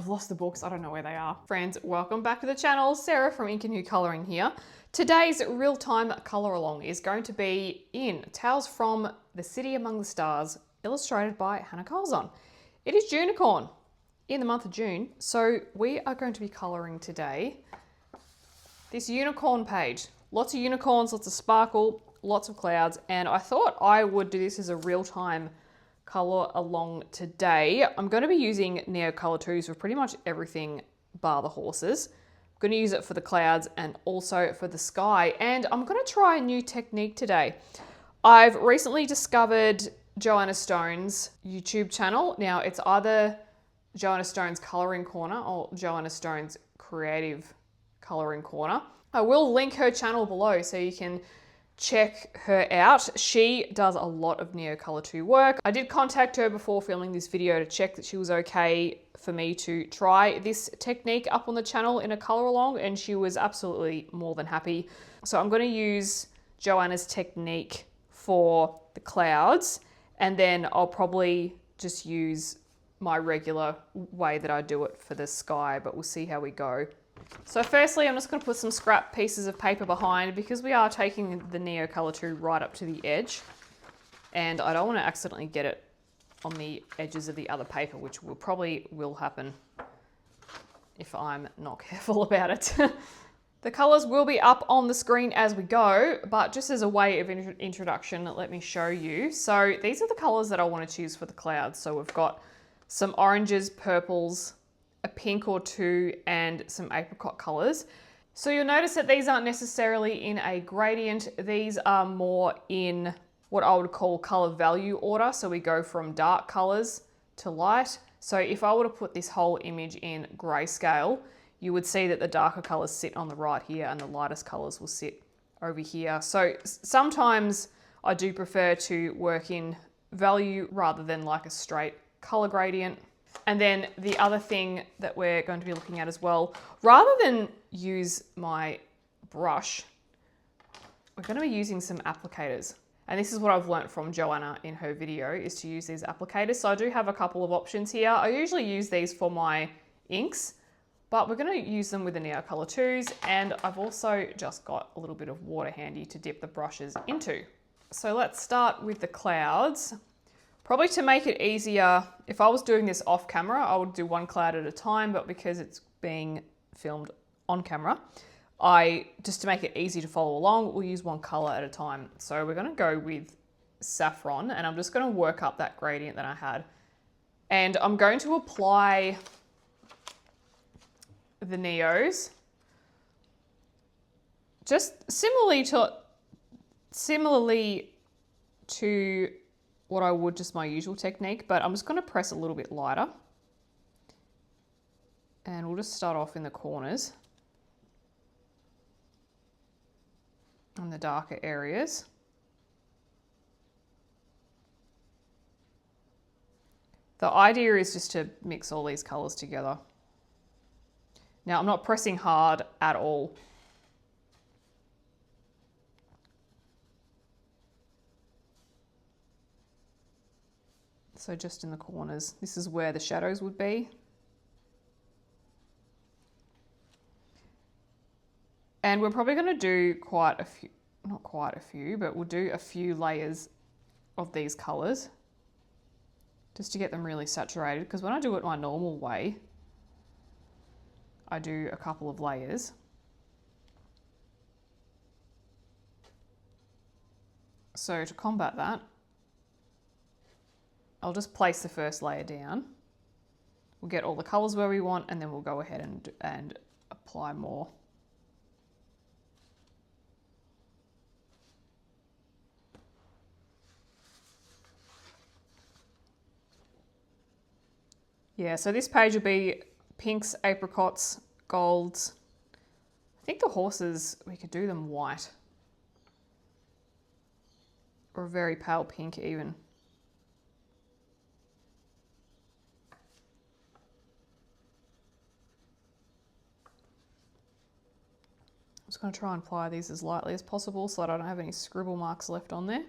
I've lost the books. I don't know where they are. Friends, welcome back to the channel. Sarah from Ink and Hue Colouring here. Today's real-time colour along is going to be in Tales from the City Among the Stars, illustrated by Hanna Karlzon. It is Junicorn in the month of June, so we are going to be colouring today this unicorn page. Lots of unicorns, lots of sparkle, lots of clouds, and I thought I would do this as a real-time colour along today. I'm going to be using Neocolor 2s for pretty much everything bar the horses. I'm going to use it for the clouds and also for the sky, and I'm going to try a new technique today. I've recently discovered Joanna Stone's YouTube channel. Now it's either Joanna Stone's Colouring Corner or Joanna Stone's Creative Colouring Corner. I will link her channel below so you can check her out. She does a lot of Neocolor 2 work. I did contact her before filming this video to check that she was okay for me to try this technique up on the channel in a colour along, and she was absolutely more than happy. So I'm going to use Joanna's technique for the clouds, and then I'll probably just use my regular way that I do it for the sky, but we'll see how we go. So firstly, I'm just going to put some scrap pieces of paper behind because we are taking the Neocolor 2 right up to the edge, and I don't want to accidentally get it on the edges of the other paper, which probably will happen if I'm not careful about it. The colours will be up on the screen as we go, but just as a way of introduction, let me show you. So these are the colours that I want to choose for the clouds. So we've got some oranges, purples, a pink or two, and some apricot colours. So you'll notice that these aren't necessarily in a gradient. These are more in what I would call colour value order. So we go from dark colours to light. So if I were to put this whole image in grayscale, you would see that the darker colours sit on the right here and the lightest colours will sit over here. So sometimes I do prefer to work in value rather than like a straight colour gradient. And then the other thing that we're going to be looking at as well, rather than use my brush, we're going to be using some applicators. And this is what I've learnt from Joanna in her video, is to use these applicators. So I do have a couple of options here. I usually use these for my inks, but we're going to use them with the Neocolor 2s. And I've also just got a little bit of water handy to dip the brushes into. So let's start with the clouds. Probably to make it easier, if I was doing this off camera, I would do one cloud at a time, but because it's being filmed on camera, just to make it easy to follow along, we'll use one color at a time. So we're going to go with saffron, and I'm just going to work up that gradient that I had. And I'm going to apply the Neos just similarly to what I would just my usual technique, but I'm just going to press a little bit lighter, and we'll just start off in the corners and the darker areas. The idea is just to mix all these colours together. Now I'm not pressing hard at all. So just in the corners, this is where the shadows would be. And we're probably going to do quite a few, not quite a few, but we'll do a few layers of these colours just to get them really saturated, because when I do it my normal way, I do a couple of layers. So to combat that, I'll just place the first layer down. We'll get all the colours where we want, and then we'll go ahead and apply more. Yeah, so this page will be pinks, apricots, golds. I think the horses, we could do them white, or a very pale pink even. I'm just going to try and apply these as lightly as possible so that I don't have any scribble marks left on there.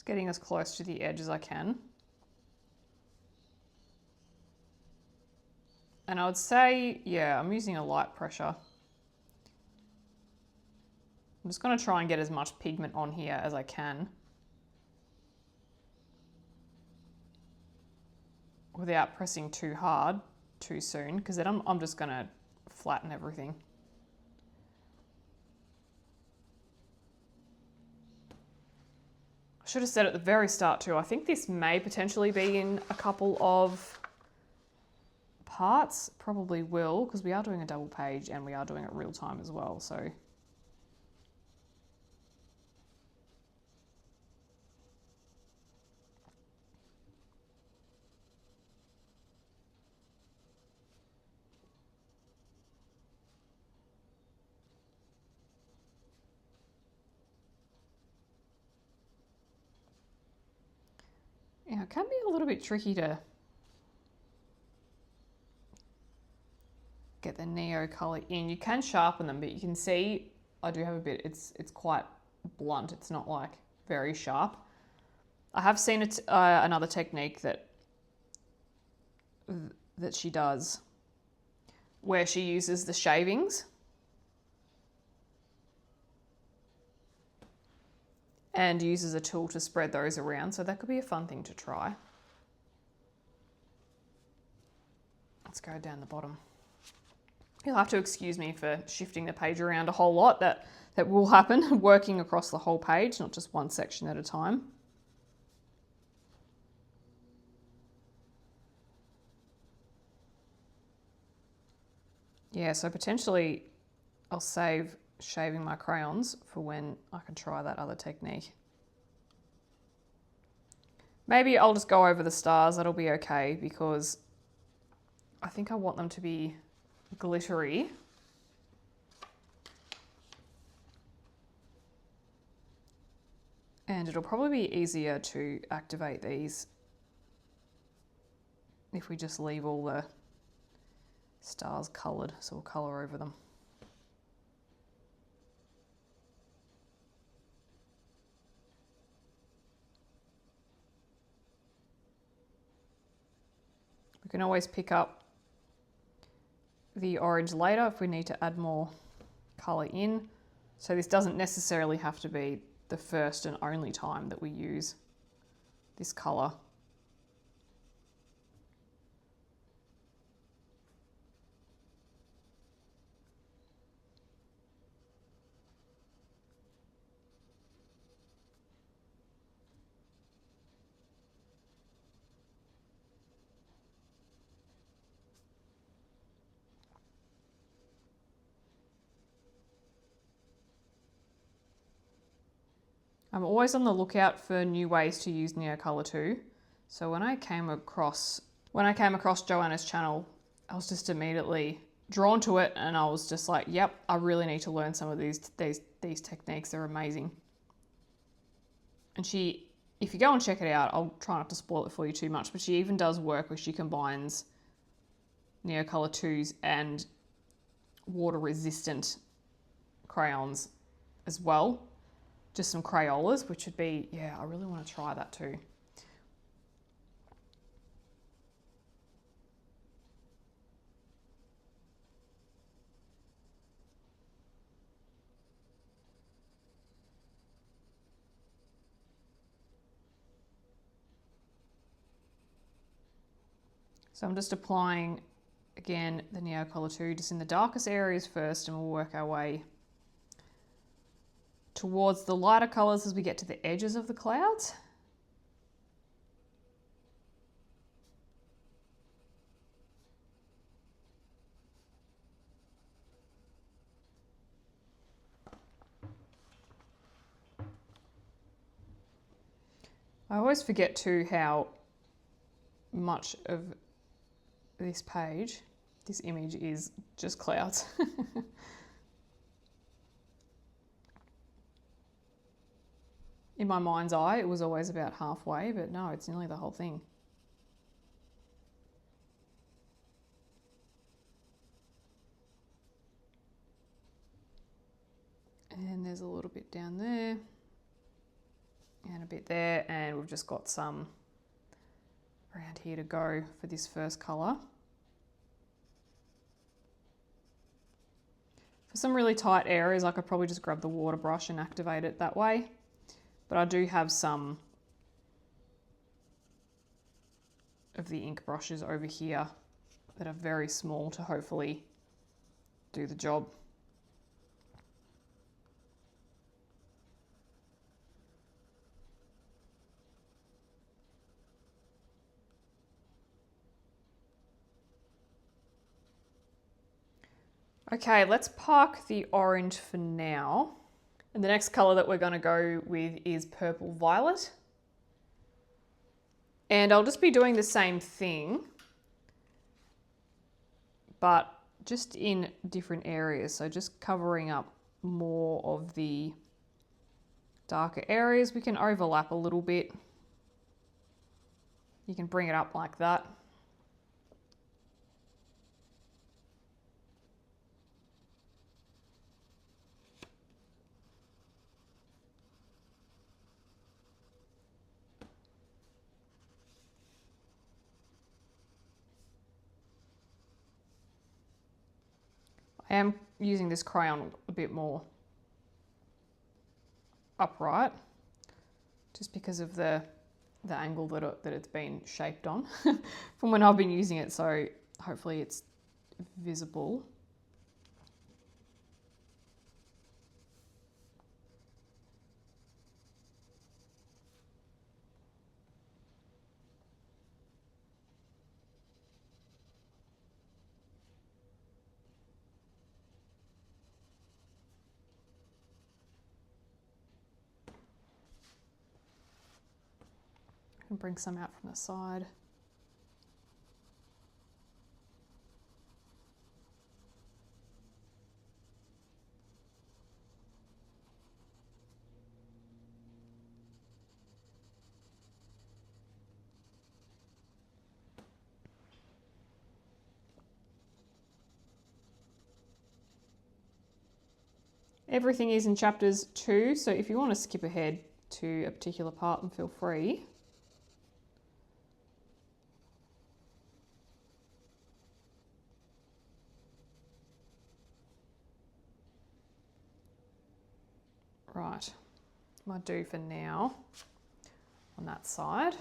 Just getting as close to the edge as I can. And I would say, yeah, I'm using a light pressure. I'm just going to try and get as much pigment on here as I can without pressing too hard too soon, because then I'm just going to flatten everything. I should have said at the very start too, I think this may potentially be in a couple of parts. Probably will, because we are doing a double page and we are doing it real time as well, so. Yeah, it can be a little bit tricky to get the Neocolor in. You can sharpen them, but you can see I do have a bit, it's quite blunt. It's not like very sharp. I have seen it another technique that she does where she uses the shavings and uses a tool to spread those around. So that could be a fun thing to try. Let's go down the bottom. You'll have to excuse me for shifting the page around a whole lot. That will happen, working across the whole page, not just one section at a time. Yeah, so potentially I'll save shaving my crayons for when I can try that other technique. Maybe I'll just go over the stars, that'll be okay, because I think I want them to be glittery. And it'll probably be easier to activate these if we just leave all the stars coloured, so we'll colour over them. We can always pick up the orange later if we need to add more colour in. So this doesn't necessarily have to be the first and only time that we use this colour. I'm always on the lookout for new ways to use Neocolor too. So when I came across Joanna's channel, I was just immediately drawn to it, and I was just like, yep, I really need to learn some of these techniques. They're amazing. And she, if you go and check it out, I'll try not to spoil it for you too much, but she even does work where she combines Neocolor 2s and water resistant crayons as well. Just some Crayolas, which would be, yeah, I really want to try that too. So I'm just applying, again, the Neocolor 2 just in the darkest areas first, and we'll work our way towards the lighter colours as we get to the edges of the clouds. I always forget too how much of this page, this image, is just clouds. In my mind's eye, it was always about halfway, but no, it's nearly the whole thing. And there's a little bit down there. and a bit there, and we've just got some around here to go for this first colour. For some really tight areas, I could probably just grab the water brush and activate it that way. But I do have some of the ink brushes over here that are very small to hopefully do the job. Okay, let's park the orange for now. And the next colour that we're going to go with is Purple Violet. And I'll just be doing the same thing, but just in different areas. So just covering up more of the darker areas. We can overlap a little bit. You can bring it up like that. I am using this crayon a bit more upright, just because of the angle that it's been shaped on from when I've been using it, so hopefully it's visible. And bring some out from the side. Everything is in chapters 2, so if you want to skip ahead to a particular part, then feel free. Right, might do for now on that side.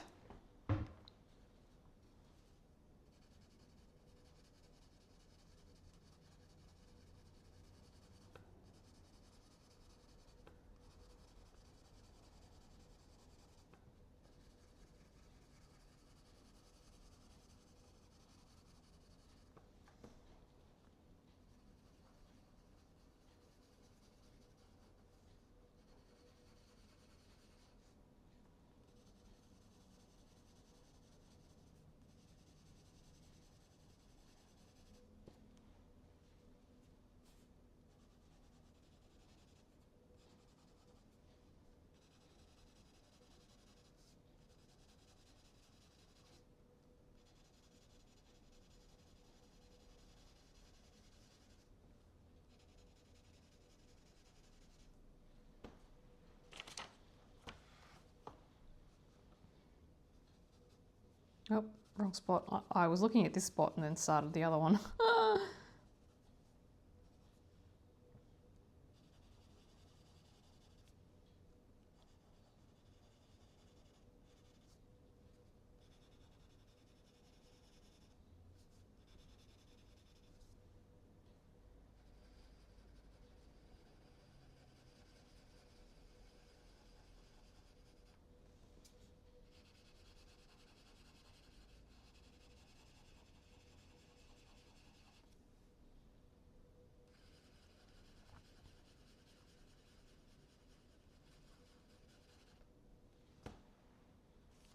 Oh, wrong spot. I was looking at this spot and then started the other one.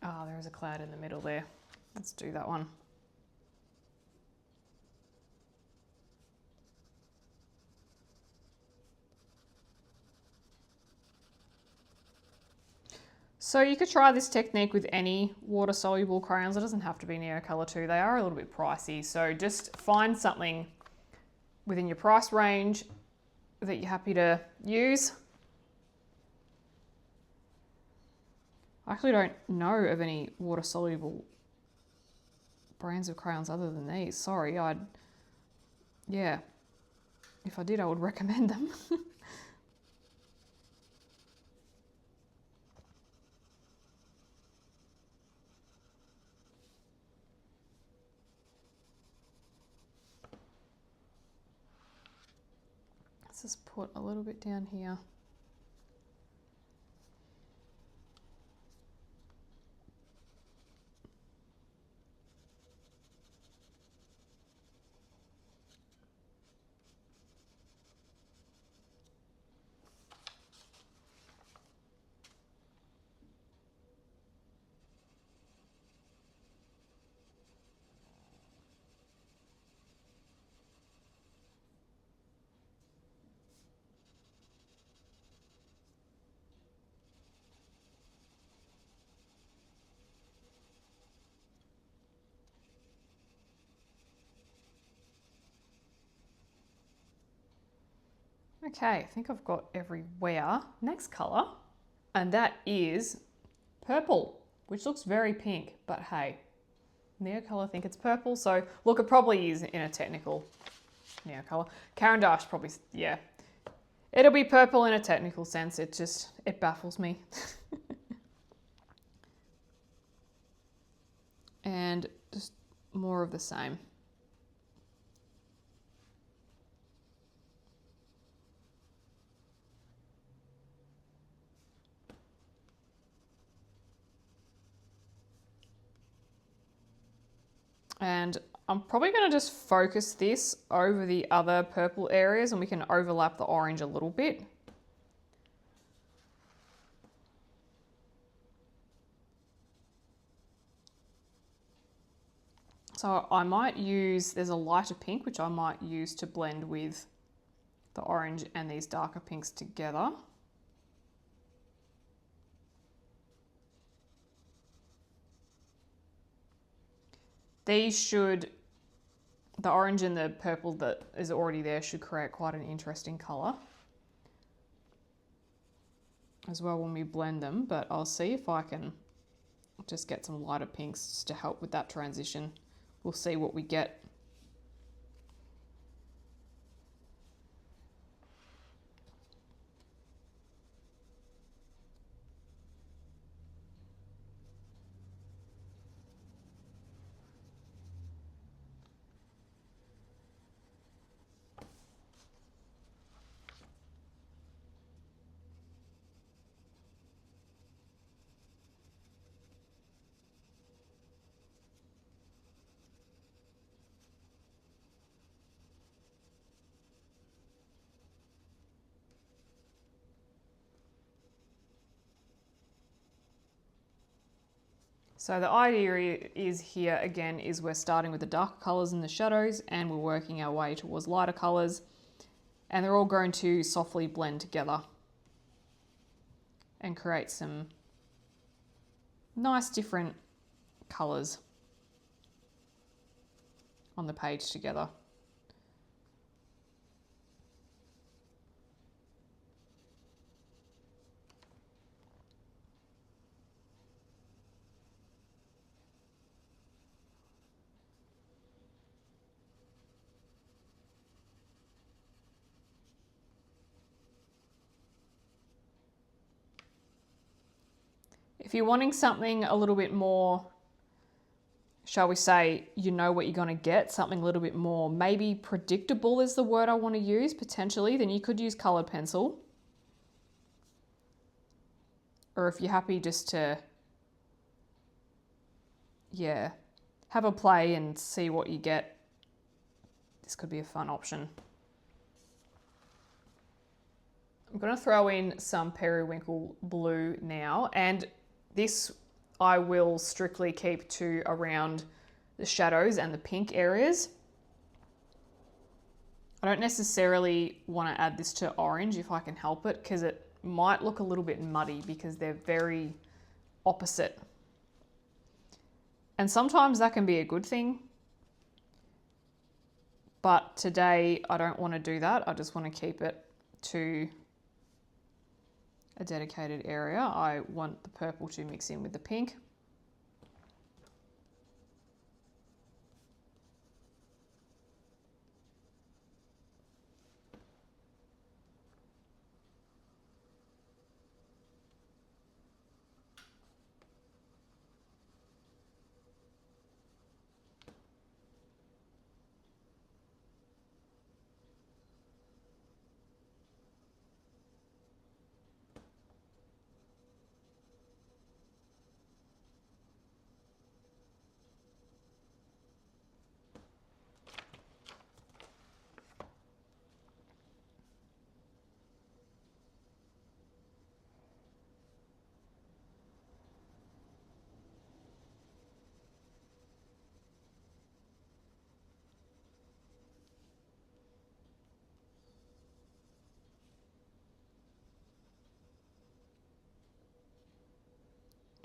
Oh, there is a cloud in the middle there. Let's do that one. So you could try this technique with any water-soluble crayons. It doesn't have to be Neocolor too. They are a little bit pricey. So just find something within your price range that you're happy to use. I actually don't know of any water-soluble brands of crayons other than these. Sorry, yeah, if I did, I would recommend them. Let's just put a little bit down here. Okay, I think I've got everywhere. Next colour, and that is purple, which looks very pink, but hey, Neocolor think it's purple, so look, it probably is in a technical Neocolor. Caran d'Ache probably, yeah. It'll be purple in a technical sense, it baffles me. And just more of the same. And I'm probably going to just focus this over the other purple areas and we can overlap the orange a little bit. So I might use, there's a lighter pink which I might use to blend with the orange and these darker pinks together. These should, the orange and the purple that is already there should create quite an interesting colour as well when we blend them, but I'll see if I can just get some lighter pinks to help with that transition. We'll see what we get. So the idea is here again is we're starting with the darker colours in the shadows and we're working our way towards lighter colours, and they're all going to softly blend together and create some nice different colours on the page together. If you're wanting something a little bit more, shall we say, you know what you're going to get, something a little bit more maybe predictable is the word I want to use potentially, then you could use coloured pencil. Or if you're happy just to, yeah, have a play and see what you get, this could be a fun option. I'm going to throw in some Periwinkle blue now, and this I will strictly keep to around the shadows and the pink areas. I don't necessarily want to add this to orange if I can help it, because it might look a little bit muddy because they're very opposite. And sometimes that can be a good thing. But today I don't want to do that. I just want to keep it to a dedicated area. I want the purple to mix in with the pink.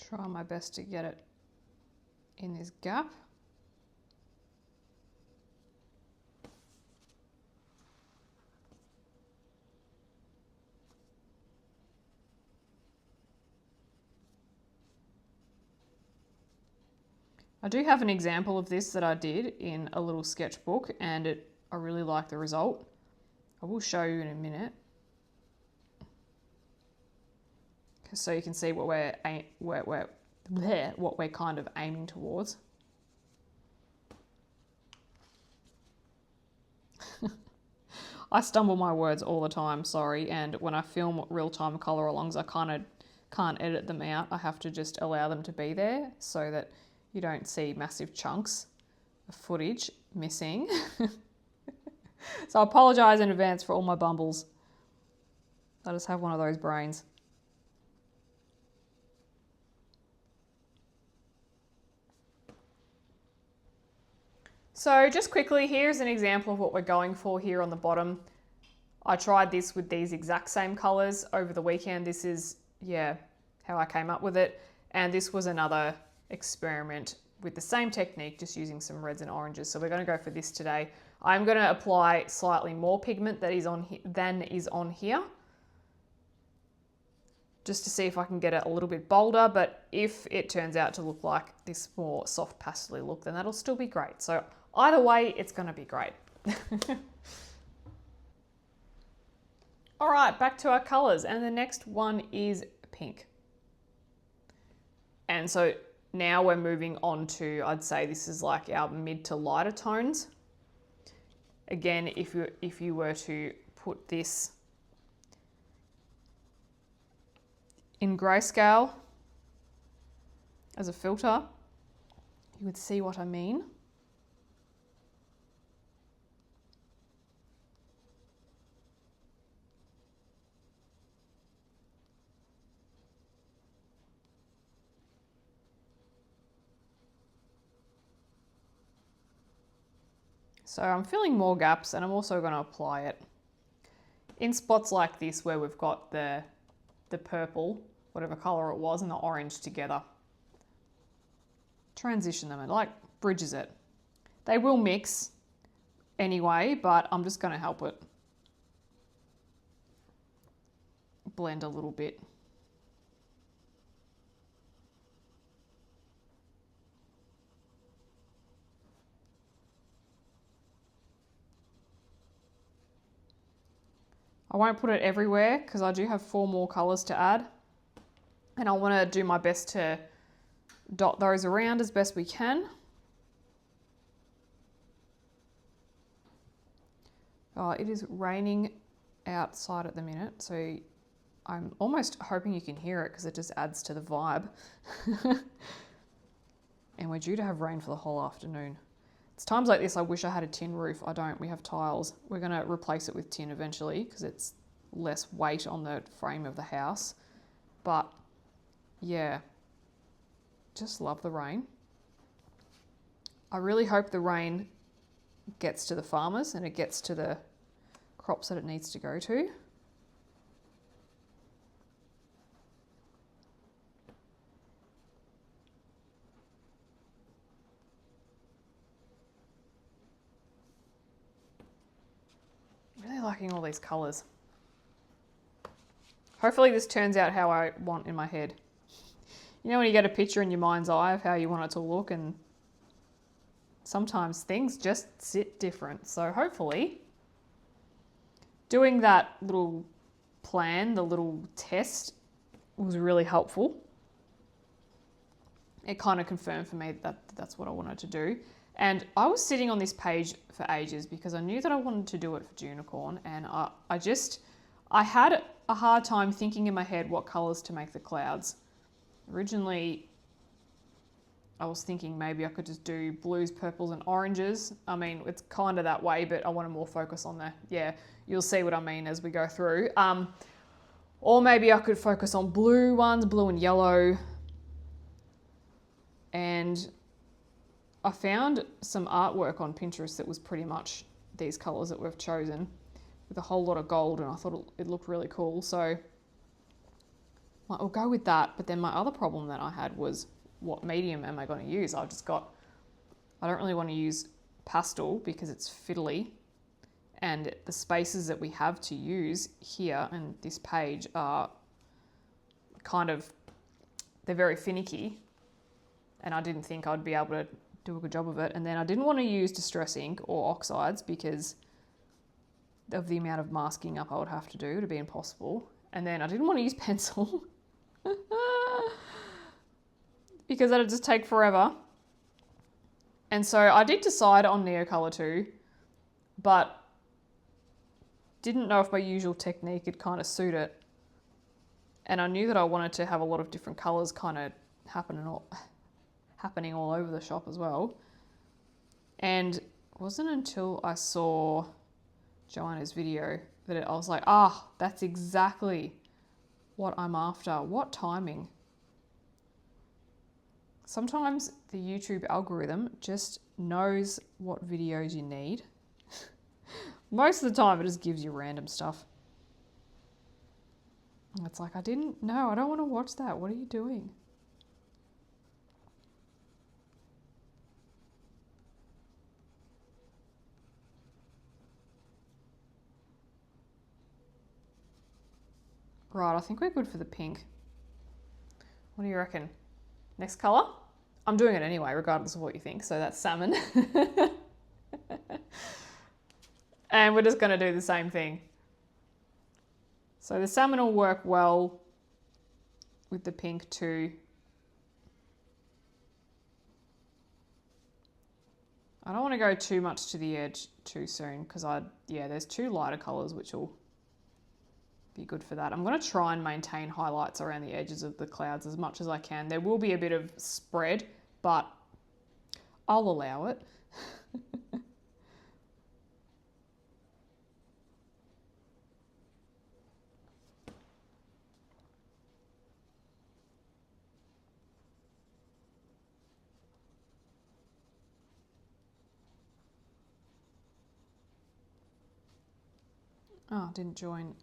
Try my best to get it in this gap. I do have an example of this that I did in a little sketchbook, and I really like the result. I will show you in a minute, so you can see what we're kind of aiming towards. I stumble my words all the time, sorry, and when I film real-time color-alongs, I kind of can't edit them out. I have to just allow them to be there so that you don't see massive chunks of footage missing. So I apologise in advance for all my bumbles. I just have one of those brains. So just quickly, here's an example of what we're going for here on the bottom. I tried this with these exact same colours over the weekend. This is, yeah, how I came up with it. And this was another experiment with the same technique, just using some reds and oranges. So we're going to go for this today. I'm going to apply slightly more pigment than is on here, just to see if I can get it a little bit bolder. But if it turns out to look like this more soft pastel look, then that'll still be great. So either way, it's going to be great. All right, back to our colors. And the next one is pink. And so now we're moving on to, I'd say this is like our mid to lighter tones. Again, if you were to put this in grayscale as a filter, you would see what I mean. So I'm filling more gaps, and I'm also going to apply it in spots like this where we've got the purple, whatever color it was, and the orange together. Transition them, it like bridges it. They will mix anyway, but I'm just going to help it blend a little bit. I won't put it everywhere because I do have 4 more colours to add, and I want to do my best to dot those around as best we can. Oh, it is raining outside at the minute, so I'm almost hoping you can hear it because it just adds to the vibe. And we're due to have rain for the whole afternoon. It's times like this I wish I had a tin roof. I don't. We have tiles. We're going to replace it with tin eventually because it's less weight on the frame of the house. But yeah, just love the rain. I really hope the rain gets to the farmers and it gets to the crops that it needs to go to. Really liking all these colours. Hopefully this turns out how I want in my head. You know when you get a picture in your mind's eye of how you want it to look, and sometimes things just sit different. So hopefully doing that little plan, the little test, was really helpful. It kind of confirmed for me that that's what I wanted to do. And I was sitting on this page for ages because I knew that I wanted to do it for Junicorn, and I had a hard time thinking in my head what colours to make the clouds. Originally, I was thinking maybe I could just do blues, purples and oranges. I mean, it's kind of that way, but I want to more focus on yeah, you'll see what I mean as we go through. Or maybe I could focus on blue ones, blue and yellow. And I found some artwork on Pinterest that was pretty much these colours that we've chosen with a whole lot of gold, and I thought it looked really cool. So I'll go with that. But then my other problem that I had was, what medium am I going to use? I don't really want to use pastel because it's fiddly, and the spaces that we have to use here and this page are they're very finicky, and I didn't think I'd be able to do a good job of it. And then I didn't want to use distress ink or oxides because of the amount of masking up I would have to do. It'd be impossible. And then I didn't want to use pencil because that'd just take forever. And so I did decide on Neocolor too, but didn't know if my usual technique would kind of suit it. And I knew that I wanted to have a lot of different colours kind of happening all over the shop as well. And it wasn't until I saw Joanna's video that I was like, that's exactly what I'm after. What timing. Sometimes the YouTube algorithm just knows what videos you need. Most of the time it just gives you random stuff. It's like, I don't want to watch that. What are you doing? Right, I think we're good for the pink. What do you reckon? Next colour? I'm doing it anyway, regardless of what you think. So that's salmon. And we're just going to do the same thing. So the salmon will work well with the pink too. I don't want to go too much to the edge too soon because there's two lighter colours which will be good for that. I'm going to try and maintain highlights around the edges of the clouds as much as I can. There will be a bit of spread, but I'll allow it. Oh, didn't join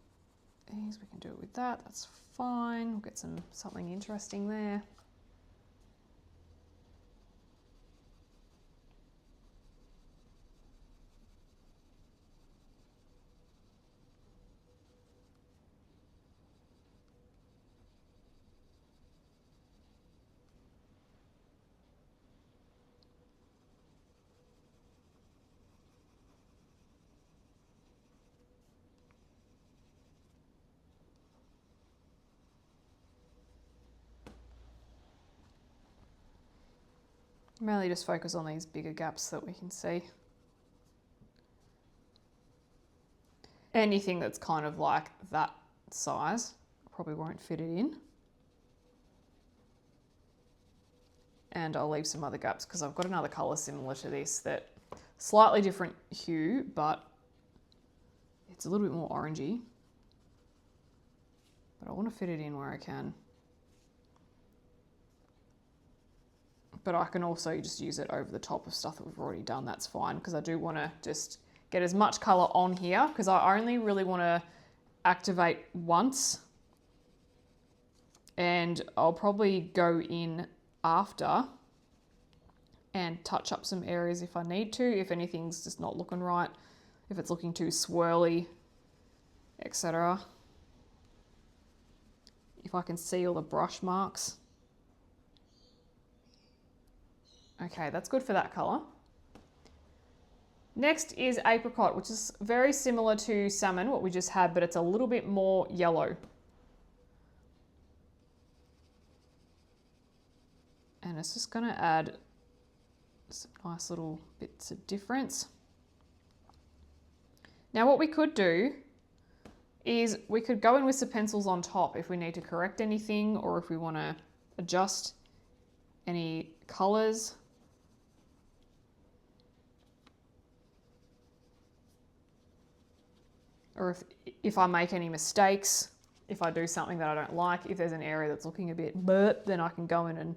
these. We can do it with that. That's fine. We'll get something interesting there. Mainly just focus on these bigger gaps that we can see. Anything that's kind of like that size probably won't fit it in. And I'll leave some other gaps because I've got another colour similar to this that slightly different hue, but it's a little bit more orangey. But I want to fit it in where I can. But I can also just use it over the top of stuff that we've already done. That's fine, because I do want to just get as much colour on here, because I only really want to activate once. And I'll probably go in after and touch up some areas if I need to, if anything's just not looking right, if it's looking too swirly, etc. I can see all the brush marks. Okay, that's good for that colour. Next is Apricot, which is very similar to Salmon, what we just had, but it's a little bit more yellow. And it's just going to add some nice little bits of difference. Now what we could do is we could go in with some pencils on top if we need to correct anything or if we want to adjust any colours. Or if I make any mistakes, if I do something that I don't like, if there's an area that's looking a bit burp, then I can go in and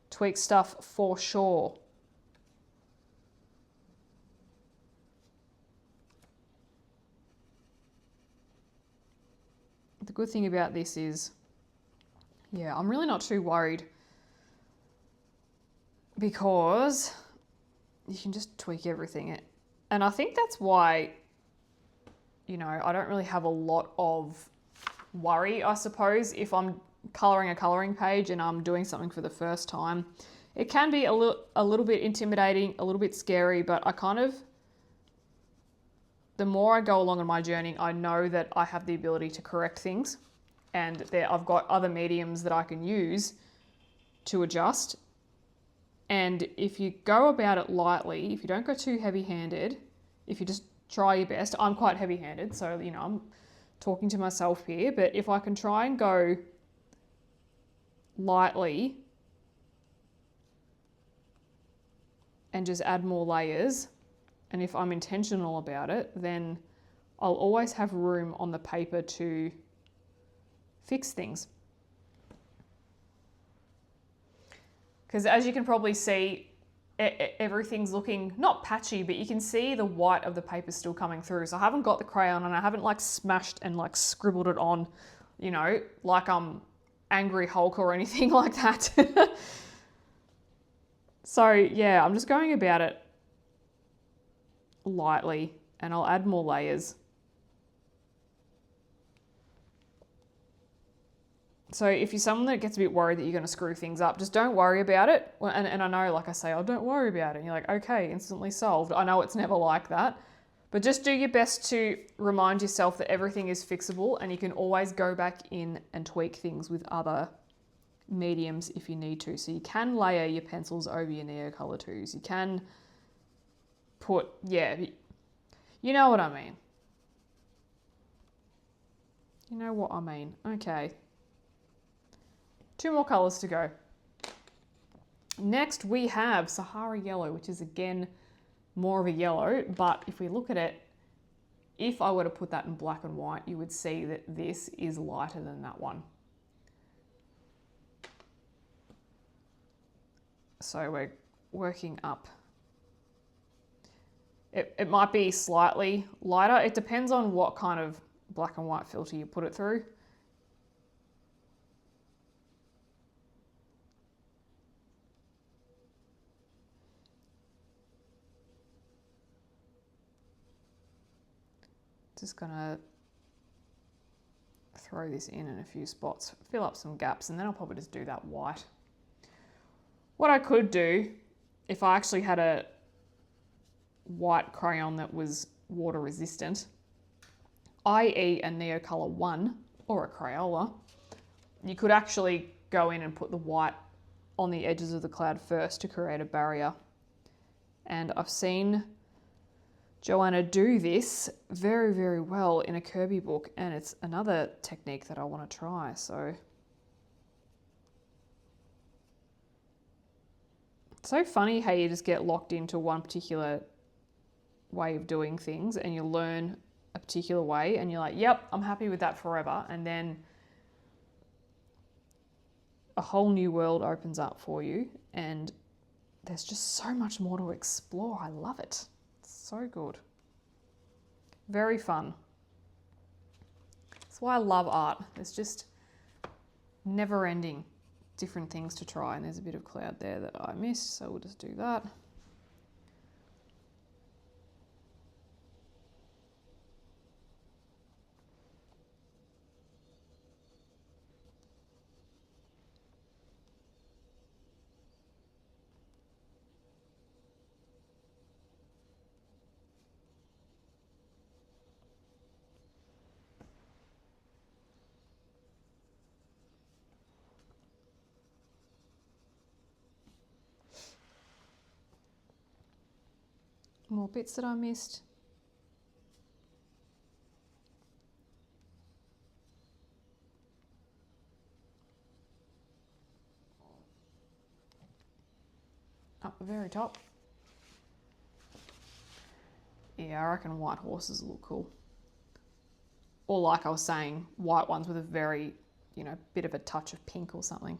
tweak stuff for sure. The good thing about this is, yeah, I'm really not too worried because you can just tweak everything. And I think that's why, you know, I don't really have a lot of worry, I suppose, if I'm colouring a colouring page and I'm doing something for the first time. It can be a little bit intimidating, a little bit scary, but I kind of, the more I go along on my journey, I know that I have the ability to correct things and I've got other mediums that I can use to adjust. And if you go about it lightly, if you don't go too heavy-handed, if you just try your best. I'm quite heavy-handed, so, you know, I'm talking to myself here, but if I can try and go lightly and just add more layers, and if I'm intentional about it, then I'll always have room on the paper to fix things. Because as you can probably see, everything's looking not patchy, but you can see the white of the paper still coming through. So I haven't got the crayon and I haven't like smashed and like scribbled it on, you know, like I'm Angry Hulk or anything like that. So yeah, I'm just going about it lightly and I'll add more layers. So if you're someone that gets a bit worried that you're going to screw things up, just don't worry about it. And I know, like I say, oh, don't worry about it. And you're like, okay, instantly solved. I know it's never like that. But just do your best to remind yourself that everything is fixable and you can always go back in and tweak things with other mediums if you need to. So you can layer your pencils over your Neocolor 2s. You can put, yeah, you know what I mean. You know what I mean. Okay. 2 more colours to go. Next we have Sahara Yellow, which is again more of a yellow, but if we look at it, if I were to put that in black and white, you would see that this is lighter than that one. So we're working up. It might be slightly lighter. It depends on what kind of black and white filter you put it through. Just gonna throw this in a few spots, fill up some gaps, and then I'll probably just do that white. What I could do, if I actually had a white crayon that was water resistant, i.e. a Neocolor 1 or a Crayola, you could actually go in and put the white on the edges of the cloud first to create a barrier. And I've seen Joanna do this very, very well in a Kirby book, and it's another technique that I want to try. So it's so funny how you just get locked into one particular way of doing things and you learn a particular way and you're like, yep, I'm happy with that forever. And then a whole new world opens up for you and there's just so much more to explore. I love it. So good. Very fun. That's why I love art. There's just never ending different things to try. And there's a bit of cloud there that I missed, so we'll just do that. More bits that I missed. Up the very top. Yeah, I reckon white horses look cool. Or like I was saying, white ones with a very, you know, bit of a touch of pink or something.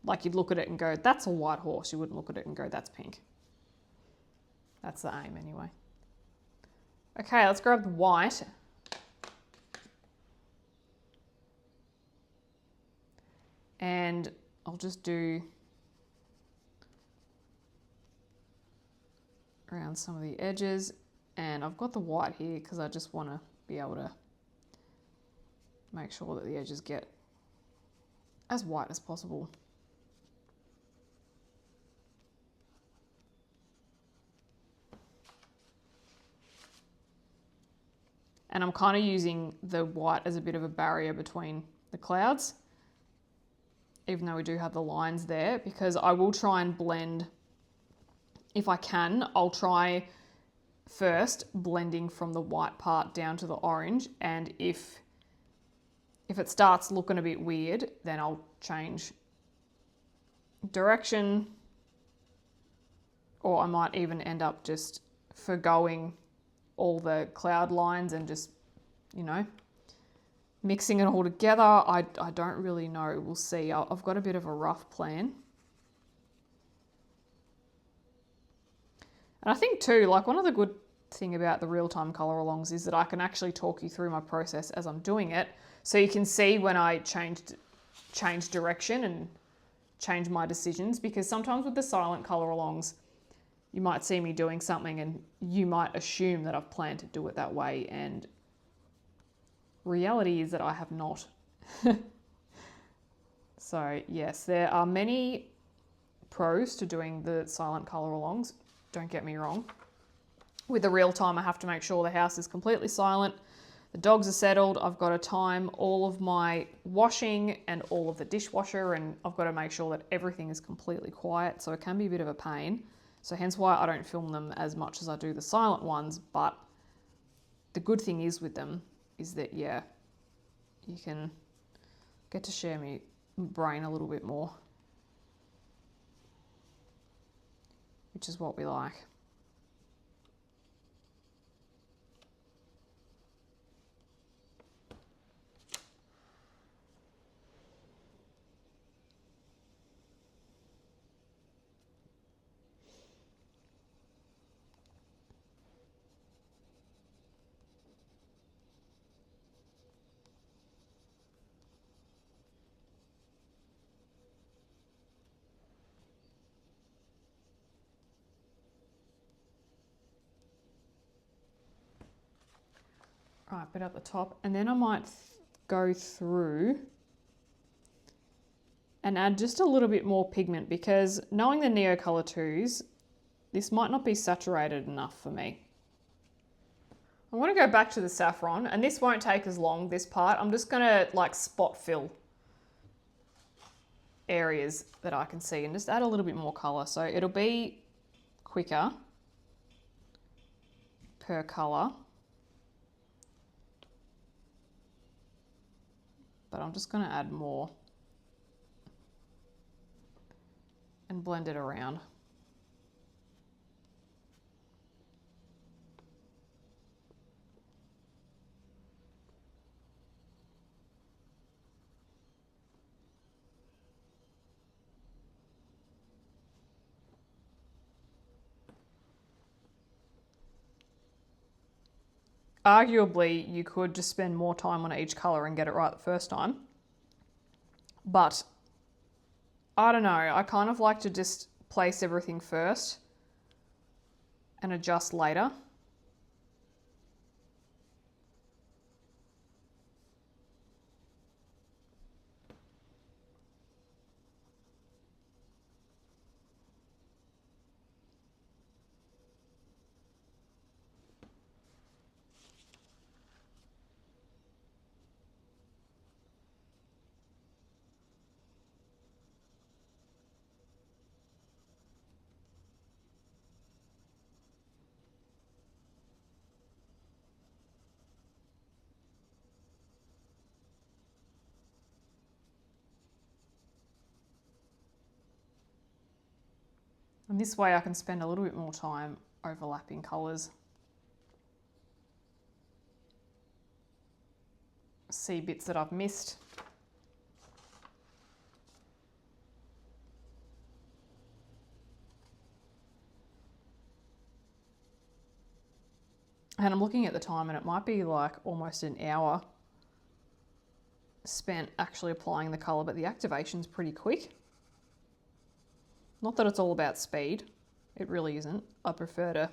Like you'd look at it and go, that's a white horse. You wouldn't look at it and go, that's pink. That's the aim anyway. Okay, let's grab the white. And I'll just do around some of the edges. And I've got the white here because I just want to be able to make sure that the edges get as white as possible. And I'm kind of using the white as a bit of a barrier between the clouds, even though we do have the lines there, because I will try and blend, if I can, I'll try first blending from the white part down to the orange, and if it starts looking a bit weird, then I'll change direction, or I might even end up just forgoing all the cloud lines and just, you know, mixing it all together. I don't really know. We'll see. I've got a bit of a rough plan. And I think too, like one of the good thing about the real-time color alongs is that I can actually talk you through my process as I'm doing it. So you can see when I change direction and change my decisions, because sometimes with the silent color alongs, you might see me doing something and you might assume that I've planned to do it that way, and reality is that I have not. So yes, there are many pros to doing the silent color alongs, don't get me wrong. With the real time, I have to make sure the house is completely silent, the dogs are settled, I've got to time all of my washing and all of the dishwasher, and I've got to make sure that everything is completely quiet, so it can be a bit of a pain. So hence why I don't film them as much as I do the silent ones. But the good thing is with them is that, yeah, you can get to share my brain a little bit more, which is what we like. Right, bit at the top, and then I might go through and add just a little bit more pigment, because knowing the Neocolor 2s, this might not be saturated enough for me. I want to go back to the saffron, and this won't take as long, this part. I'm just going to like spot fill areas that I can see and just add a little bit more color. So it'll be quicker per color. But I'm just going to add more and blend it around. Arguably, you could just spend more time on each color and get it right the first time. But I don't know, I kind of like to just place everything first and adjust later. And this way I can spend a little bit more time overlapping colours. See bits that I've missed. And I'm looking at the time and it might be like almost an hour spent actually applying the colour, but the activation's pretty quick. Not that it's all about speed, it really isn't. I prefer to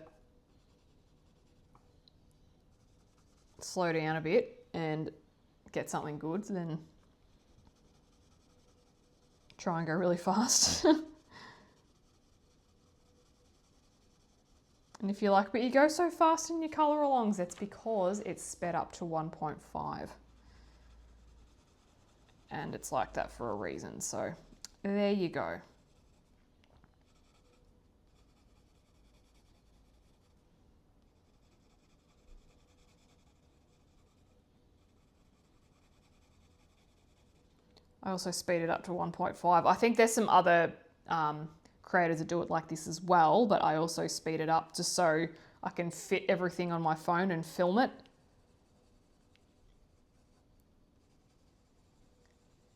slow down a bit and get something good than try and go really fast. And if you're like, but you go so fast in your colour alongs, it's because it's sped up to 1.5. And it's like that for a reason. So there you go. I also speed it up to 1.5. I think there's some other creators that do it like this as well, but I also speed it up just so I can fit everything on my phone and film it.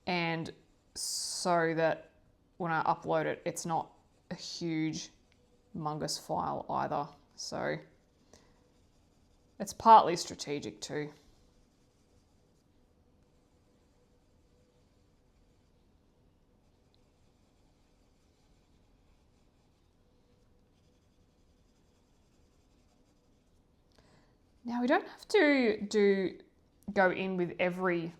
And so that when I upload it, it's not a huge, humongous file either. So it's partly strategic too. Now we don't have to go in with every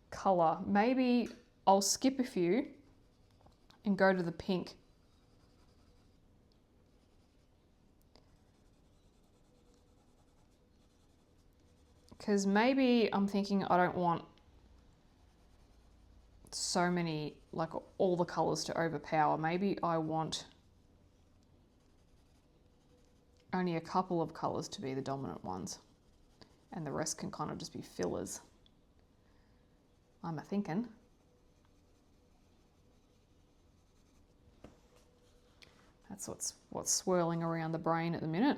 colour. Maybe I'll skip a few and go to the pink. Because maybe I'm thinking I don't want so many, like all the colours to overpower. Maybe I want only a couple of colours to be the dominant ones and the rest can kind of just be fillers. I'm a thinking. That's what's swirling around the brain at the minute.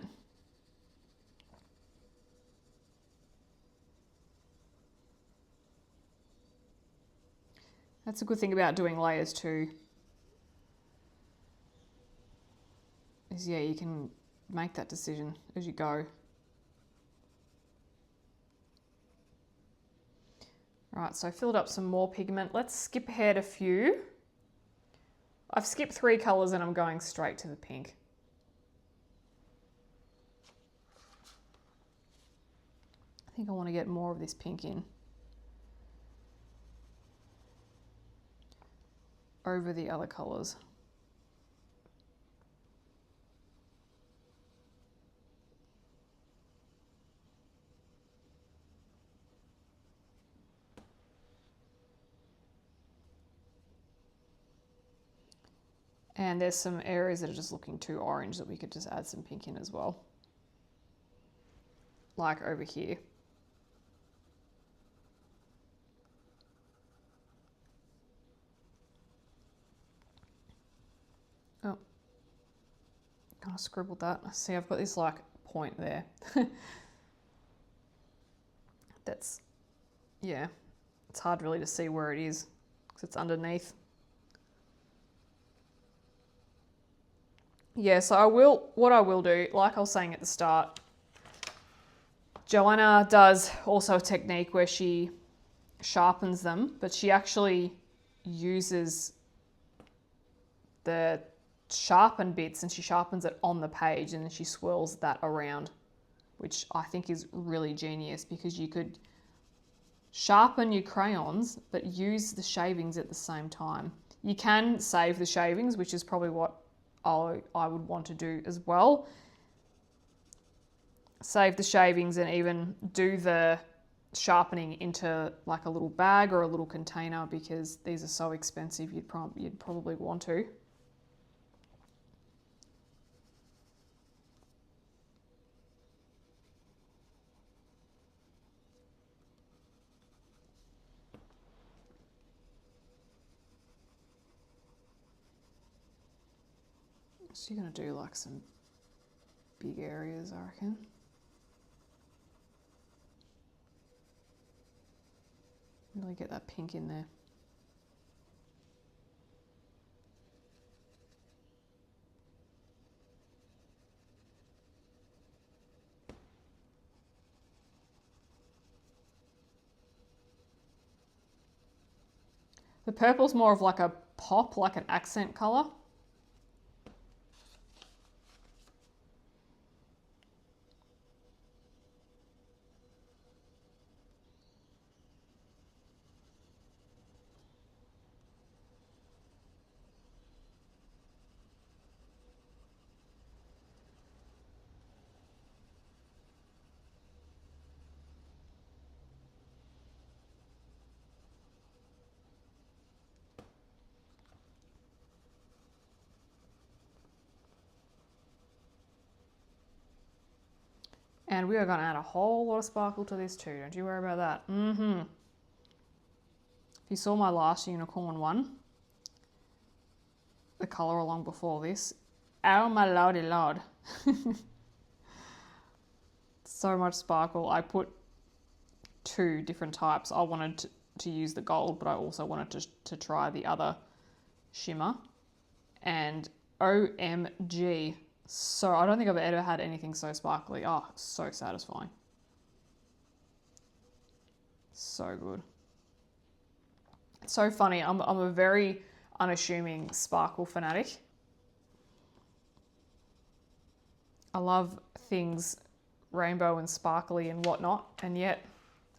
That's a good thing about doing layers too. Is yeah, you can make that decision as you go. Right, so I filled up some more pigment. Let's skip ahead a few. I've skipped 3 colours and I'm going straight to the pink. I think I want to get more of this pink in over the other colours. And there's some areas that are just looking too orange that we could just add some pink in as well. Like over here. Oh, kind of scribbled that. See, I've got this like point there. That's, yeah, it's hard really to see where it is because it's underneath. Yeah, so what I will do, like I was saying at the start, Joanna does also a technique where she sharpens them, but she actually uses the sharpened bits and she sharpens it on the page and then she swirls that around, which I think is really genius because you could sharpen your crayons but use the shavings at the same time. You can save the shavings, which is probably what I would want to do as well. Save the shavings and even do the sharpening into like a little bag or a little container because these are so expensive you'd probably want to. So you're going to do like some big areas, I reckon. Really get that pink in there. The purple's more of like a pop, like an accent colour. And we are going to add a whole lot of sparkle to this too. Don't you worry about that. If you saw my last Unicorn one, the colour along before this, oh my lordy lord. So much sparkle. I put 2 different types. I wanted to use the gold, but I also wanted to try the other shimmer. And OMG. So I don't think I've ever had anything so sparkly. Oh, so satisfying. So good. It's so funny. I'm a very unassuming sparkle fanatic. I love things rainbow and sparkly and whatnot, and yet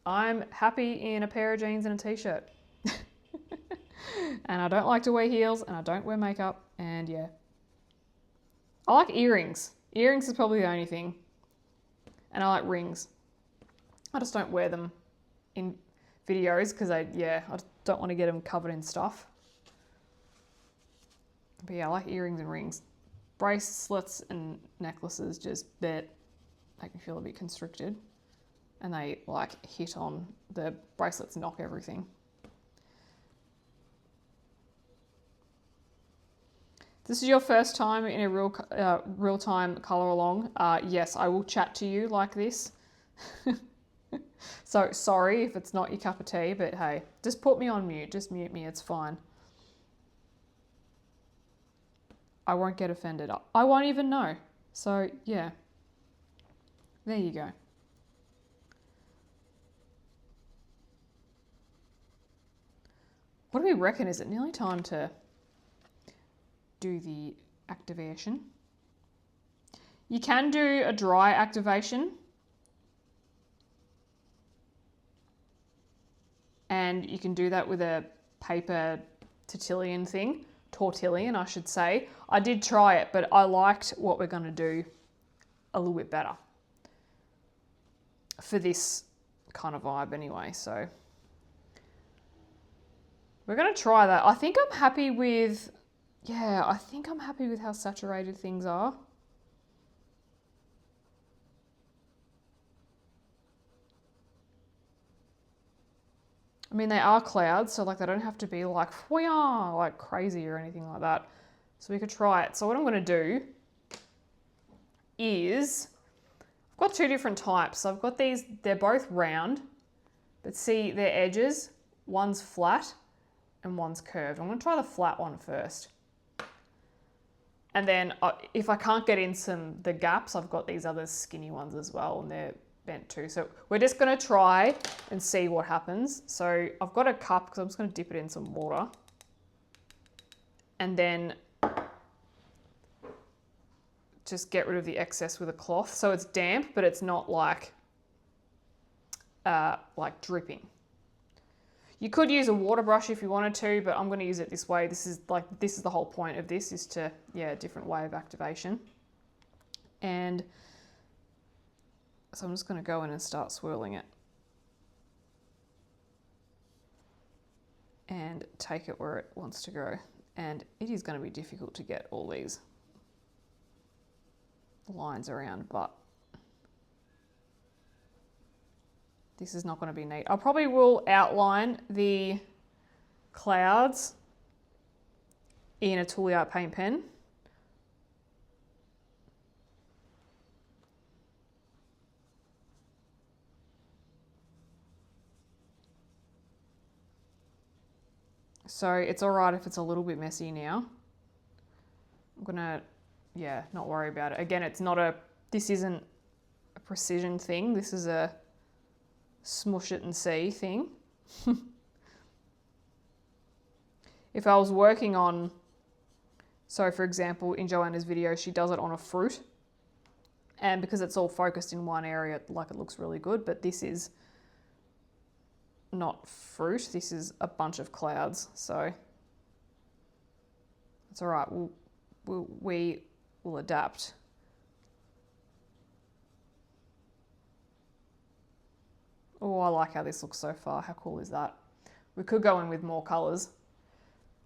I'm happy in a pair of jeans and a t-shirt. And I don't like to wear heels, and I don't wear makeup, and yeah. I like earrings. Earrings is probably the only thing. And I like rings. I just don't wear them in videos because I don't want to get them covered in stuff. But yeah, I like earrings and rings. Bracelets and necklaces just make me feel a bit constricted. And they like hit on, the bracelets knock everything. This is your first time in a real-time colour along. Yes, I will chat to you like this. So sorry if it's not your cup of tea, but hey, just put me on mute. Just mute me, it's fine. I won't get offended. I won't even know. So yeah, there you go. What do we reckon? Is it nearly time to do the activation? You can do a dry activation, and you can do that with a paper tortillion I should say. I did try it, but I liked what we're going to do a little bit better for this kind of vibe anyway. So we're going to try that. I think I'm happy with how saturated things are. I mean, they are clouds, so like they don't have to be like crazy or anything like that. So we could try it. So what I'm going to do is, I've got 2 different types. So I've got these, they're both round, but see their edges, one's flat and one's curved. I'm going to try the flat one first. And then if I can't get in the gaps, I've got these other skinny ones as well, and they're bent too. So we're just going to try and see what happens. So I've got a cup because I'm just going to dip it in some water. And then just get rid of the excess with a cloth. So it's damp, but it's not like dripping. You could use a water brush if you wanted to, but I'm going to use it this way. This is the whole point of this, is to, a different way of activation. And so I'm just going to go in and start swirling it. And take it where it wants to go. And it is going to be difficult to get all these lines around, but this is not going to be neat. I probably will outline the clouds in a Toolie Art paint pen, So it's all right if it's a little bit messy now. I'm gonna, yeah, not worry about it. Again, this isn't a precision thing. This is a smush it and see thing. If I was working on, so for example, in Joanna's video, she does it on a fruit. And because it's all focused in one area, like it looks really good, but this is not fruit, this is a bunch of clouds. So it's all right, we will adapt. Oh, I like how this looks so far. How cool is that? We could go in with more colors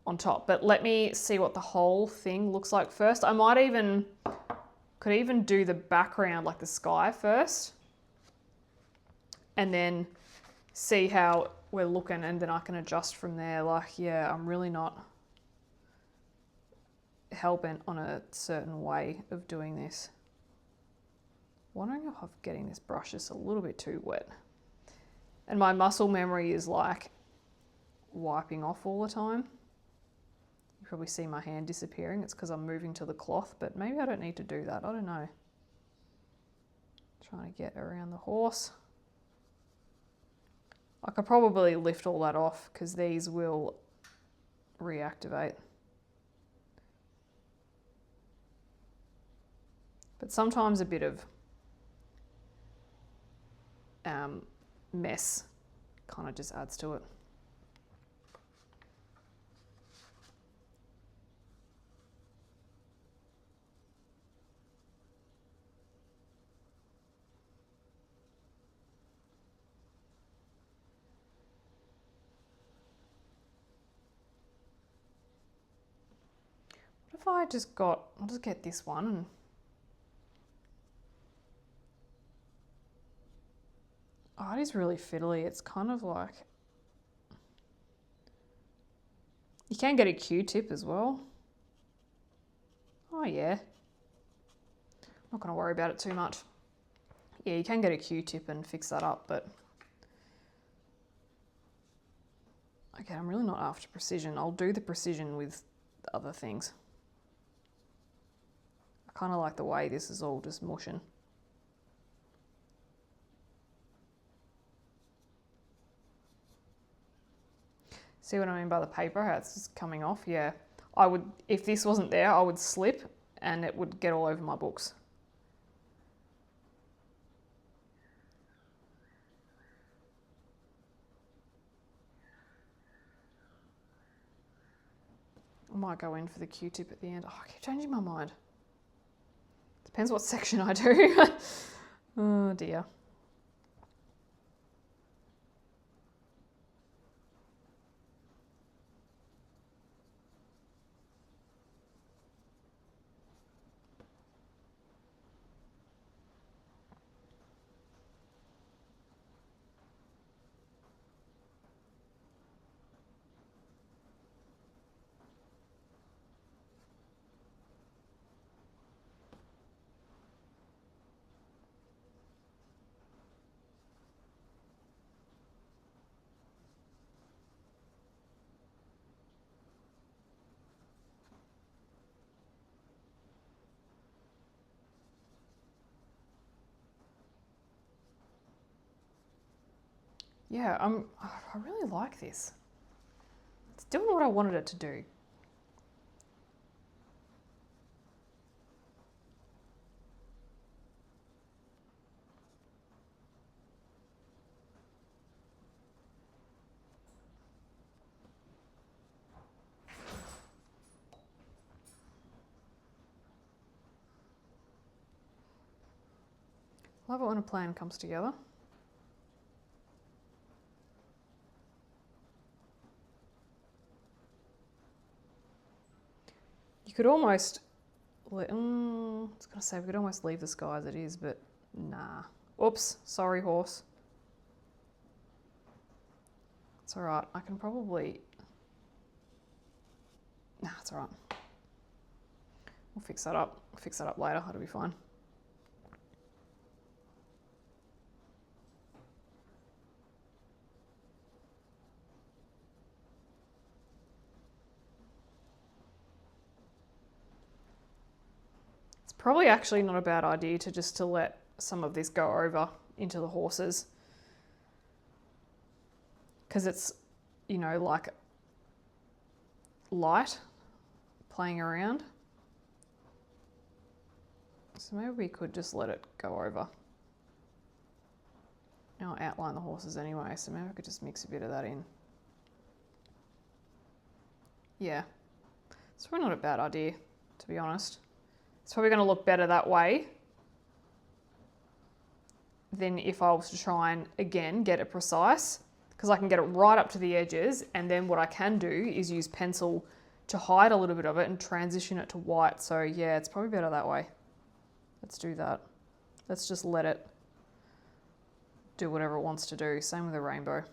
on top, but let me see what the whole thing looks like first. I might could even do the background, like the sky first, and then see how we're looking, and then I can adjust from there. Like, yeah, I'm really not hell-bent on a certain way of doing this. Wondering if I'm getting this brush just a little bit too wet. And my muscle memory is like wiping off all the time. You probably see my hand disappearing. It's because I'm moving to the cloth, but maybe I don't need to do that. I don't know. Trying to get around the horse. I could probably lift all that off because these will reactivate. But sometimes a bit of mess kind of just adds to it. What if I just I'll just get this one and oh, it is really fiddly. It's kind of like, you can get a Q-tip as well. Oh yeah. Not gonna worry about it too much. Yeah, you can get a Q-tip and fix that up, but okay, I'm really not after precision. I'll do the precision with other things. I kind of like the way this is all just mushing. See what I mean by the paper, how it's just coming off? Yeah, I would, if this wasn't there, I would slip and it would get all over my books. I might go in for the Q-tip at the end. Oh, I keep changing my mind. Depends what section I do. Oh dear. Yeah, I really like this. It's doing what I wanted it to do. Love it when a plan comes together. You could almost, I was gonna say we could almost leave the sky as it is, but nah. Oops, sorry horse. It's all right, I can probably, nah, it's all right. We'll fix that up. We'll fix that up later, it'll be fine. Probably actually not a bad idea to let some of this go over into the horses. Because it's, you know, like light playing around. So maybe we could just let it go over. I'll outline the horses anyway, so maybe I could just mix a bit of that in. Yeah, it's probably not a bad idea, to be honest. It's probably going to look better that way than if I was to try and, again, get it precise, because I can get it right up to the edges, and then what I can do is use pencil to hide a little bit of it and transition it to white. So yeah, it's probably better that way. Let's do that. Let's just let it do whatever it wants to do. Same with the rainbow.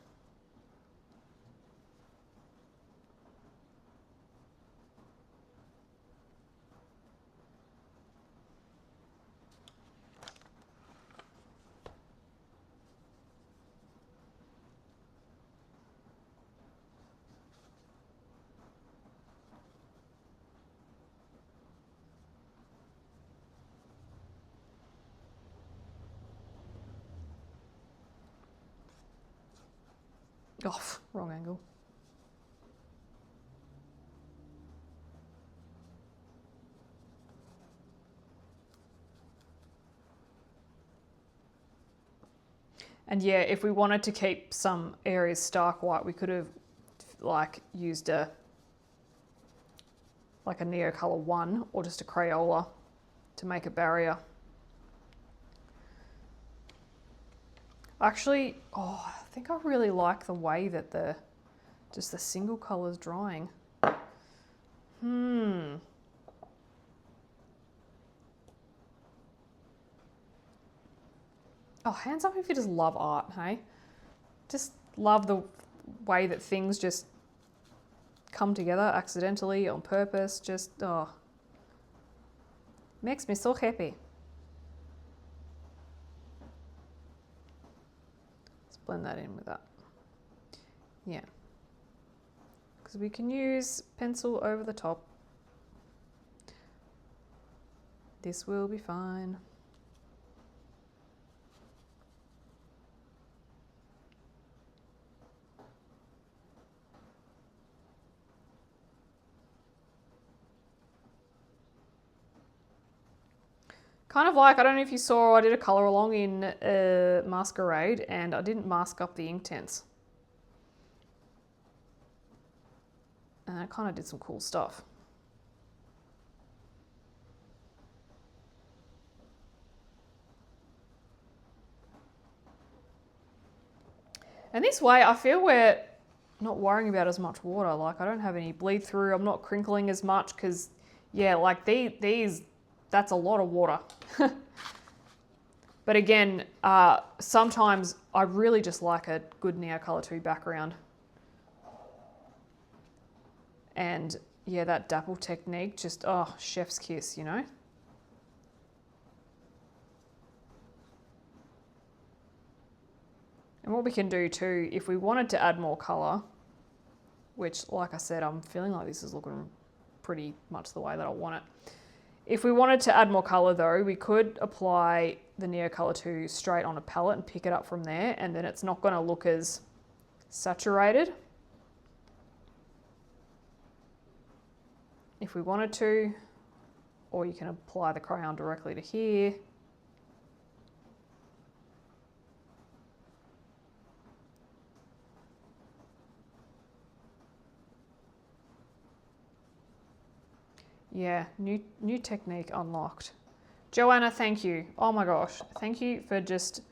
Oh, wrong angle. And yeah, if we wanted to keep some areas stark white, we could have like used a Neocolor 1 or just a Crayola to make a barrier. Actually, oh, I think I really like the way that just the single color's drying. Oh, hands up if you just love art, hey? Just love the way that things just come together accidentally, on purpose, just, oh. Makes me so happy. Blend that in with that. Yeah. Because we can use pencil over the top. This will be fine. Kind of like, I don't know if you saw, I did a colour along in Masquerade and I didn't mask up the Inktense. And I kind of did some cool stuff. And this way I feel we're not worrying about as much water. Like I don't have any bleed through, I'm not crinkling as much because yeah, like these that's a lot of water. But again, sometimes I really just like a good Neocolor 2 background. And yeah, that dapple technique, just, oh, chef's kiss, you know? And what we can do too, if we wanted to add more color, which like I said, I'm feeling like this is looking pretty much the way that I want it. If we wanted to add more color though, we could apply the Neocolor 2 straight on a palette and pick it up from there, and then it's not going to look as saturated. If we wanted to, or you can apply the crayon directly to here. Yeah, new technique unlocked. Joanna, thank you. Oh my gosh, thank you for just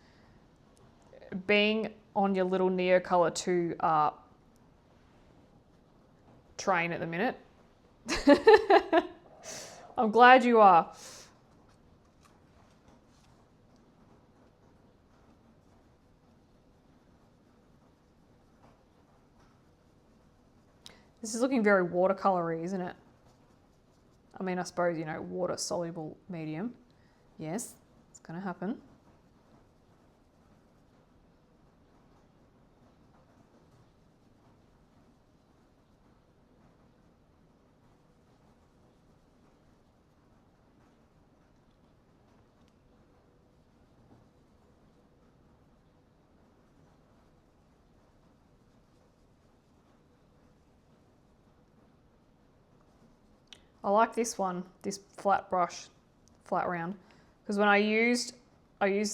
being on your little Neocolor 2 train at the minute. I'm glad you are. This is looking very watercolory, isn't it? I mean, I suppose, you know, water soluble medium. Yes, it's going to happen. I like this one, this flat brush, flat round, because when I used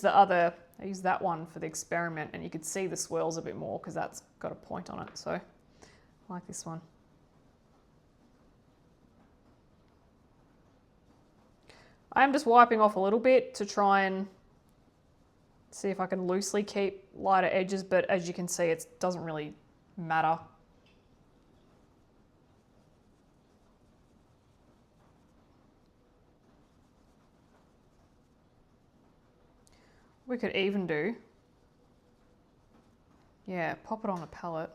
that one for the experiment, and you could see the swirls a bit more because that's got a point on it. So I like this one. I am just wiping off a little bit to try and see if I can loosely keep lighter edges, but as you can see, it doesn't really matter. We could even do, yeah, pop it on a palette.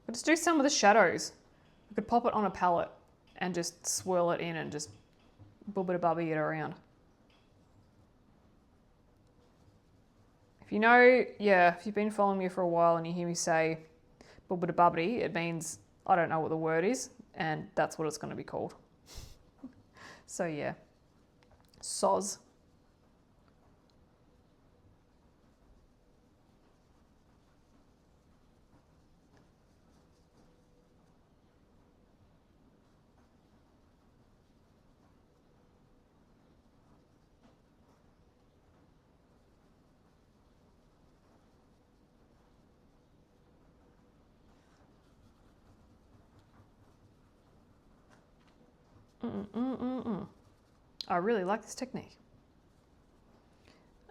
But just do some of the shadows. We could pop it on a palette and just swirl it in and just bubba-bubby it around. If you know, yeah, if you've been following me for a while and you hear me say bubba-bubby, it means I don't know what the word is, and that's what it's going to be called. So yeah, soz. I really like this technique.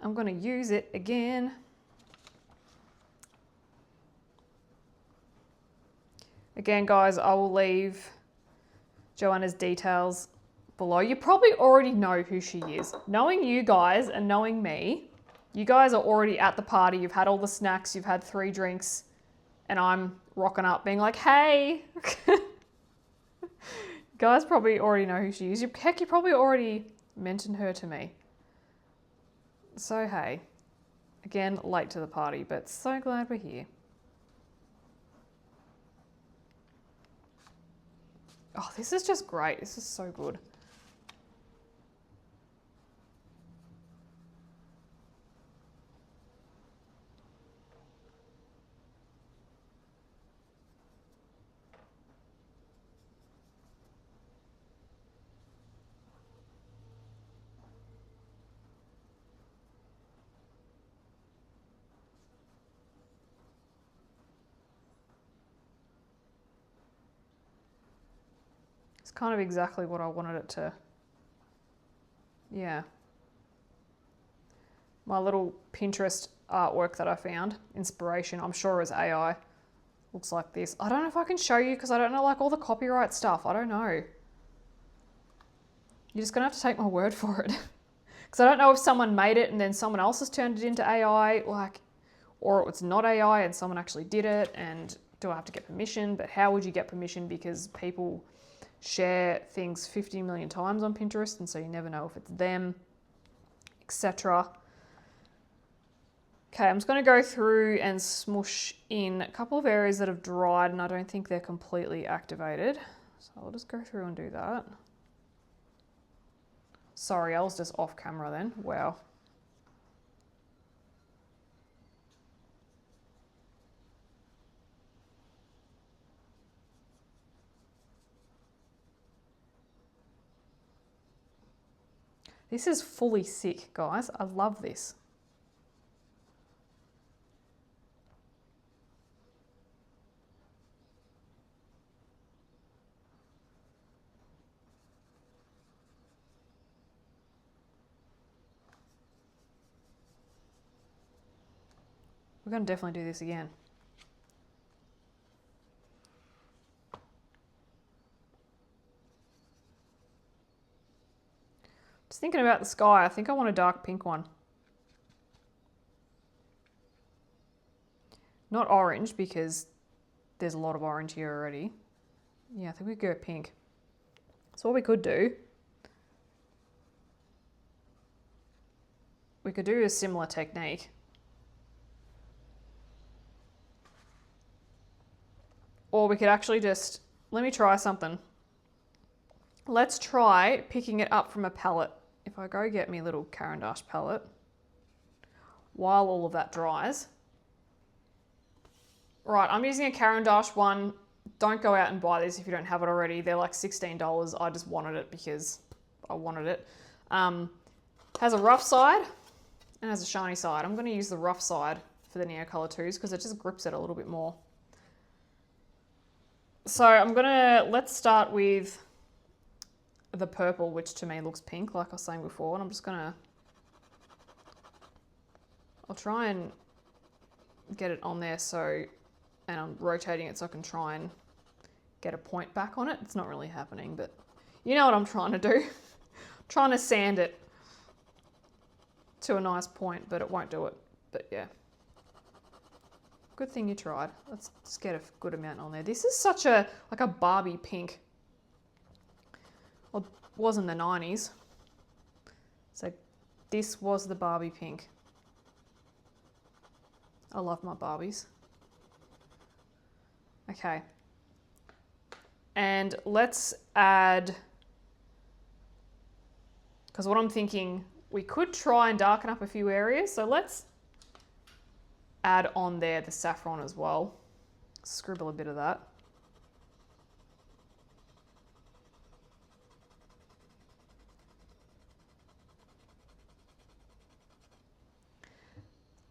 I'm going to use it again. Again, guys, I will leave Joanna's details below. You probably already know who she is. Knowing you guys and knowing me, you guys are already at the party. You've had all the snacks, you've had 3 drinks, and I'm rocking up being like, hey. You guys probably already know who she is. Heck, you probably already mentioned her to me. So hey, again, late to the party, but so glad we're here. Oh, this is just great. This is so good. It's kind of exactly what I wanted it to. Yeah. My little Pinterest artwork that I found, inspiration, I'm sure it was AI. Looks like this. I don't know if I can show you because I don't know like all the copyright stuff. I don't know. You're just gonna have to take my word for it. Because I don't know if someone made it and then someone else has turned it into AI, like, or it's not AI and someone actually did it, and do I have to get permission? But how would you get permission? Because people share things 50 million times on Pinterest, and so you never know if it's them, etc. Okay, I'm just going to go through and smush in a couple of areas that have dried and I don't think they're completely activated. So I'll just go through and do that. Sorry, I was just off camera then. Wow. This is fully sick, guys. I love this. We're going to definitely do this again. Just thinking about the sky, I think I want a dark pink one. Not orange because there's a lot of orange here already. Yeah, I think we go pink. So what we could do, we could do a similar technique. Or we could actually just, let me try something. Let's try picking it up from a palette. If I go get me a little Caran d'Ache palette, while all of that dries. Right, I'm using a Caran d'Ache one don't go out and buy this if you don't have it already. They're like $16. I just wanted it because I wanted it. Has a rough side and has a shiny side. I'm going to use the rough side for the Neocolor 2s because it just grips it a little bit more. So let's start with the purple, which to me looks pink, like I was saying before. And I'm just I'll try and get it on there and I'm rotating it so I can try and get a point back on it. It's not really happening, but you know what I'm trying to do. Trying to sand it to a nice point, but it won't do it. But yeah. Good thing you tried. Let's just get a good amount on there. This is such like a Barbie pink. Well, it was in the 90s. So this was the Barbie pink. I love my Barbies. Okay. And let's add, because what I'm thinking, we could try and darken up a few areas. So let's add on there the saffron as well. Scribble a bit of that.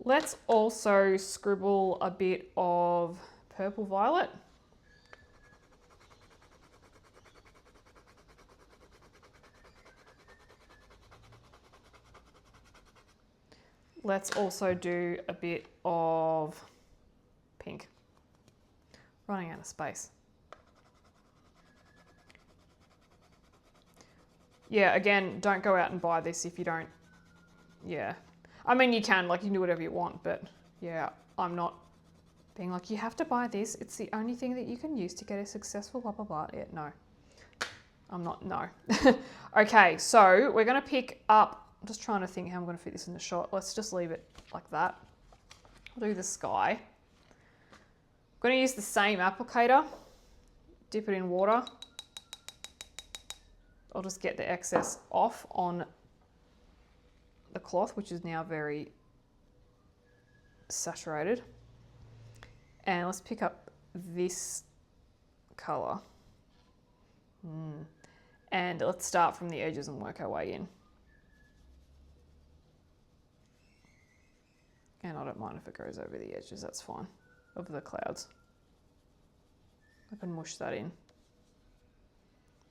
Let's also scribble a bit of purple violet. Let's also do a bit of pink. Running out of space. Yeah, again, don't go out and buy this if you don't, yeah. I mean, you can do whatever you want, but yeah, I'm not being like, you have to buy this. It's the only thing that you can use to get a successful blah, blah, blah. Yeah, no, I'm not, no. Okay, so we're gonna pick up, I'm just trying to think how I'm going to fit this in the shot. Let's just leave it like that. I'll do the sky. I'm going to use the same applicator. Dip it in water. I'll just get the excess off on the cloth, which is now very saturated. And let's pick up this colour. And let's start from the edges and work our way in. And I don't mind if it goes over the edges, that's fine, over the clouds. I can mush that in.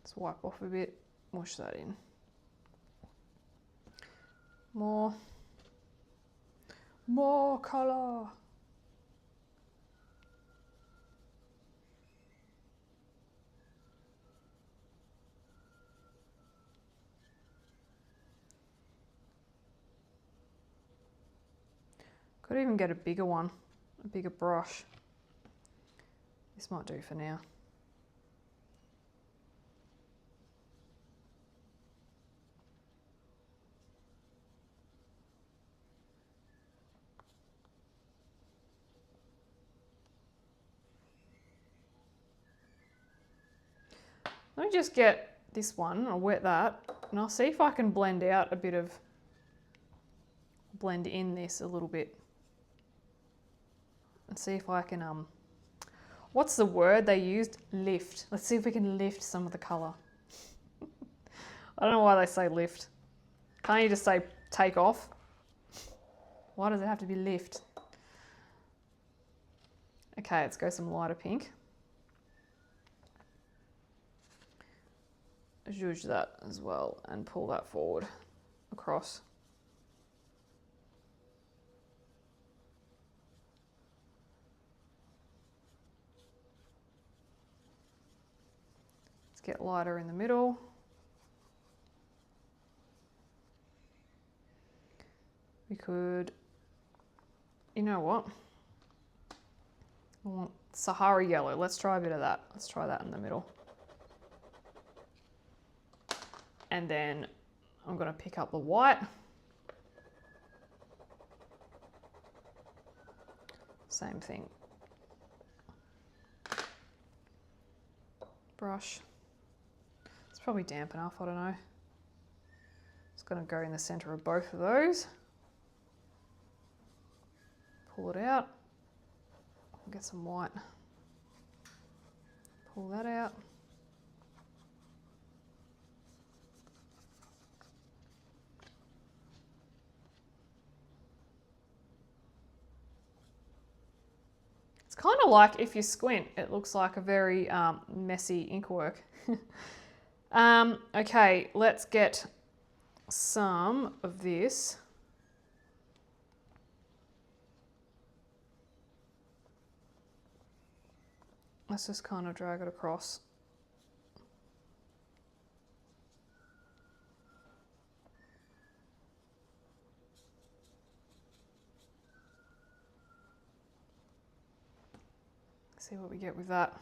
Let's wipe off a bit, mush that in. More colour. Could even get a bigger one, a bigger brush. This might do for now. Let me just get this one, I'll wet that, and I'll see if I can blend out a bit of, blend in this a little bit. And see if I can, what's the word they used? Lift. Let's see if we can lift some of the colour. I don't know why they say lift. Can't you just say take off? Why does it have to be lift? Okay, let's go some lighter pink. Zhuzh that as well and pull that forward across. Get lighter in the middle. We could, you know what? I want Sahara yellow. Let's try a bit of that. Let's try that in the middle. And then I'm going to pick up the white. Same thing. Brush. It's probably damp enough, I don't know. It's going to go in the center of both of those. Pull it out. Get some white. pull that out. It's kind of like, if you squint, it looks like a very messy ink work. Okay, let's get some of this. Let's just kind of drag it across. See what we get with that.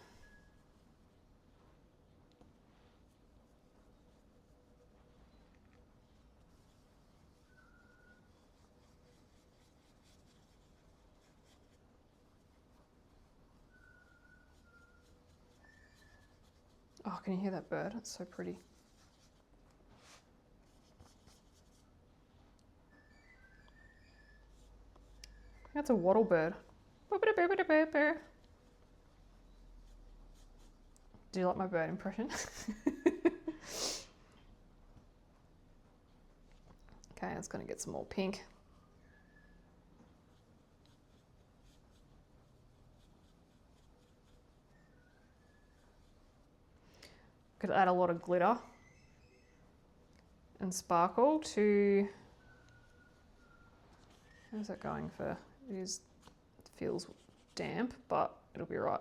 Oh, can you hear that bird? It's so pretty. That's a wattle bird. Do you like my bird impression? Okay, it's going to get some more pink. Could add a lot of glitter and sparkle to, how's that going for? It feels damp, but it'll be right.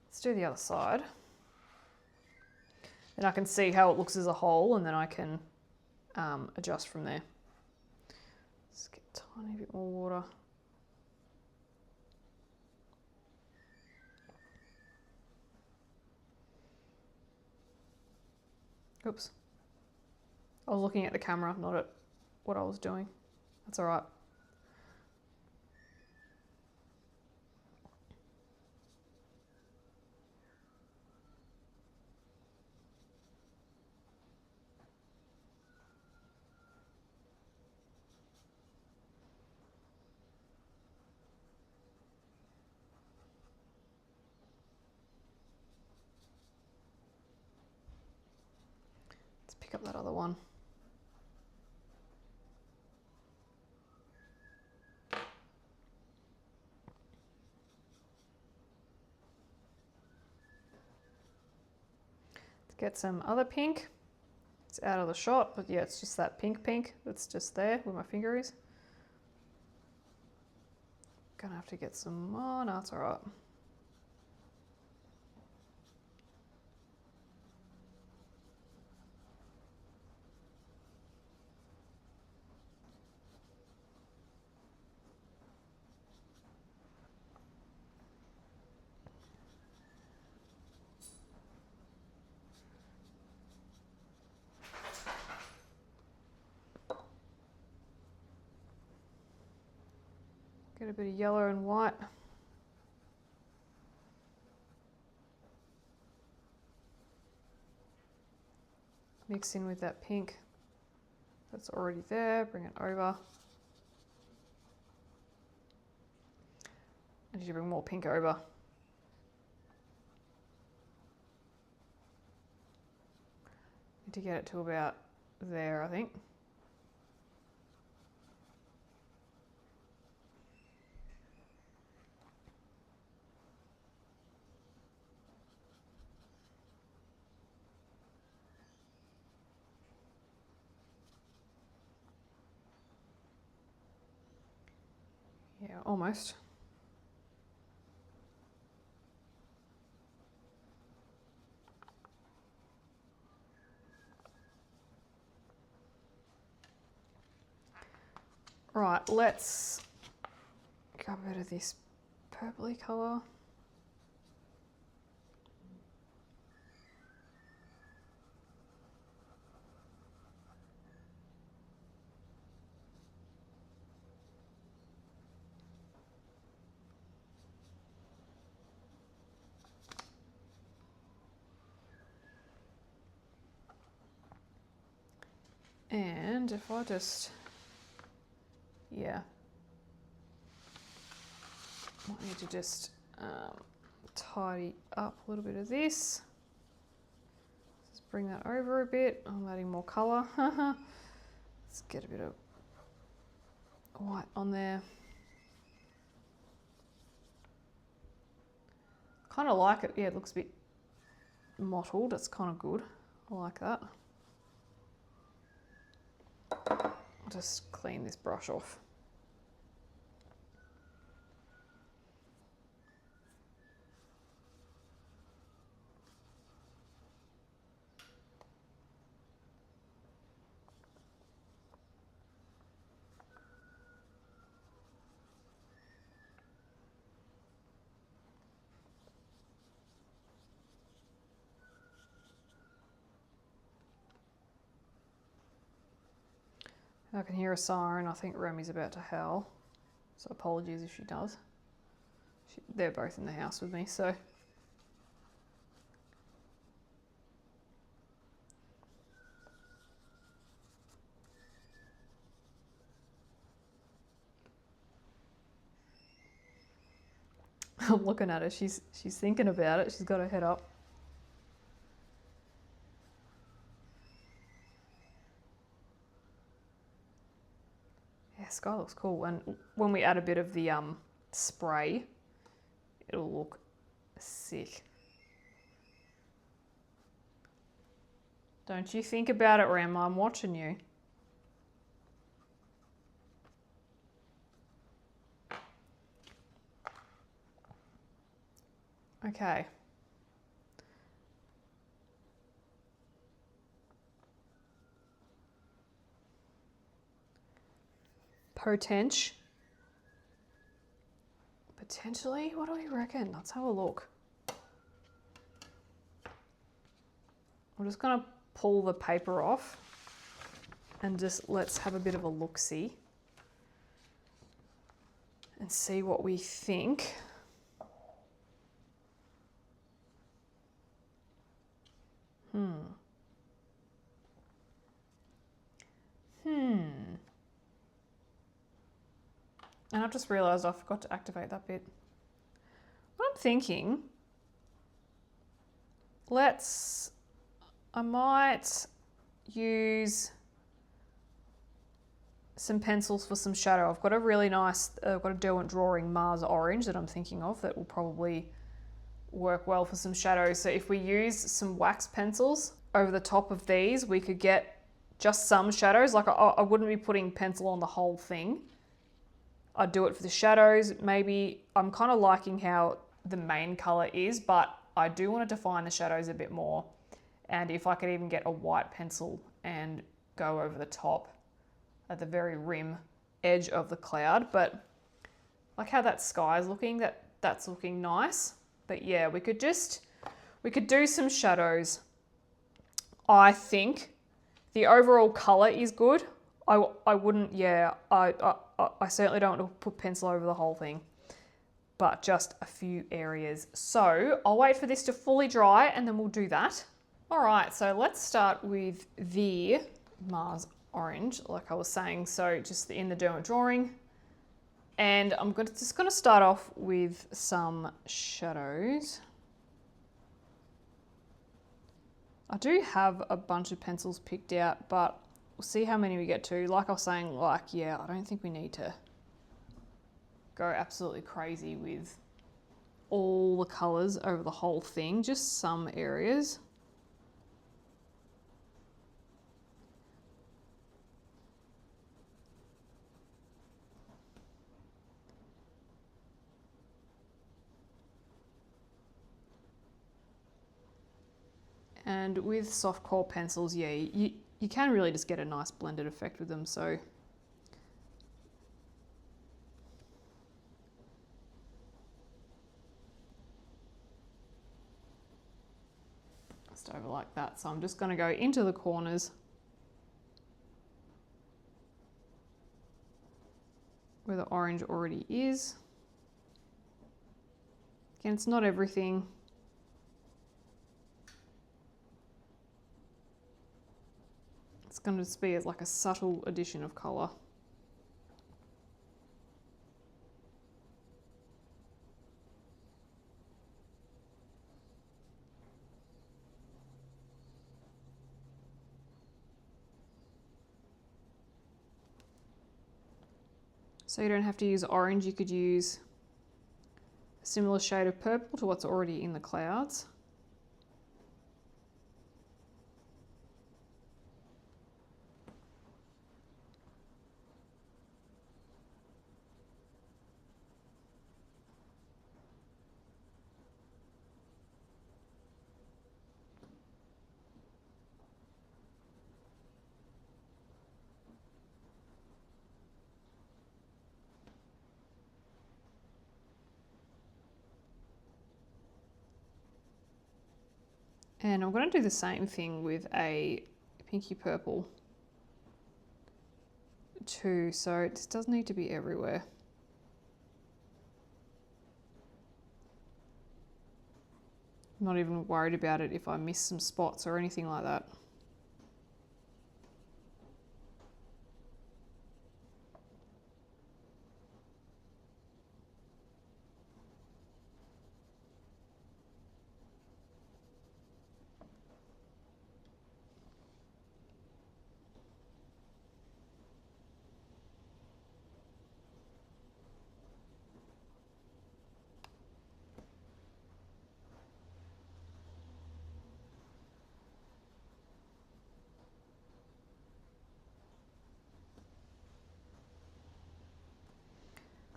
Let's do the other side. Then I can see how it looks as a whole, and then I can adjust from there. Let's get a tiny bit more water. Oops. I was looking at the camera, not at what I was doing. That's all right. Pick up that other one. Let's get some other pink. It's out of the shot, but yeah, it's just that pink that's just there where my finger is. Gonna have to get some more. No, it's all right. Get a bit of yellow and white. Mix in with that pink that's already there, bring it over. I need to bring more pink over. Need to get it to about there, I think. Yeah, almost. Right, let's grab a bit of this purpley colour. And if I just, yeah, might need to just tidy up a little bit of this. Just bring that over a bit. I'm adding more colour. Let's get a bit of white on there. Kind of like it. Yeah, it looks a bit mottled. It's kind of good. I like that. I'll just clean this brush off. I can hear a siren. I think Remy's about to howl. So apologies if she does. They're both in the house with me, so. I'm looking at her. She's thinking about it. She's got her head up. Yeah, sky looks cool. And when we add a bit of the spray, it'll look sick. Don't you think about it, Rem. I'm watching you. Okay. Potentially, what do we reckon? Let's have a look. I'm just gonna pull the paper off and just let's have a bit of a look-see and see what we think. And I've just realised I forgot to activate that bit. What I'm thinking, I might use some pencils for some shadow. I've got a really nice, I've got a Derwent Drawing Mars Orange that I'm thinking of that will probably work well for some shadows. So if we use some wax pencils over the top of these, we could get just some shadows. Like I wouldn't be putting pencil on the whole thing. I'd do it for the shadows. Maybe I'm kind of liking how the main color is, but I do want to define the shadows a bit more. And if I could even get a white pencil and go over the top at the very rim edge of the cloud. But like how that sky is looking, that's looking nice. But yeah, we could do some shadows. I think the overall color is good. I wouldn't, yeah, I certainly don't want to put pencil over the whole thing, but just a few areas. So I'll wait for this to fully dry and then we'll do that. All right, so let's start with the Mars Orange, like I was saying. So just in the Derwent Drawing. And I'm just gonna start off with some shadows. I do have a bunch of pencils picked out, but we'll see how many we get to. Like I was saying, like, yeah, I don't think we need to go absolutely crazy with all the colors over the whole thing, just some areas. And with soft core pencils, yeah, you can really just get a nice blended effect with them. So just over like that. So I'm just going to go into the corners where the orange already is. Again, it's not everything. It's going to be like a subtle addition of colour. So you don't have to use orange, you could use a similar shade of purple to what's already in the clouds. And I'm going to do the same thing with a pinky purple too, so this does need to be everywhere. I'm not even worried about it if I miss some spots or anything like that.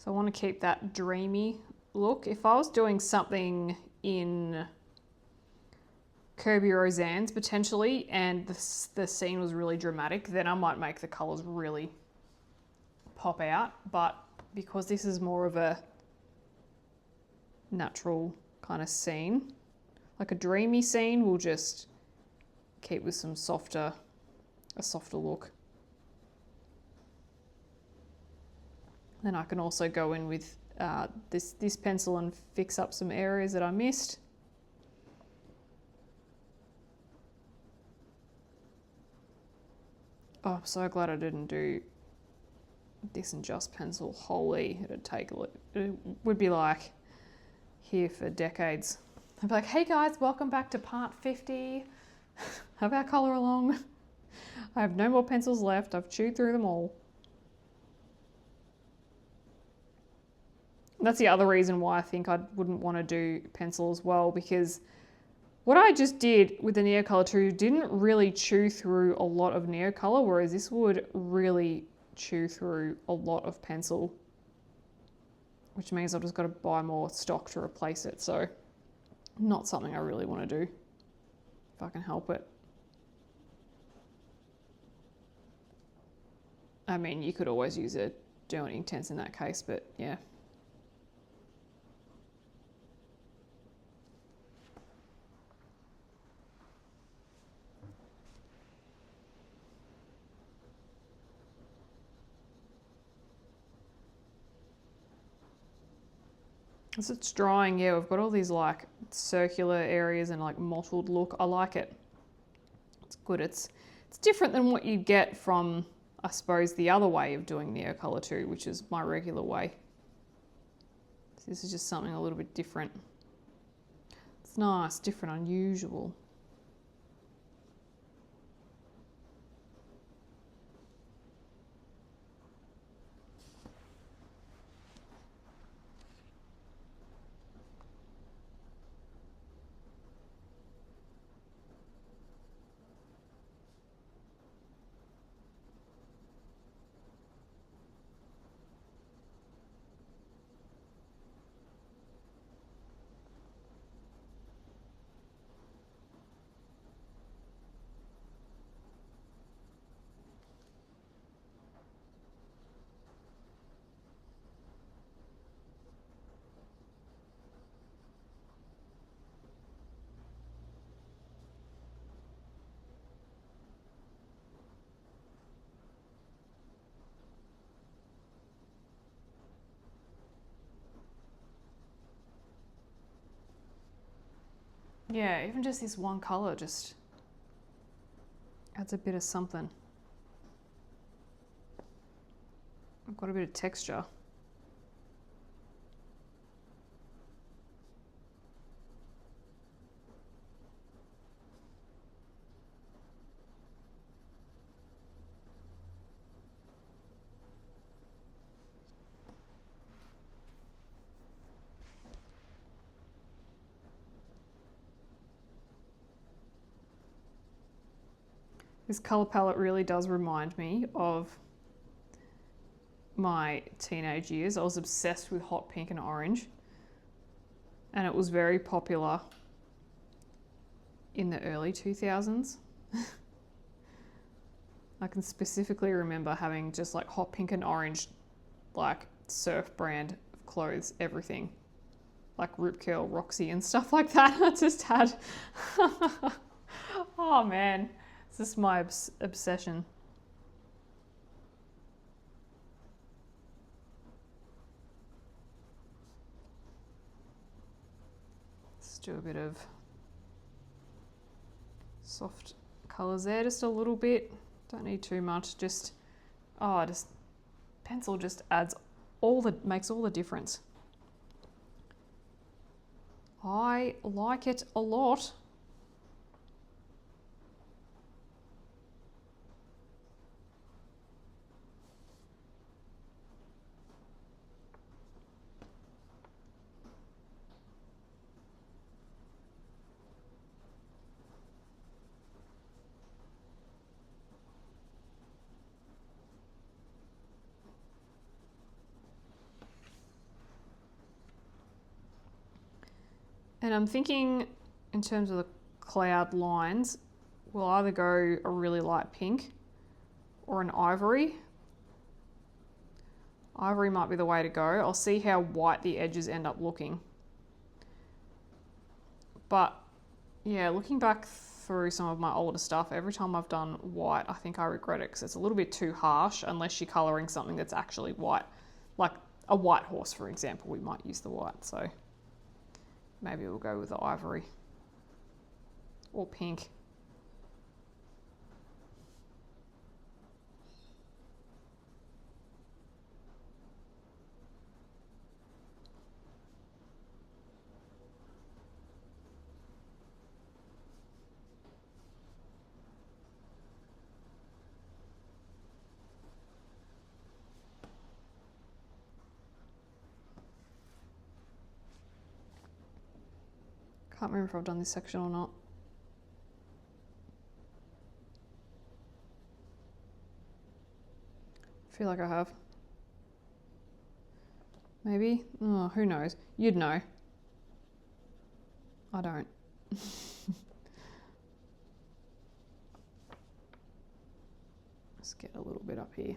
So I want to keep that dreamy look. If I was doing something in Kirby Roseanne's potentially, and the scene was really dramatic, then I might make the colours really pop out. But because this is more of a natural kind of scene, like a dreamy scene, we'll just keep with some a softer look. Then I can also go in with this pencil and fix up some areas that I missed. Oh, I'm so glad I didn't do this in just pencil wholly. It would be like here for decades. I'd be like, hey guys, welcome back to part 50 of our colour along. I have no more pencils left. I've chewed through them all. That's the other reason why I think I wouldn't want to do pencil as well, because what I just did with the Neocolor 2 didn't really chew through a lot of Neocolor, whereas this would really chew through a lot of pencil, which means I've just got to buy more stock to replace it. So not something I really want to do if I can help it. I mean, you could always use a Derwent Intense in that case, but yeah. As it's drying, yeah, we've got all these like circular areas and like mottled look. I like it. It's good. It's different than what you get from, I suppose, the other way of doing Neocolor 2, which is my regular way. So this is just something a little bit different. It's nice, different, unusual. Yeah, even just this one color just adds a bit of something. Got a bit of texture. This colour palette really does remind me of my teenage years. I was obsessed with hot pink and orange, and it was very popular in the early 2000s. I can specifically remember having just like hot pink and orange, like surf brand of clothes, everything. Like Rip Curl, Roxy and stuff like that. I just had, oh man, this is my obsession. Let's do a bit of soft colours there, just a little bit. Don't need too much. Just, oh, just pencil just adds makes all the difference. I like it a lot. And I'm thinking in terms of the cloud lines, we'll either go a really light pink or an ivory. Ivory might be the way to go. I'll see how white the edges end up looking. But yeah, looking back through some of my older stuff, every time I've done white, I think I regret it because it's a little bit too harsh unless you're colouring something that's actually white. Like a white horse, for example, we might use the white. So maybe we'll go with the ivory or pink. Can't remember if I've done this section or not. I feel like I have. Maybe? Oh, who knows? You'd know. I don't. Let's get a little bit up here.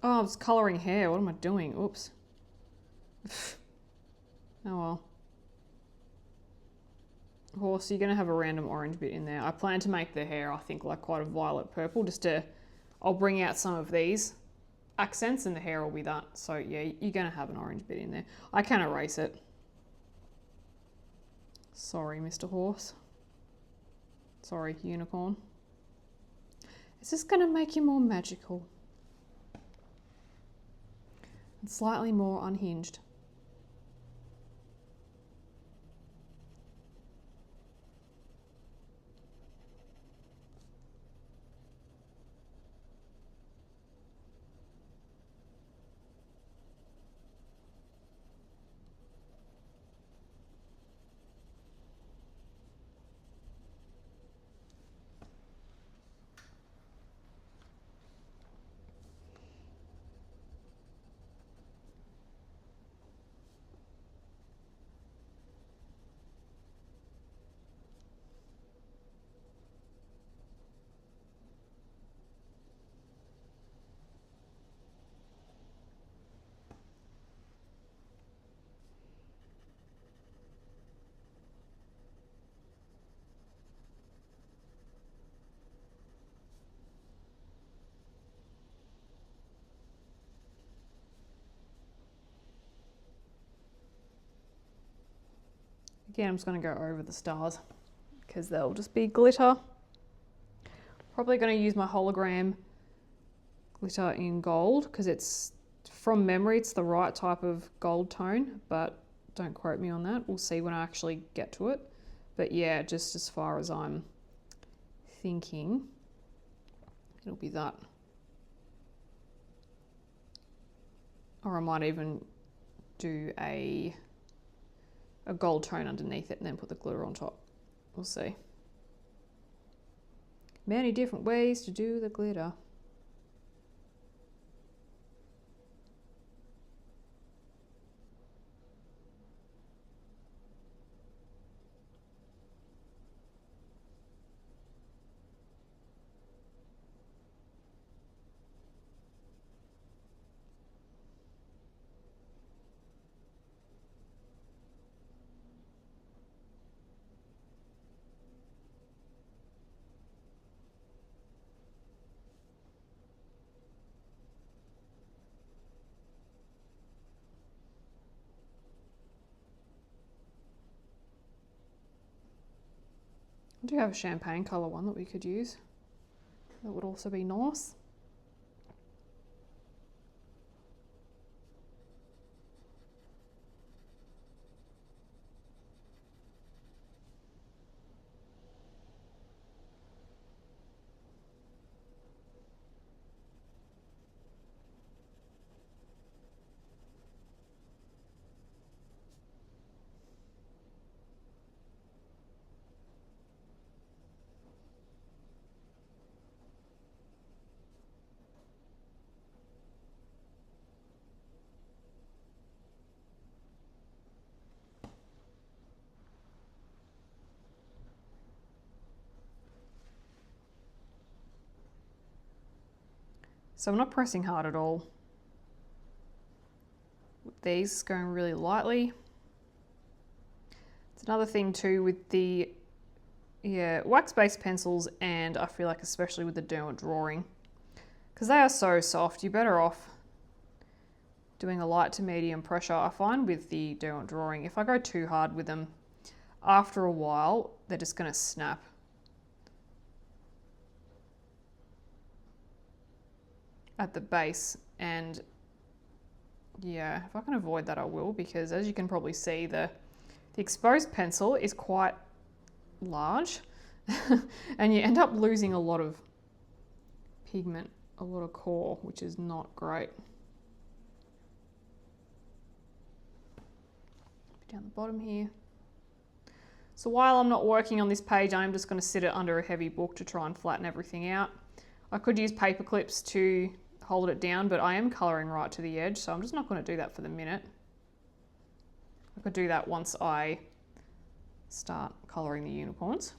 Oh, I was colouring hair. What am I doing? Oops. Oh well. Horse, you're going to have a random orange bit in there. I plan to make the hair, I think, like quite a violet purple, just to, I'll bring out some of these accents and the hair will be that. So yeah, you're going to have an orange bit in there. I can erase it. Sorry, Mr. Horse. Sorry, Unicorn. Is this going to make you more magical? And slightly more unhinged. Again, I'm just going to go over the stars because they'll just be glitter. Probably going to use my hologram glitter in gold because it's, from memory, it's the right type of gold tone, but don't quote me on that. We'll see when I actually get to it. But yeah, just as far as I'm thinking, it'll be that. Or I might even do a gold tone underneath it and then put the glitter on top. We'll see. Many different ways to do the glitter. I do have a champagne colour one that we could use. That would also be nice. So I'm not pressing hard at all. With these, going really lightly. It's another thing too with the wax-based pencils, and I feel like especially with the Derwent drawing, because they are so soft, you're better off doing a light to medium pressure. I find with the Derwent drawing, if I go too hard with them, after a while, they're just going to snap. At the base, and yeah, if I can avoid that I will, because as you can probably see, the exposed pencil is quite large and you end up losing a lot of pigment, a lot of core, which is not great. Down the bottom here. So while I'm not working on this page, I'm just going to sit it under a heavy book to try and flatten everything out. I could use paper clips to hold it down, but I am colouring right to the edge, so I'm just not going to do that for the minute. I could do that once I start colouring the unicorns.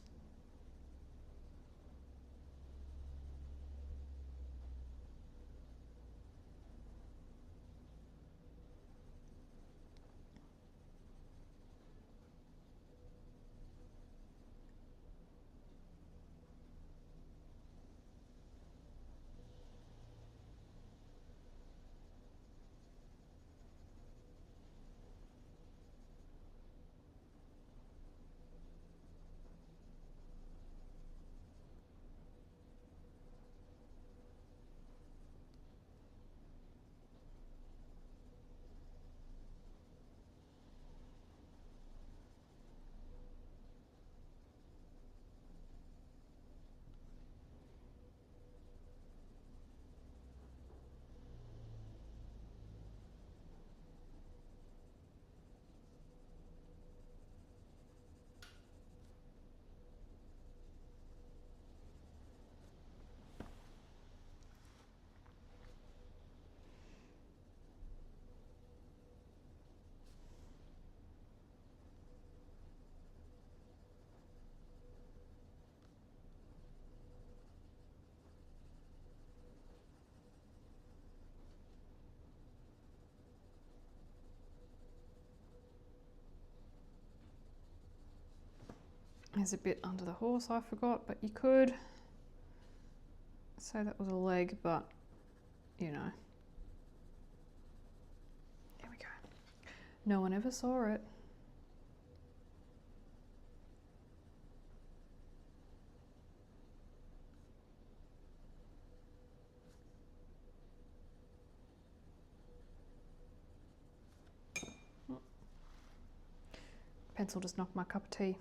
There's a bit under the horse I forgot, but you could say that was a leg, but you know. There we go. No one ever saw it. Pencil just knocked my cup of tea.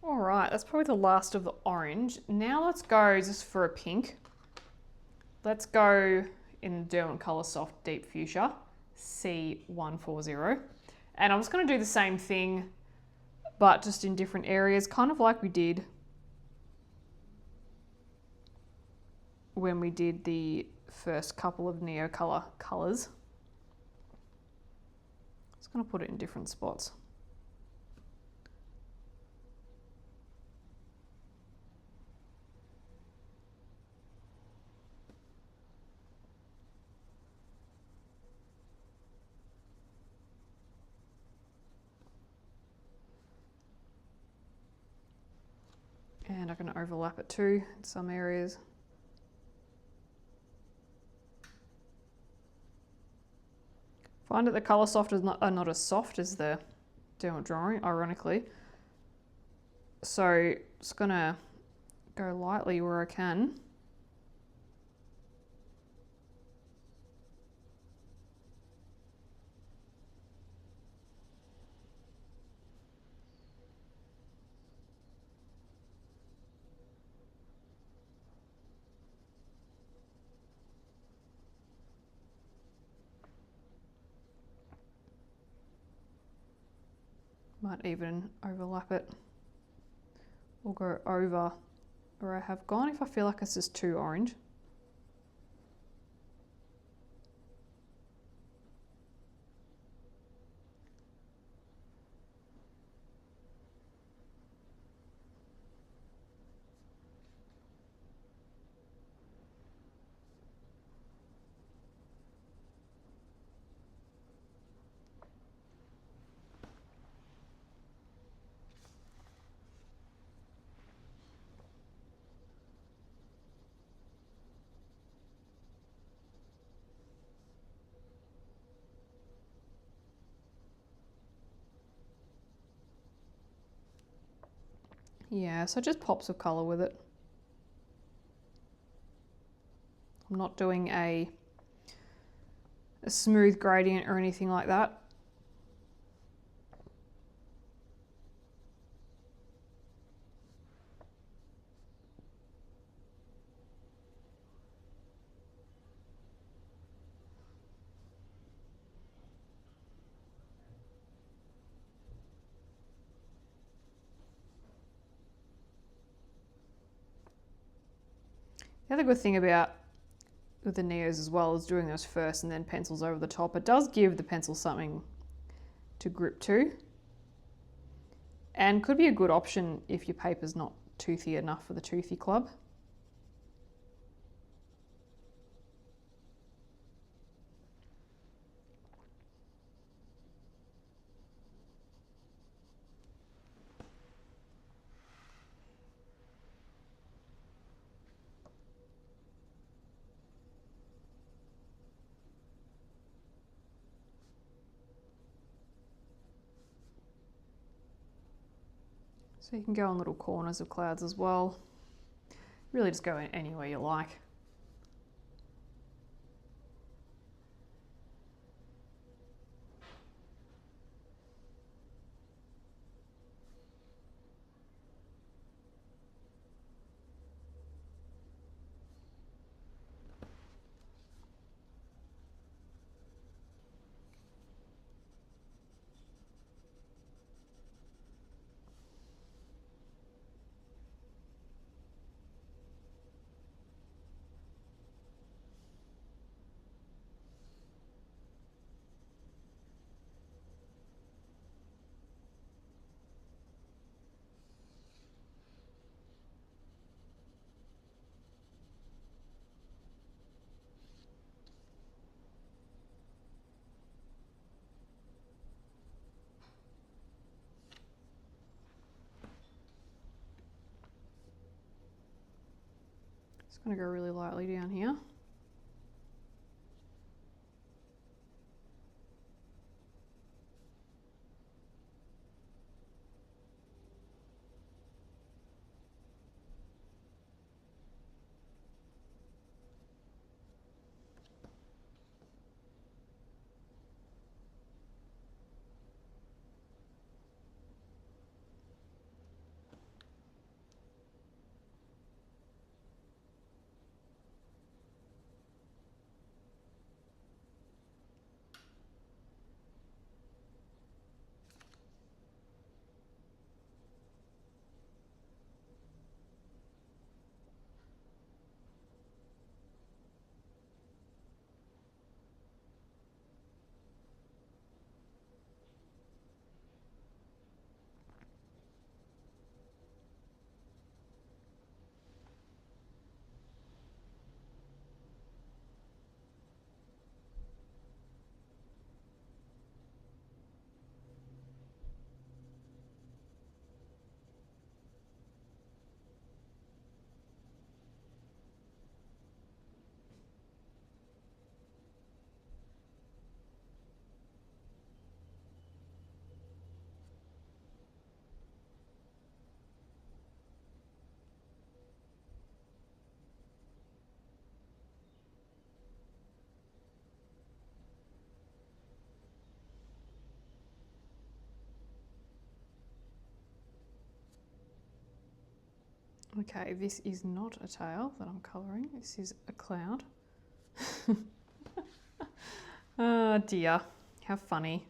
All right, that's probably the last of the orange. Now let's go just for a pink. Let's go in Derwent ColourSoft Deep Fuchsia C140. And I'm just going to do the same thing, but just in different areas, kind of like we did when we did the first couple of Neocolor colours. Just going to put it in different spots. And I'm going to overlap it too in some areas. Find that the ColourSoft is not as soft as the Derwent drawing, ironically. So just going to go lightly where I can. Might even overlap it or go over where I have gone if I feel like it's just too orange. Yeah, so just pops of colour with it. I'm not doing a smooth gradient or anything like that. The other good thing about with the Neos as well is doing those first and then pencils over the top. It does give the pencil something to grip to, and could be a good option if your paper's not toothy enough for the toothy club. So you can go on little corners of clouds as well. Really just go anywhere you like. Just going to go really lightly down here. Okay, this is not a tail that I'm colouring, this is a cloud. Oh dear, how funny.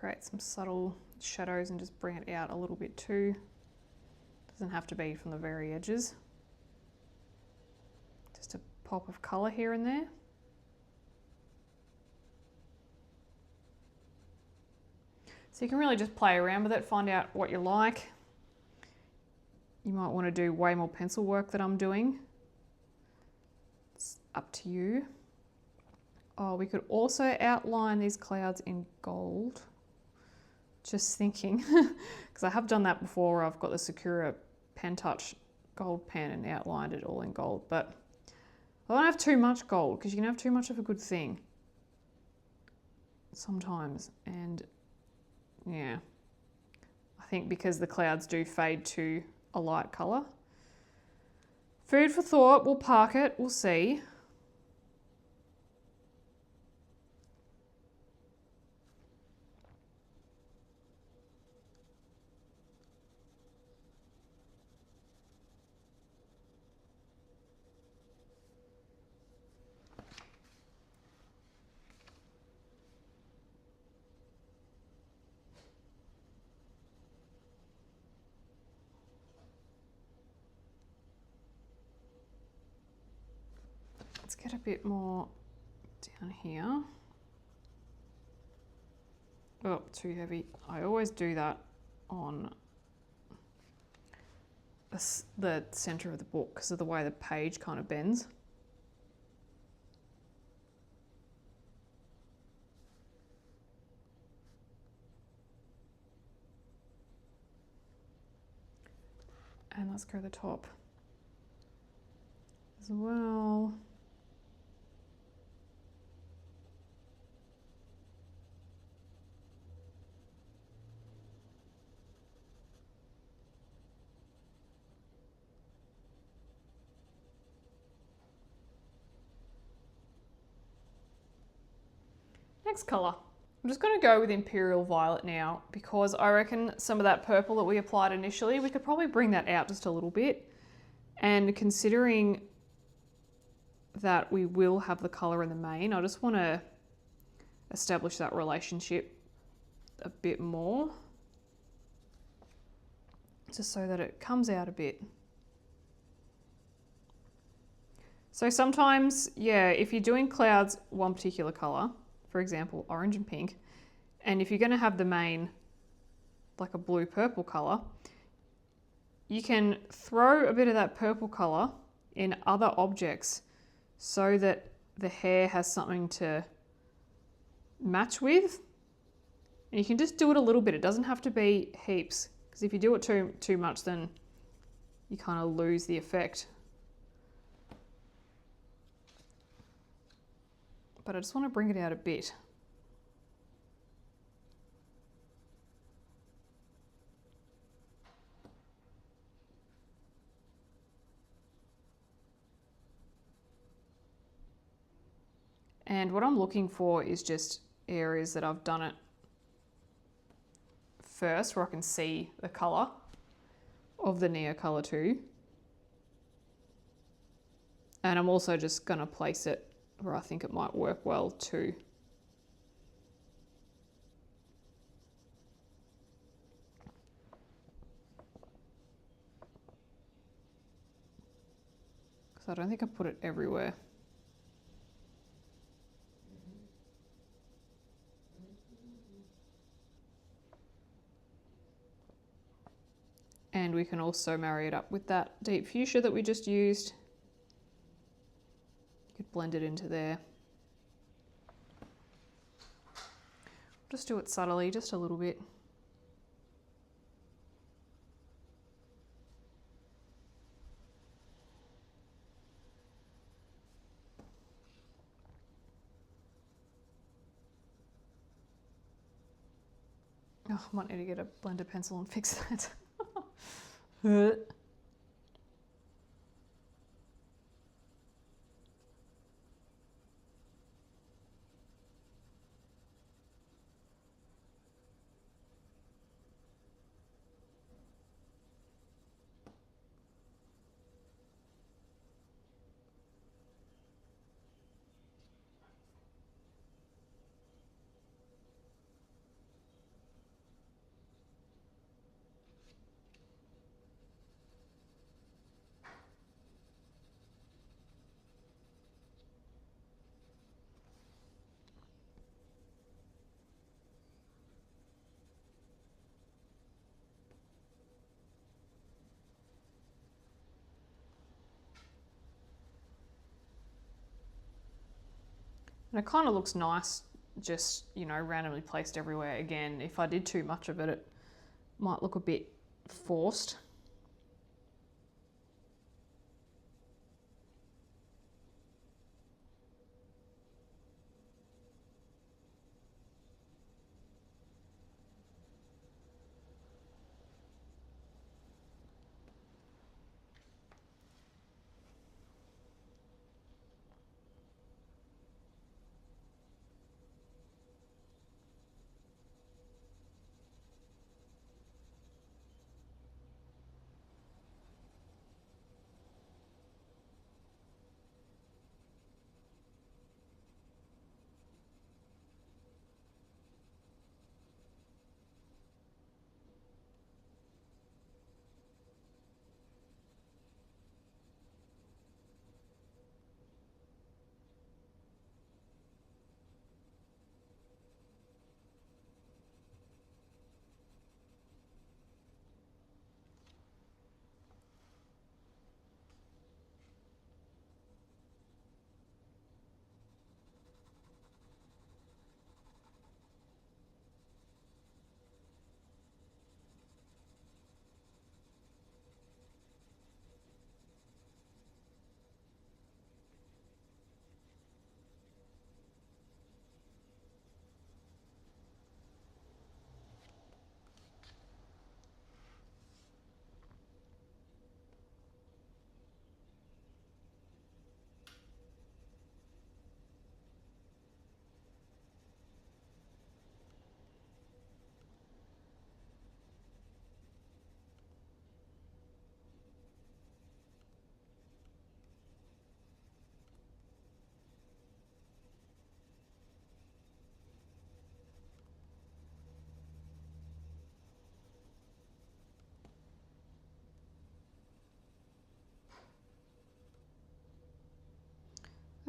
Create some subtle shadows and just bring it out a little bit too. Doesn't have to be from the very edges. Just a pop of colour here and there. So you can really just play around with it, find out what you like. You might want to do way more pencil work than I'm doing. It's up to you. Oh, we could also outline these clouds in gold. Just thinking, because I have done that before. I've got the Sakura Pen Touch gold pen and outlined it all in gold, but I don't have too much gold because you can have too much of a good thing sometimes. And yeah, I think because the clouds do fade to a light colour. Food for thought, we'll park it, we'll see. Let's get a bit more down here. Oh, too heavy. I always do that on the center of the book because of the way the page kind of bends. And let's go to the top as well. Next colour. I'm just going to go with Imperial Violet now because I reckon some of that purple that we applied initially, we could probably bring that out just a little bit. And considering that we will have the colour in the main, I just want to establish that relationship a bit more. Just so that it comes out a bit. So sometimes, yeah, if you're doing clouds one particular colour, for example, orange and pink, and if you're going to have the main like a blue purple colour, you can throw a bit of that purple colour in other objects so that the hair has something to match with. And you can just do it a little bit. It doesn't have to be heaps, because if you do it too much, then you kind of lose the effect. But I just want to bring it out a bit. And what I'm looking for is just areas that I've done it first, where I can see the colour of the Neocolor too. And I'm also just going to place it where I think it might work well too. Because I don't think I put it everywhere. And we can also marry it up with that deep fuchsia that we just used. You could blend it into there. Just do it subtly, just a little bit. Oh, I might need to get a blender pencil and fix that. And it kind of looks nice, just, you know, randomly placed everywhere. Again, if I did too much of it, it might look a bit forced.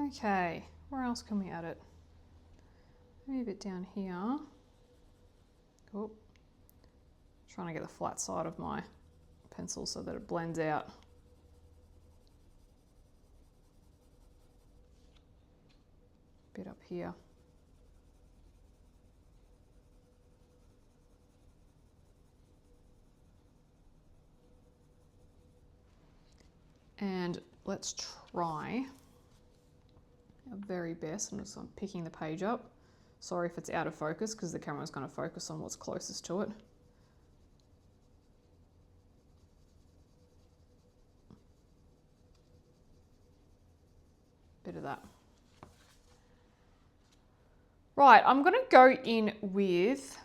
Okay, where else can we add it? Maybe a bit down here. Oh, trying to get the flat side of my pencil so that it blends out. Bit up here. And let's try our very best. I'm just picking the page up. Sorry if it's out of focus because the camera is going to focus on what's closest to it. Bit of that. Right, I'm going to go in with,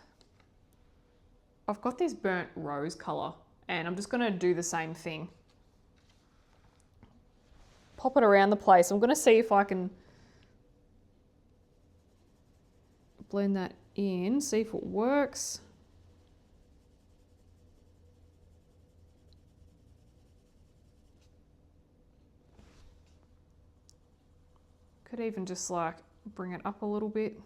I've got this burnt rose colour and I'm just going to do the same thing. Pop it around the place. I'm going to see if I can blend that in, see if it works. Could even just like bring it up a little bit.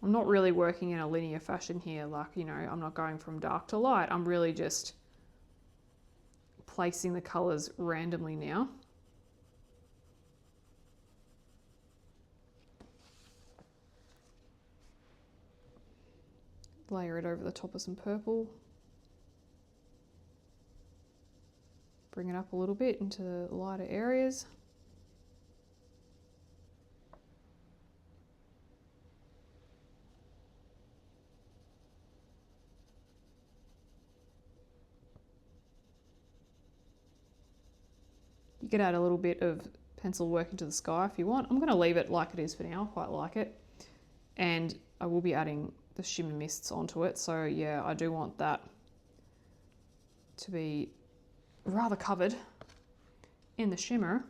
I'm not really working in a linear fashion here, like, you know, I'm not going from dark to light. I'm really just placing the colours randomly now. Layer it over the top of some purple. Bring it up a little bit into the lighter areas. You could add a little bit of pencil work into the sky if you want. I'm going to leave it like it is for now. I quite like it. And I will be adding the shimmer mists onto it. So yeah, I do want that to be rather covered in the shimmer.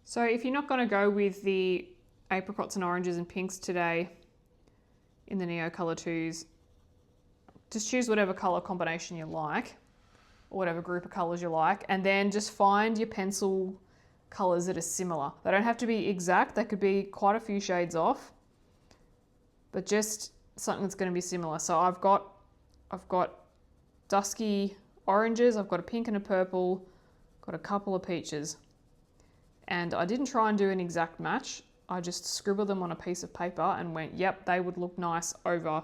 So if you're not going to go with the apricots and oranges and pinks today in the Neocolor 2s, just choose whatever colour combination you like, or whatever group of colours you like, and then just find your pencil colours that are similar. They don't have to be exact, they could be quite a few shades off, but just something that's going to be similar. So I've got dusky oranges, I've got a pink and a purple, got a couple of peaches. And I didn't try and do an exact match. I just scribbled them on a piece of paper and went, yep, they would look nice over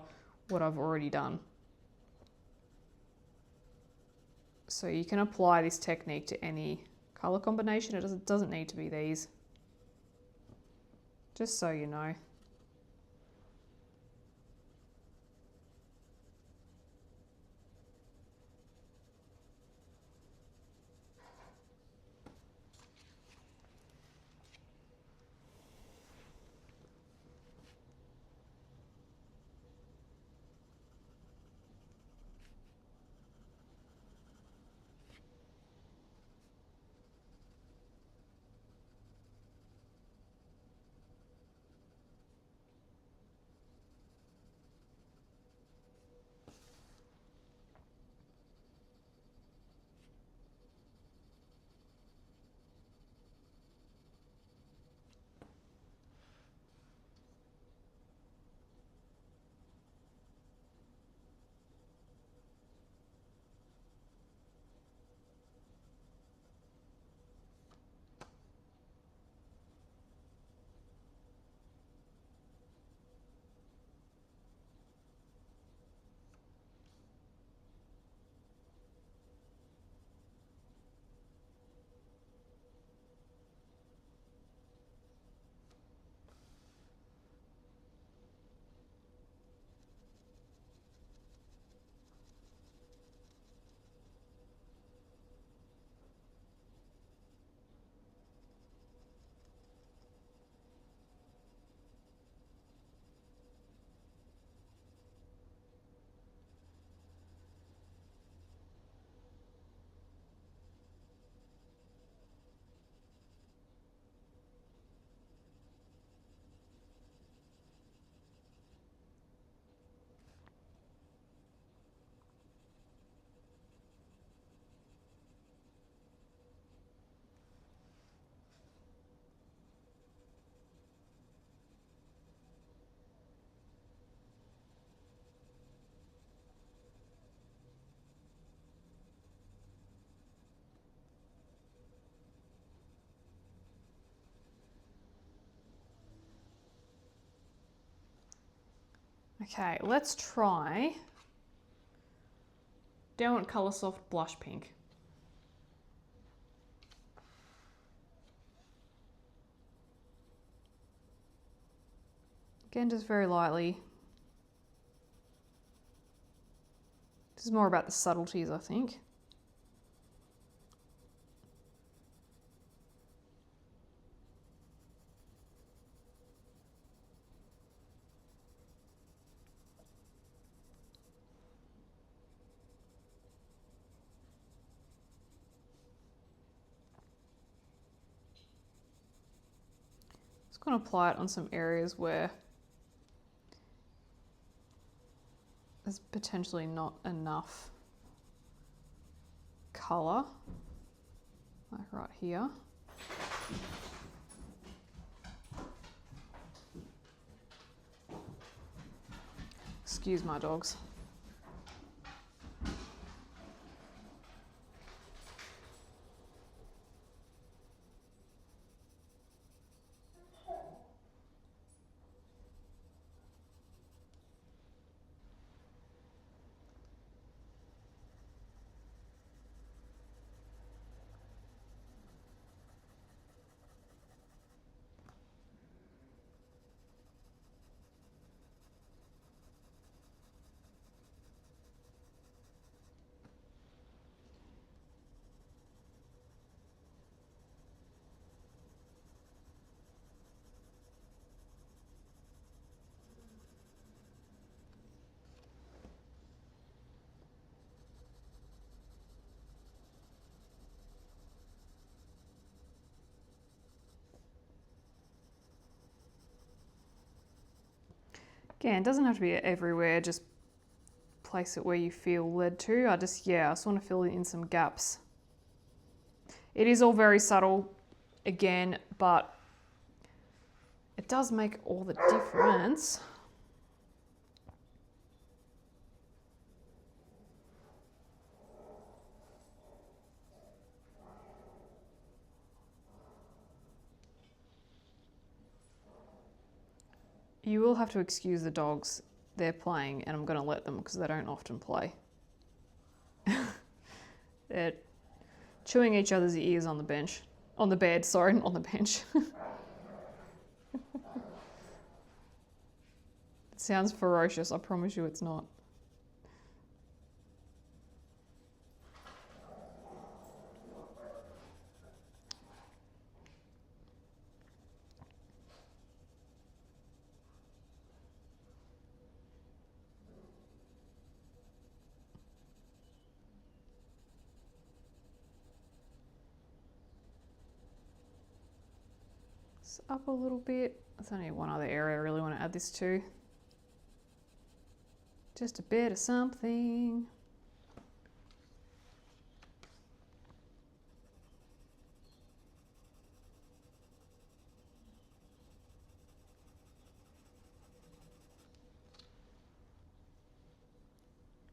what I've already done. So you can apply this technique to any colour combination. It doesn't need to be these. Just so you know. Okay, let's try DERWENT COLOURSOFT Blush Pink. Again, just very lightly. This is more about the subtleties, I think. Just going to apply it on some areas where there's potentially not enough colour, like right here. Excuse my dogs. Again, it doesn't have to be everywhere, just place it where you feel led to. I just want to fill in some gaps. It is all very subtle, again, but it does make all the difference. You will have to excuse the dogs. They're playing and I'm going to let them because they don't often play. They're chewing each other's ears on the bench. On the bed, sorry, not on the bench. It sounds ferocious, I promise you it's not. Up a little bit. There's only one other area I really want to add this to. Just a bit of something.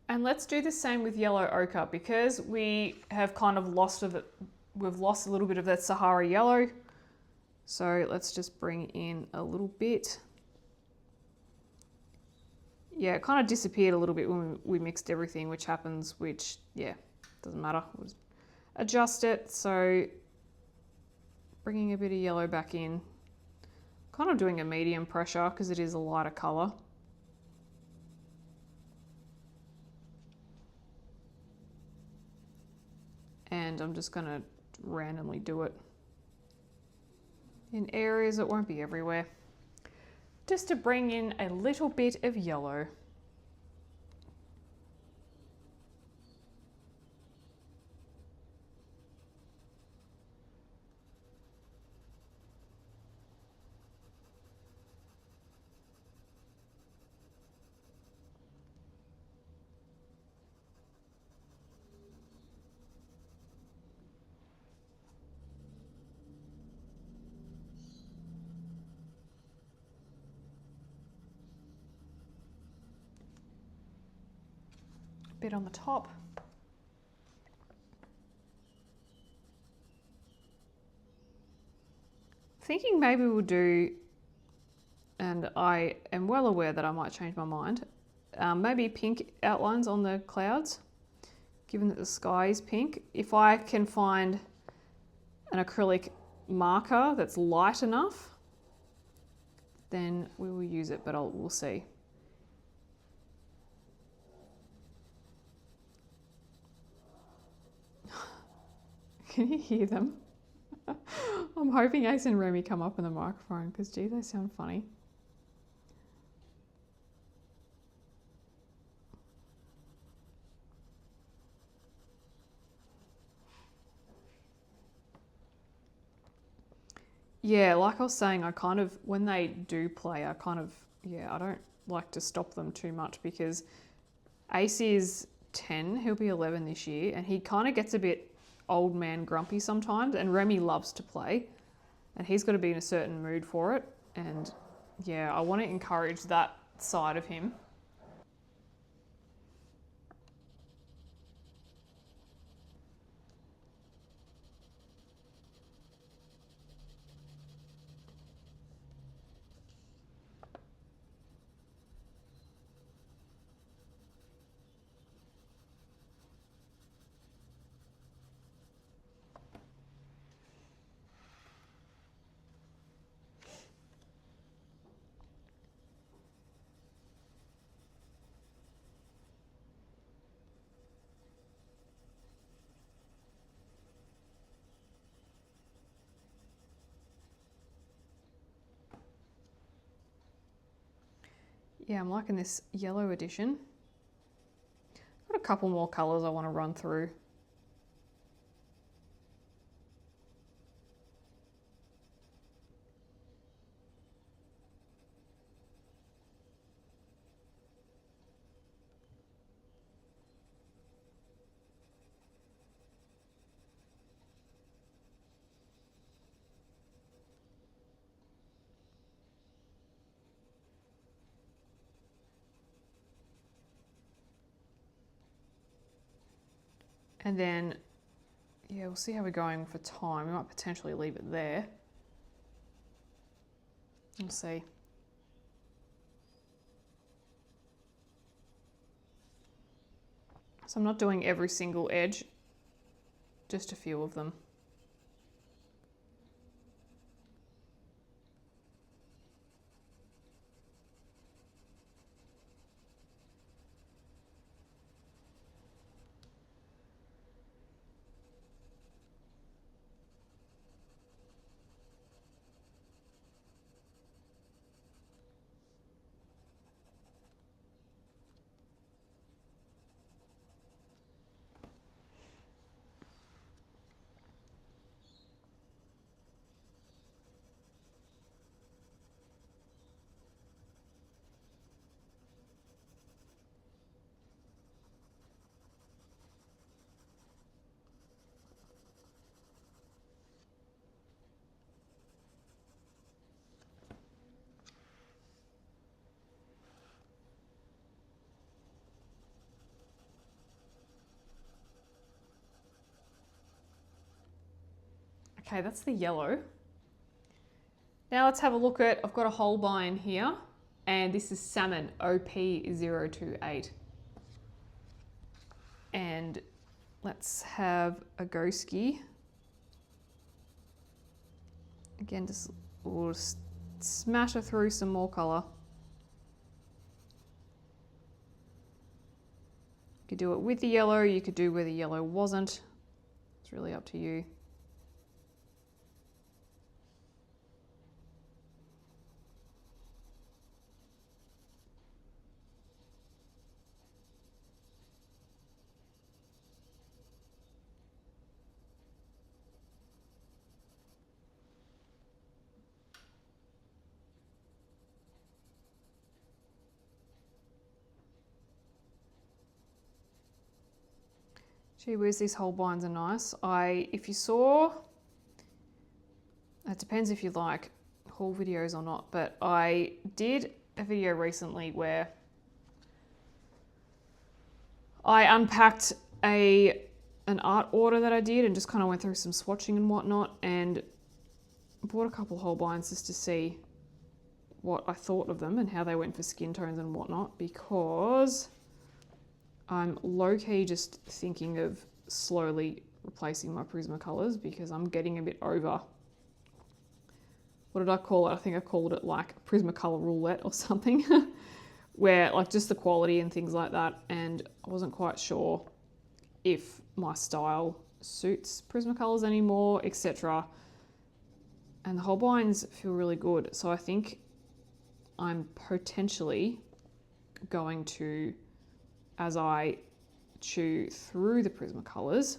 And let's do the same with yellow ochre because we have kind of lost we've lost a little bit of that Sahara yellow. So let's just bring in a little bit. Yeah, it kind of disappeared a little bit when we mixed everything, which happens, which, yeah, doesn't matter. We'll just adjust it. So bringing a bit of yellow back in. Kind of doing a medium pressure because it is a lighter colour. And I'm just going to randomly do it in areas. It won't be everywhere. Just to bring in a little bit of yellow. Bit on the top. Thinking maybe we'll do and I am well aware that I might change my mind. Maybe pink outlines on the clouds, given that the sky is pink. If I can find an acrylic marker that's light enough, then we will use it, but we'll see. Can you hear them? I'm hoping Ace and Remy come up in the microphone because, gee, they sound funny. Yeah, like I was saying, I kind of, when they do play, I don't like to stop them too much because Ace is 10, he'll be 11 this year, and he kind of gets a bit old man grumpy sometimes, and Remy loves to play, and he's got to be in a certain mood for it, and yeah, I want to encourage that side of him. Yeah, I'm liking this yellow edition. Got a couple more colours I want to run through. And then, yeah, we'll see how we're going for time. We might potentially leave it there. We'll see. So I'm not doing every single edge, just a few of them. Okay, that's the yellow. Now let's have a look at, I've got a HOLBEIN here, and this is Salmon OP028. And let's have a Ghosty. Again, we'll just smatter through some more colour. You could do it with the yellow, you could do where the yellow wasn't. It's really up to you. Gee whiz, these HOLBEINs are nice. If you saw, it depends if you like haul videos or not, but I did a video recently where I unpacked an art order that I did and just kind of went through some swatching and whatnot, and bought a couple HOLBEINs just to see what I thought of them and how they went for skin tones and whatnot, because I'm low-key just thinking of slowly replacing my Prismacolors because I'm getting a bit over. What did I call it? I think I called it like Prismacolor roulette or something, where like just the quality and things like that, and I wasn't quite sure if my style suits Prismacolors anymore, etc. And the Holbeins feel really good, so I think I'm potentially going to, as I chew through the Prismacolors,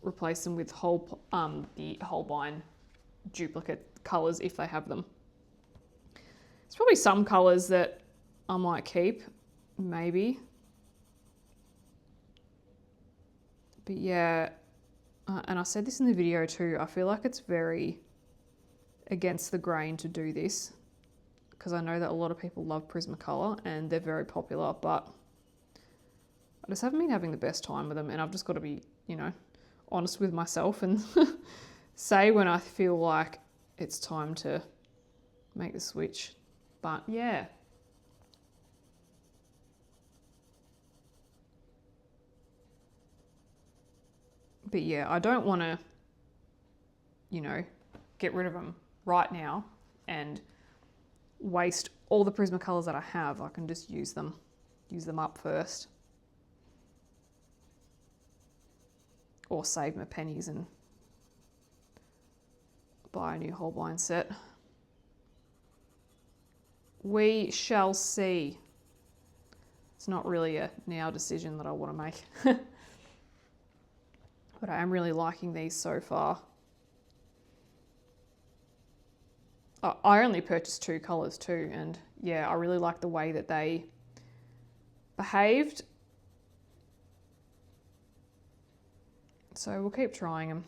replace them with the Holbein duplicate colours if they have them. There's probably some colours that I might keep, maybe. But yeah, and I said this in the video too, I feel like it's very against the grain to do this, because I know that a lot of people love Prismacolor and they're very popular, but I just haven't been having the best time with them, and I've just got to be, you know, honest with myself and say when I feel like it's time to make the switch. But yeah. But yeah, I don't want to, you know, get rid of them right now and waste all the Prismacolors that I have. I can just use them up first. Or save my pennies and buy a new Holbein set. We shall see. It's not really a now decision that I want to make. But I am really liking these so far. I only purchased 2 colours too, and yeah, I really like the way that they behaved. So we'll keep trying them.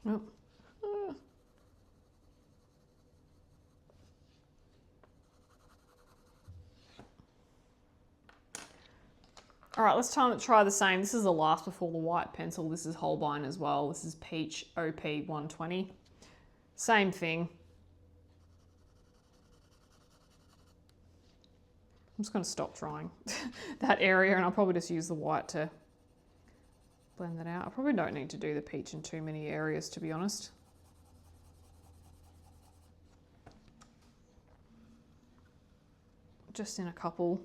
Oh. All right, let's try the same. This is the last before the white pencil. This is Holbein as well. This is Peach OP 120. Same thing. I'm just going to stop trying that area, and I'll probably just use the white to blend that out. I probably don't need to do the peach in too many areas, to be honest. Just in a couple.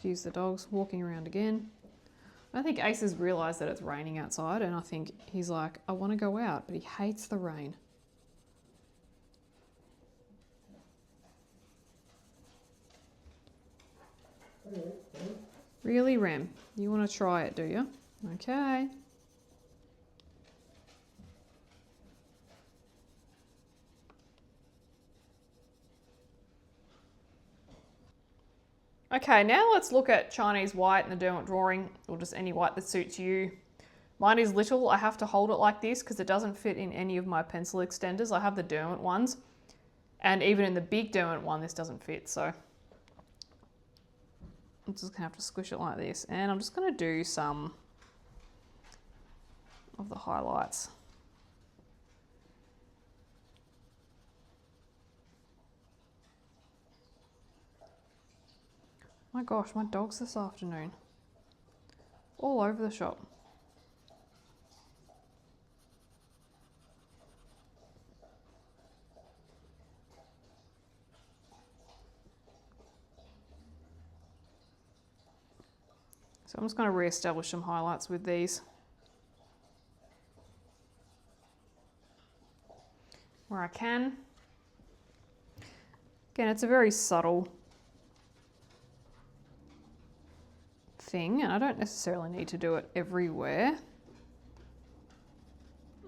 Excuse the dogs walking around again. I think Ace has realised that it's raining outside, and I think he's like, I want to go out, but he hates the rain. Really, Rem? You want to try it, do you? Okay. Okay, now let's look at Chinese white and the Derwent drawing, or just any white that suits you. Mine is little. I have to hold it like this because it doesn't fit in any of my pencil extenders. I have the Derwent ones, and even in the big Derwent one, this doesn't fit, so I'm just gonna have to squish it like this. And I'm just gonna do some of the highlights. My gosh, my dogs this afternoon. All over the shop. So I'm just going to re-establish some highlights with these. Where I can. Again, it's a very subtle thing, and I don't necessarily need to do it everywhere.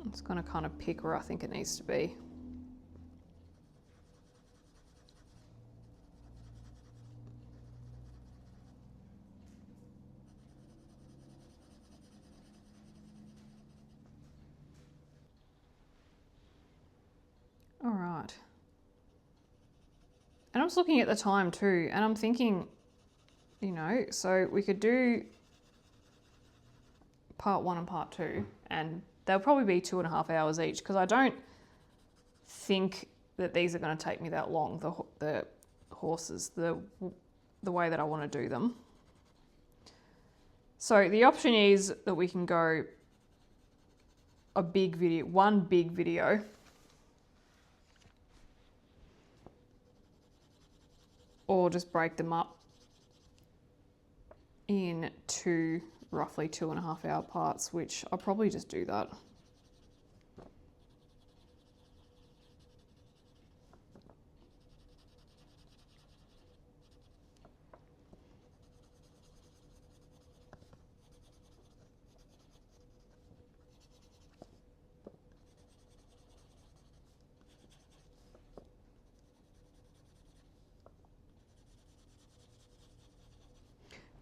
I'm just going to kind of pick where I think it needs to be. All right. And I'm just looking at the time too, and I'm thinking, you know, so we could do part 1 and part 2, and they'll probably be 2.5 hours each, because I don't think that these are going to take me that long, the horses, the way that I want to do them. So the option is that we can go one big video, or just break them up in roughly 2.5 hour parts, which I'll probably just do that.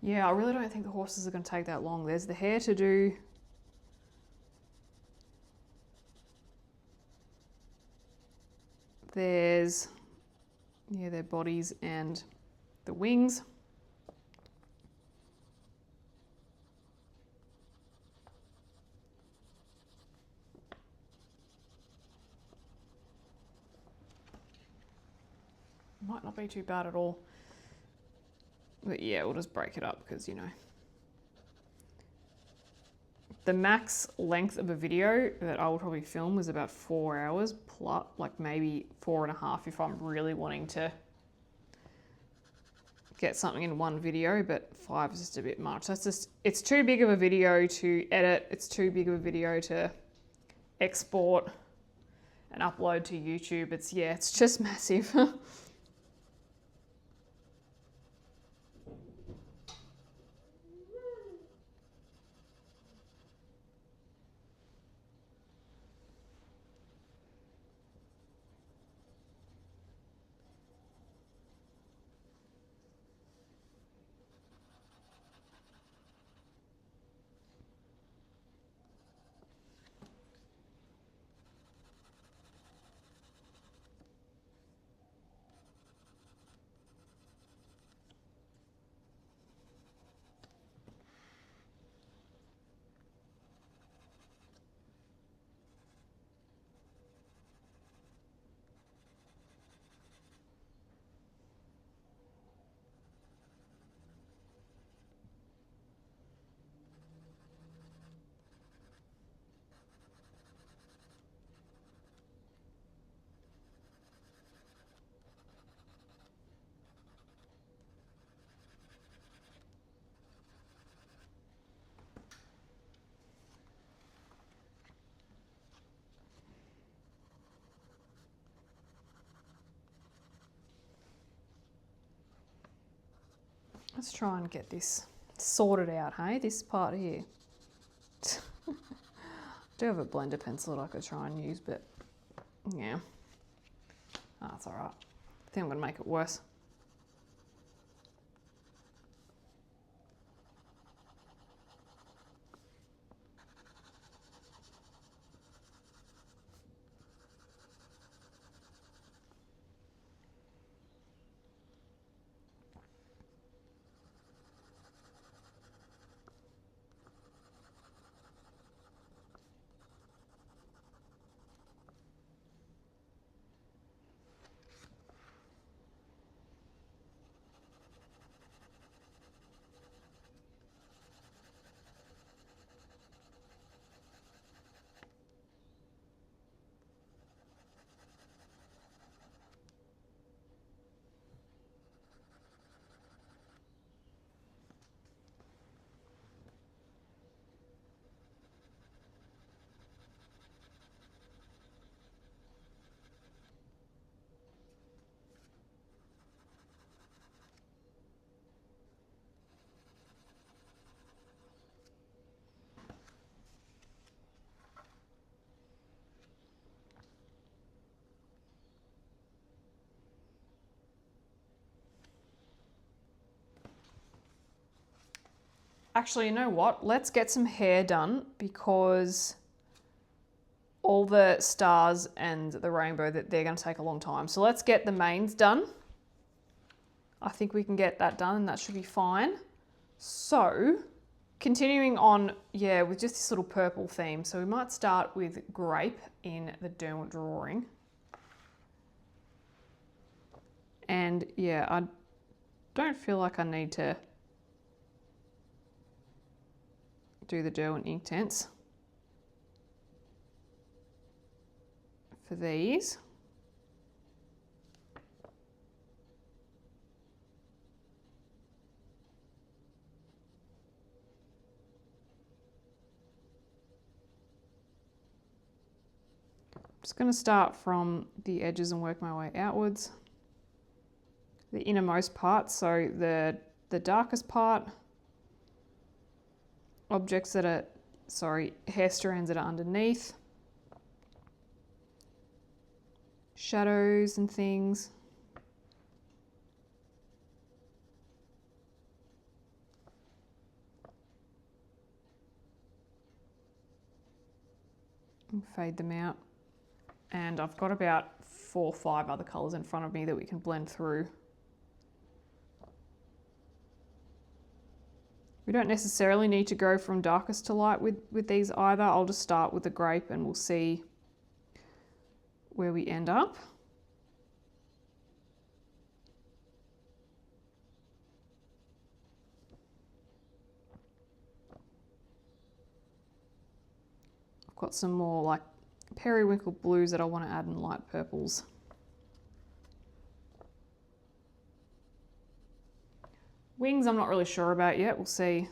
Yeah, I really don't think the horses are going to take that long. There's the hair to do. There's, yeah, their bodies and the wings. Might not be too bad at all. But yeah, we'll just break it up because, you know, the max length of a video that I will probably film is about 4 hours plus, like maybe 4.5 if I'm really wanting to get something in one video, but 5 is just a bit much. That's just, it's too big of a video to edit. It's too big of a video to export and upload to YouTube. It's just massive. Let's try and get this sorted out, hey? This part here. I do have a blender pencil that I could try and use, but yeah. Oh, that's all right. I think I'm gonna make it worse. Actually, you know what? Let's get some hair done because all the stars and the rainbow, that they're going to take a long time. So let's get the mains done. I think we can get that done and that should be fine. So continuing on, yeah, with just this little purple theme. So we might start with grape in the DERWENT drawing. And yeah, I don't feel like I need to do the DERWENT ink tints for these. I'm just going to start from the edges and work my way outwards. The innermost part, so the darkest part, objects that are, hair strands that are underneath, shadows and things. And fade them out. And I've got about 4 or 5 other colours in front of me that we can blend through. We don't necessarily need to go from darkest to light with these either. I'll just start with the grape and we'll see where we end up. I've got some more like periwinkle blues that I want to add in light purples. Wings I'm not really sure about yet, we'll see.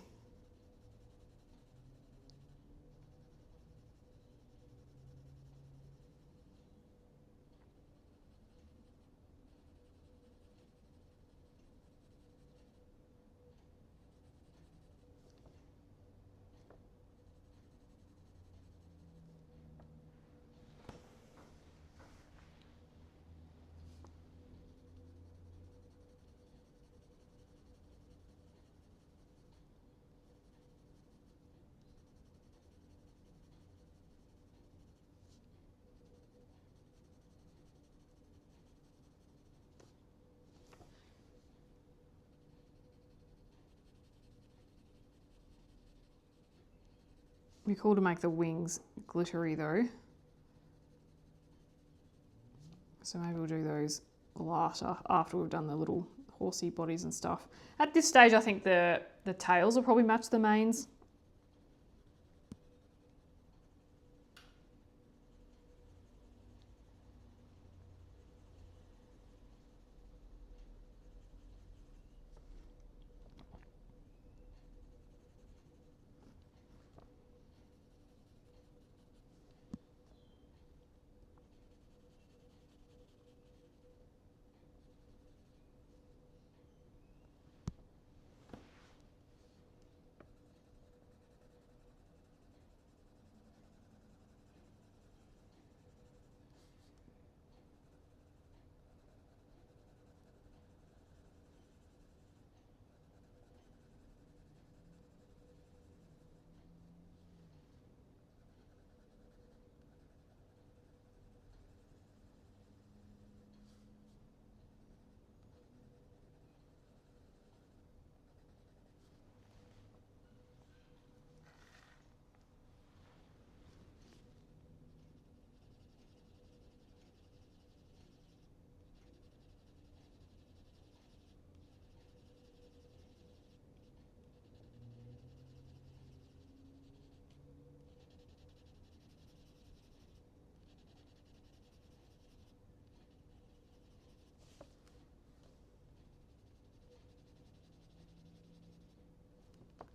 It'd be cool to make the wings glittery though. So maybe we'll do those later, after we've done the little horsey bodies and stuff. At this stage, I think the tails will probably match the mains.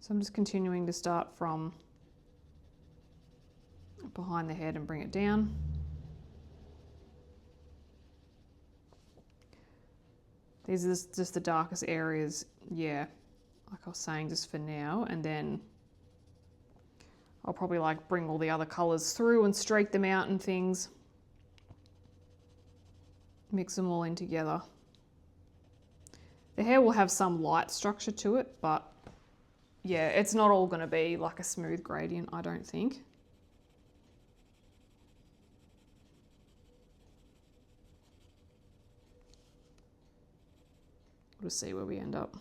So I'm just continuing to start from behind the head and bring it down. These are just the darkest areas, yeah, like I was saying, just for now, and then I'll probably like bring all the other colours through and streak them out and things. Mix them all in together. The hair will have some light structure to it, but yeah, it's not all going to be like a smooth gradient, I don't think. We'll see where we end up.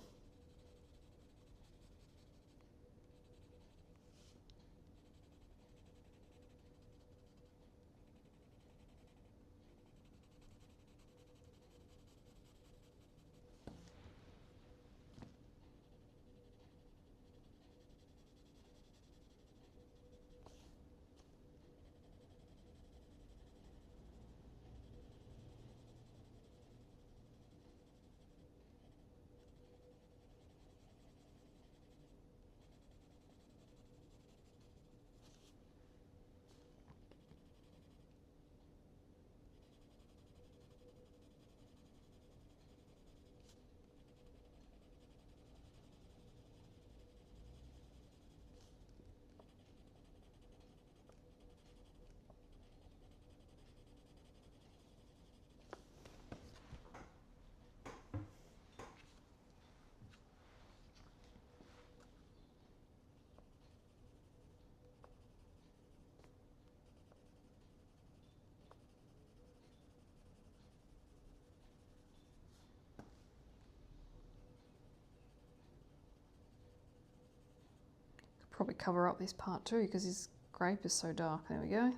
Probably cover up this part too because his grape is so dark. There we go.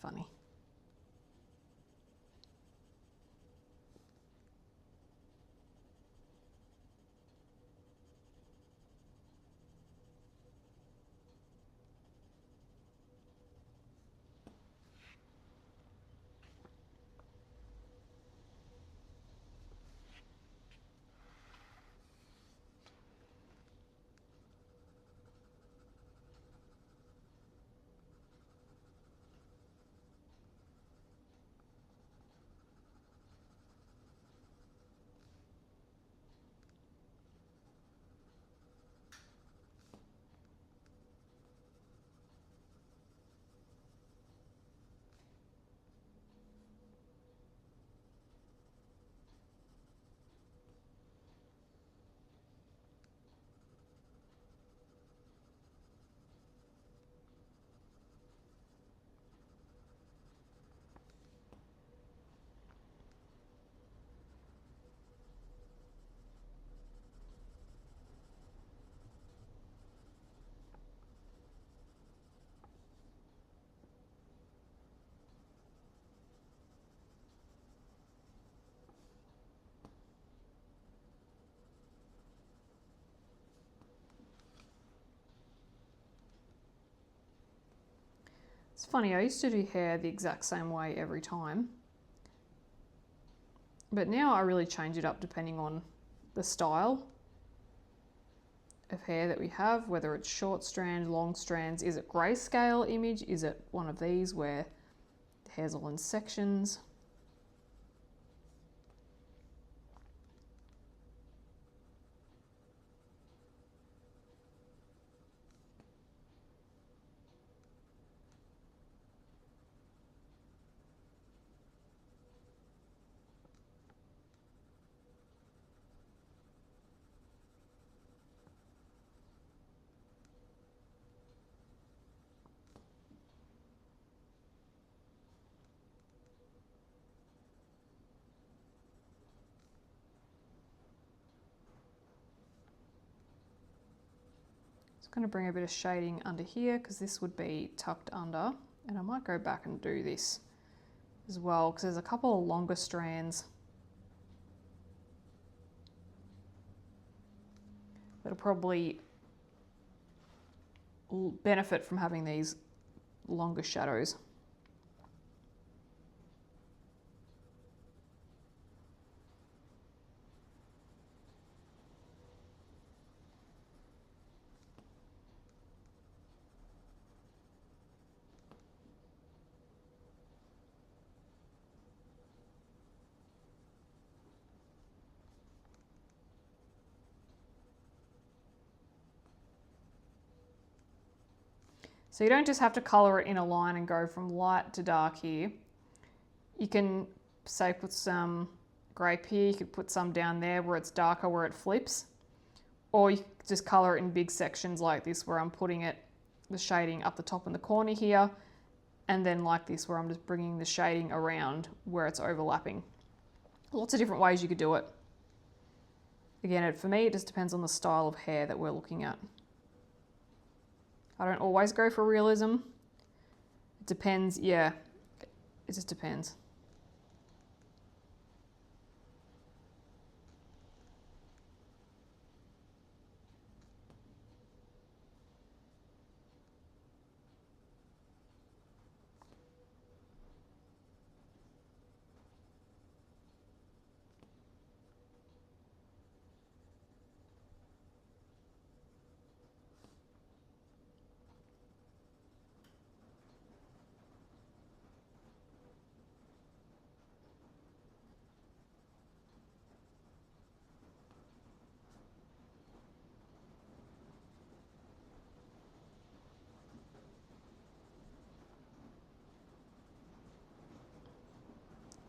Funny. It's funny, I used to do hair the exact same way every time, but now I really change it up depending on the style of hair that we have, whether it's short strand, long strands. Is it grayscale image? Is it one of these where the hair's all in sections? Going to bring a bit of shading under here because this would be tucked under, and I might go back and do this as well because there's a couple of longer strands that'll probably benefit from having these longer shadows. So you don't just have to colour it in a line and go from light to dark here. You can, say, put some grape here, you could put some down there where it's darker, where it flips. Or you could just colour it in big sections like this, where I'm putting it, the shading up the top in the corner here, and then like this, where I'm just bringing the shading around where it's overlapping. Lots of different ways you could do it. Again, for me, it just depends on the style of hair that we're looking at. I don't always go for realism. It depends, yeah, it just depends.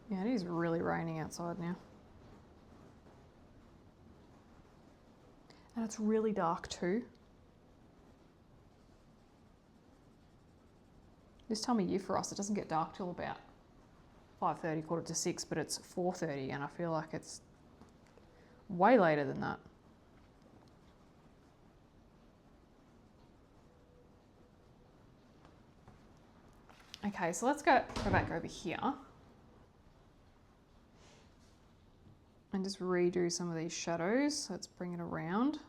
Yeah, it is really raining outside now. And it's really dark too. This time of year for us, it doesn't get dark till about 5:30, 5:45, but it's 4:30 and I feel like it's way later than that. Okay, so let's go back over here and just redo some of these shadows. Let's bring it around.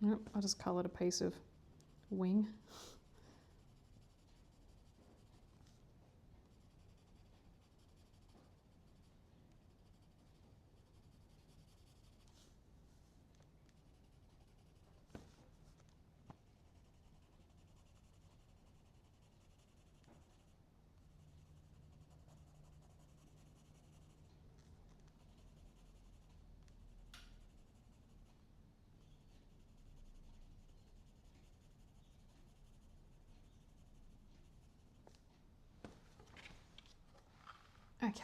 Nope, I just coloured a piece of wing. Okay.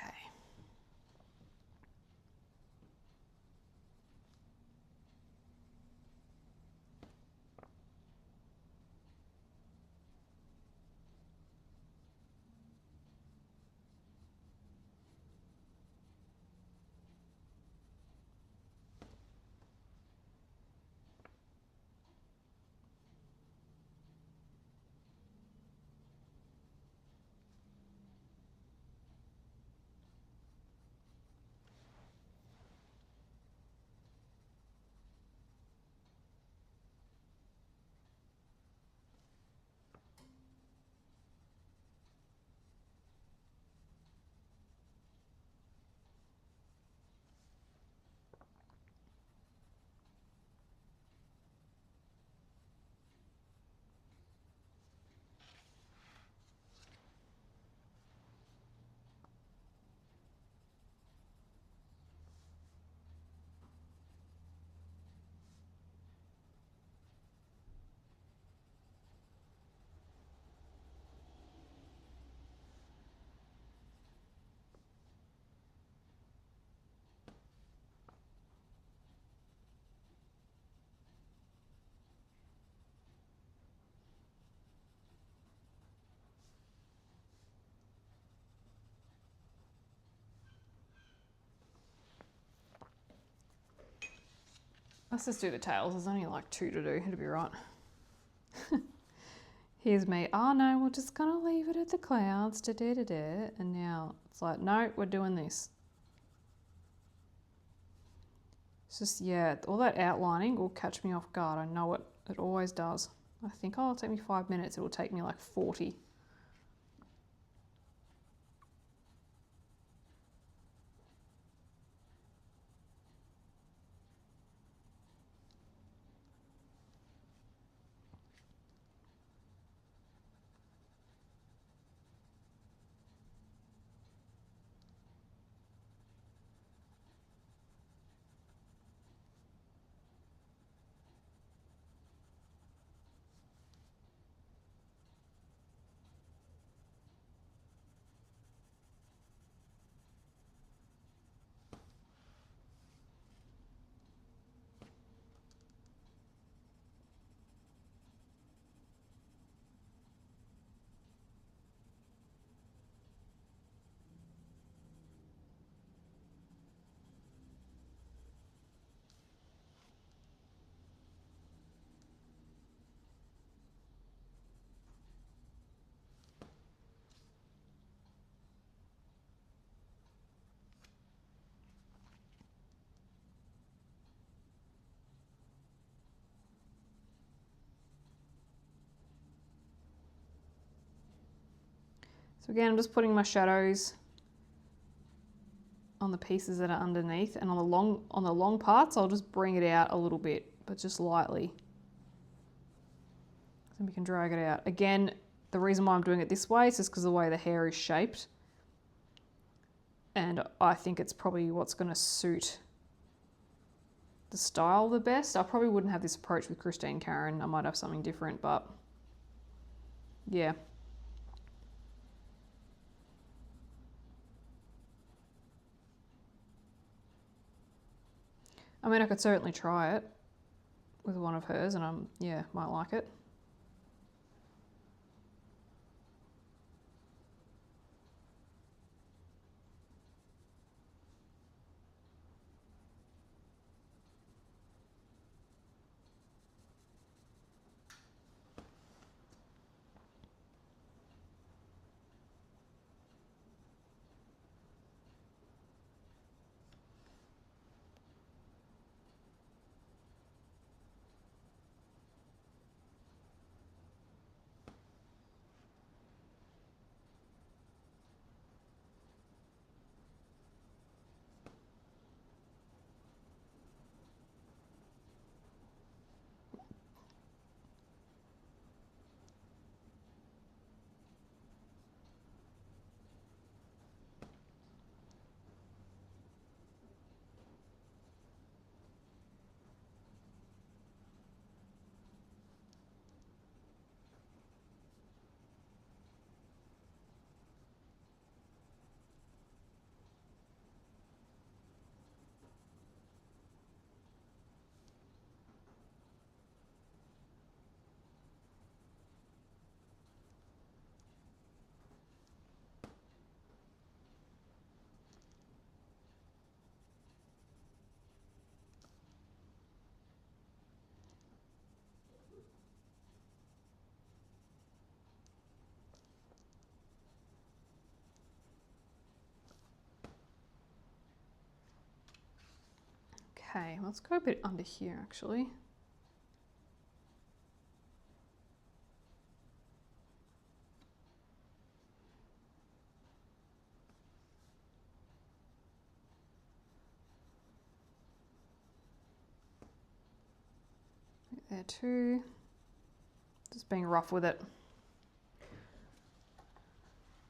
Let's just do the tails. There's only like 2 to do. It'll be right. Here's me. Oh no, we're just gonna leave it at the clouds. Da, da, da, da. And now it's like, no, we're doing this. It's just, yeah, all that outlining will catch me off guard. I know it. It always does. I think, oh, it'll take me 5 minutes. It will take me like 40. So again, I'm just putting my shadows on the pieces that are underneath, and on the long parts, I'll just bring it out a little bit, but just lightly. So we can drag it out. Again, the reason why I'm doing it this way is just because of the way the hair is shaped. And I think it's probably what's going to suit the style the best. I probably wouldn't have this approach with Christine Karen. I might have something different, but yeah. I mean, I could certainly try it with one of hers, and yeah, might like it. Okay, let's go a bit under here actually. There too. Just being rough with it.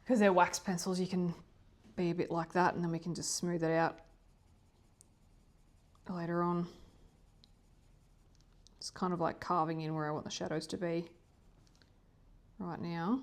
Because they're wax pencils, you can be a bit like that, and then we can just smooth it out later on. It's kind of like carving in where I want the shadows to be right now.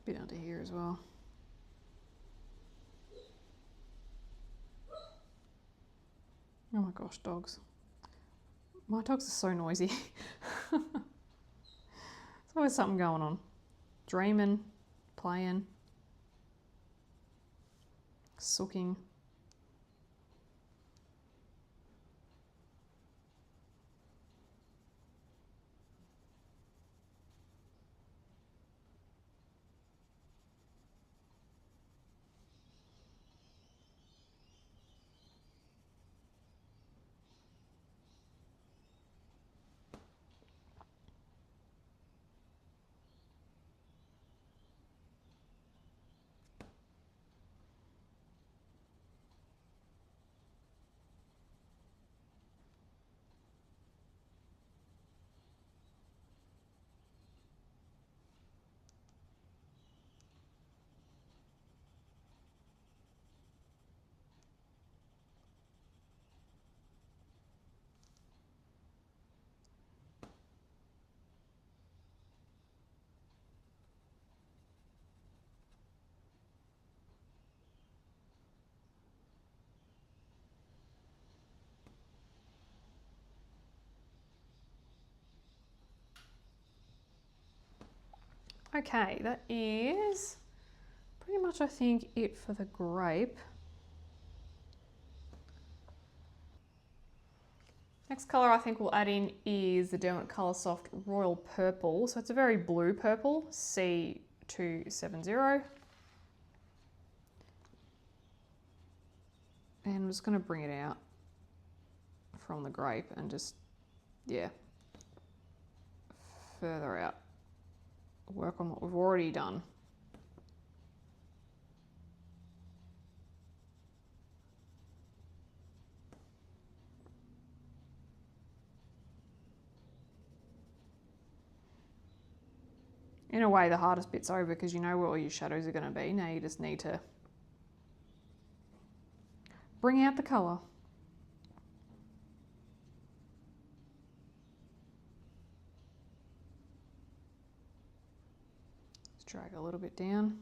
Bit under here as well. Oh my gosh, dogs. My dogs are so noisy. There's always something going on. Dreaming, playing, sooking. Okay, that is pretty much, I think, it for the grape. Next colour I think we'll add in is the DERWENT COLOURSOFT Royal Purple. So it's a very blue purple, C270. And I'm just going to bring it out from the grape and just, yeah, further out. Work on what we've already done. In a way, the hardest bit's over because you know where all your shadows are going to be. Now you just need to bring out the colour. Just drag a little bit down.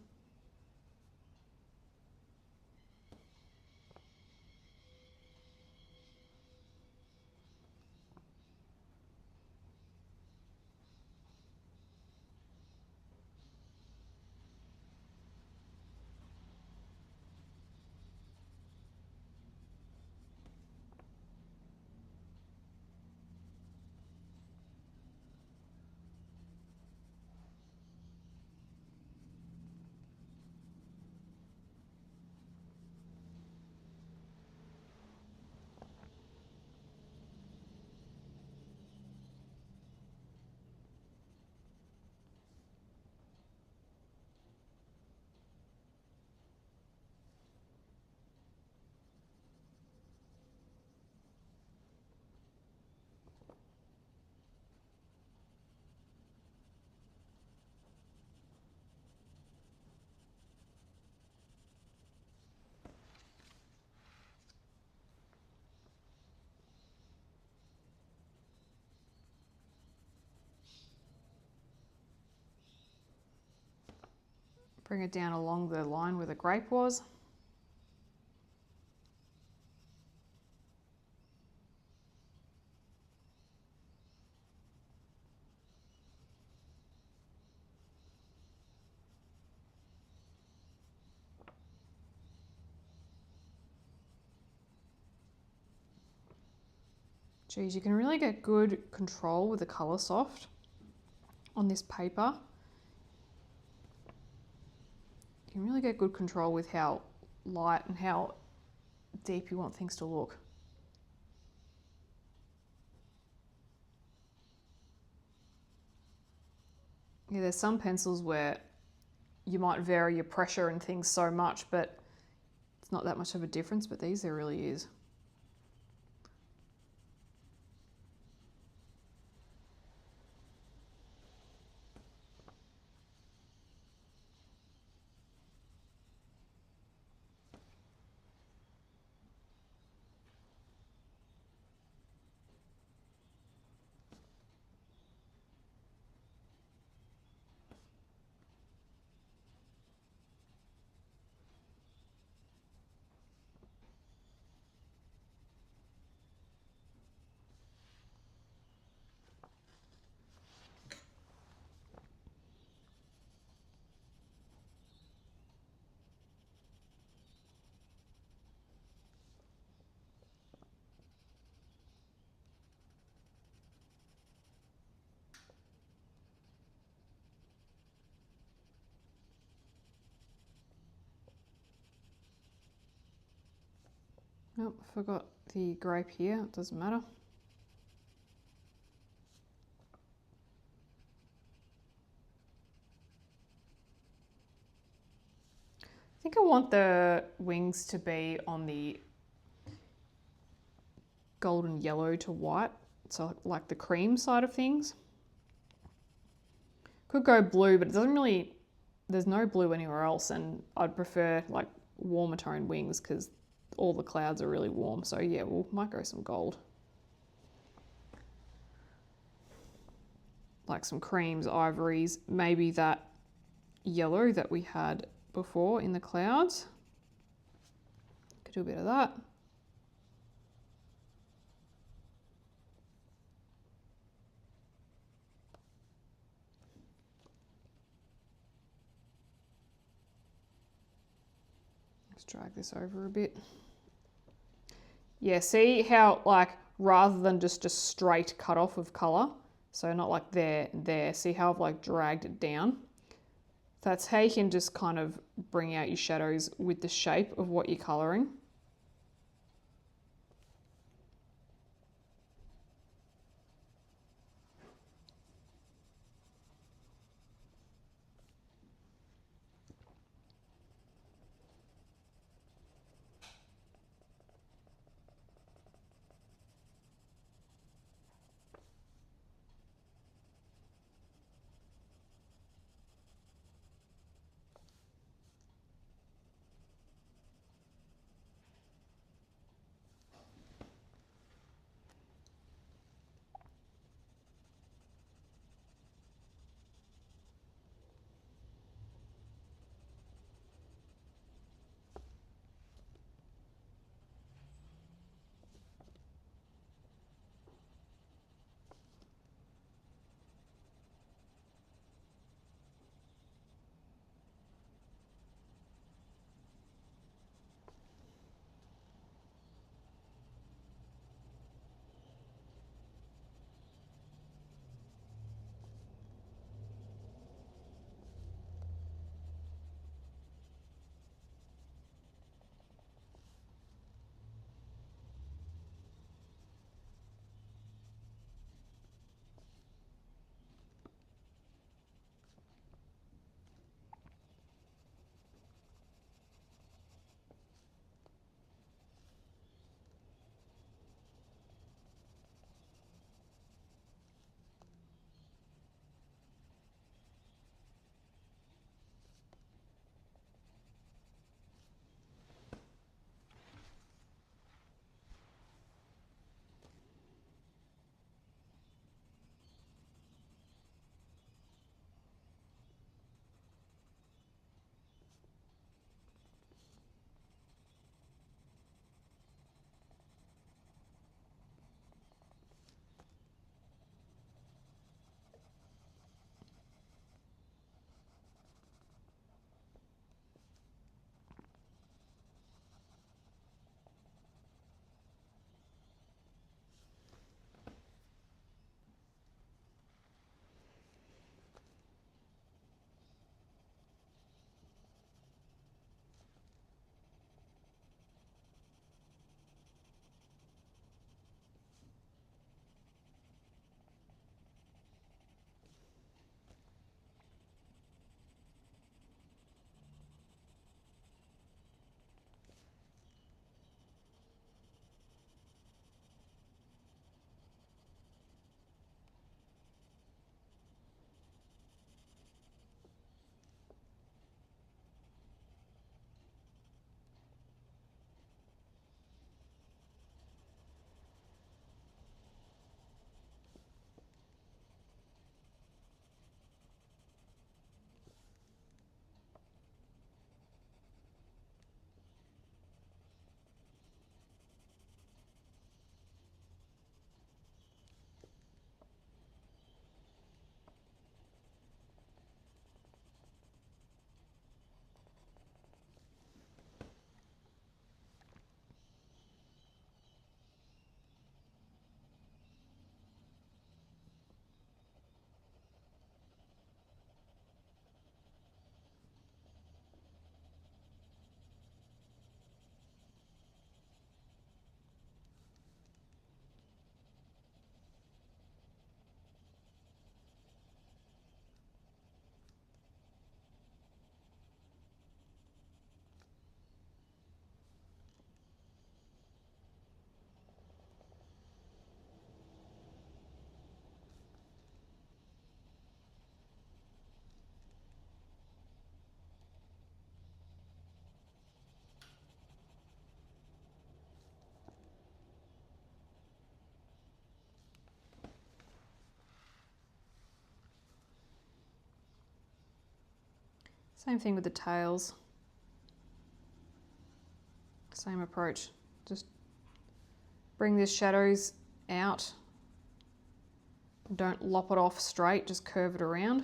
Bring it down along the line where the grape was. Geez, you can really get good control with the COLOURSOFT on this paper. You can really get good control with how light and how deep you want things to look. Yeah, there's some pencils where you might vary your pressure and things so much, but it's not that much of a difference, but these there really is. Oh, I forgot the grape here. It doesn't matter. I think I want the wings to be on the golden yellow to white, so like the cream side of things. Could go blue, but it doesn't really, there's no blue anywhere else, and I'd prefer like warmer tone wings because all the clouds are really warm. So yeah, we might go some gold. Like some creams, ivories, maybe that yellow that we had before in the clouds. Could do a bit of that. Let's drag this over a bit. Yeah, see how like rather than just a straight cut off of colour, so not like there, see how I've like dragged it down? That's how you can just kind of bring out your shadows with the shape of what you're colouring. Same thing with the tails. Same approach. Just bring the shadows out. Don't lop it off straight, just curve it around.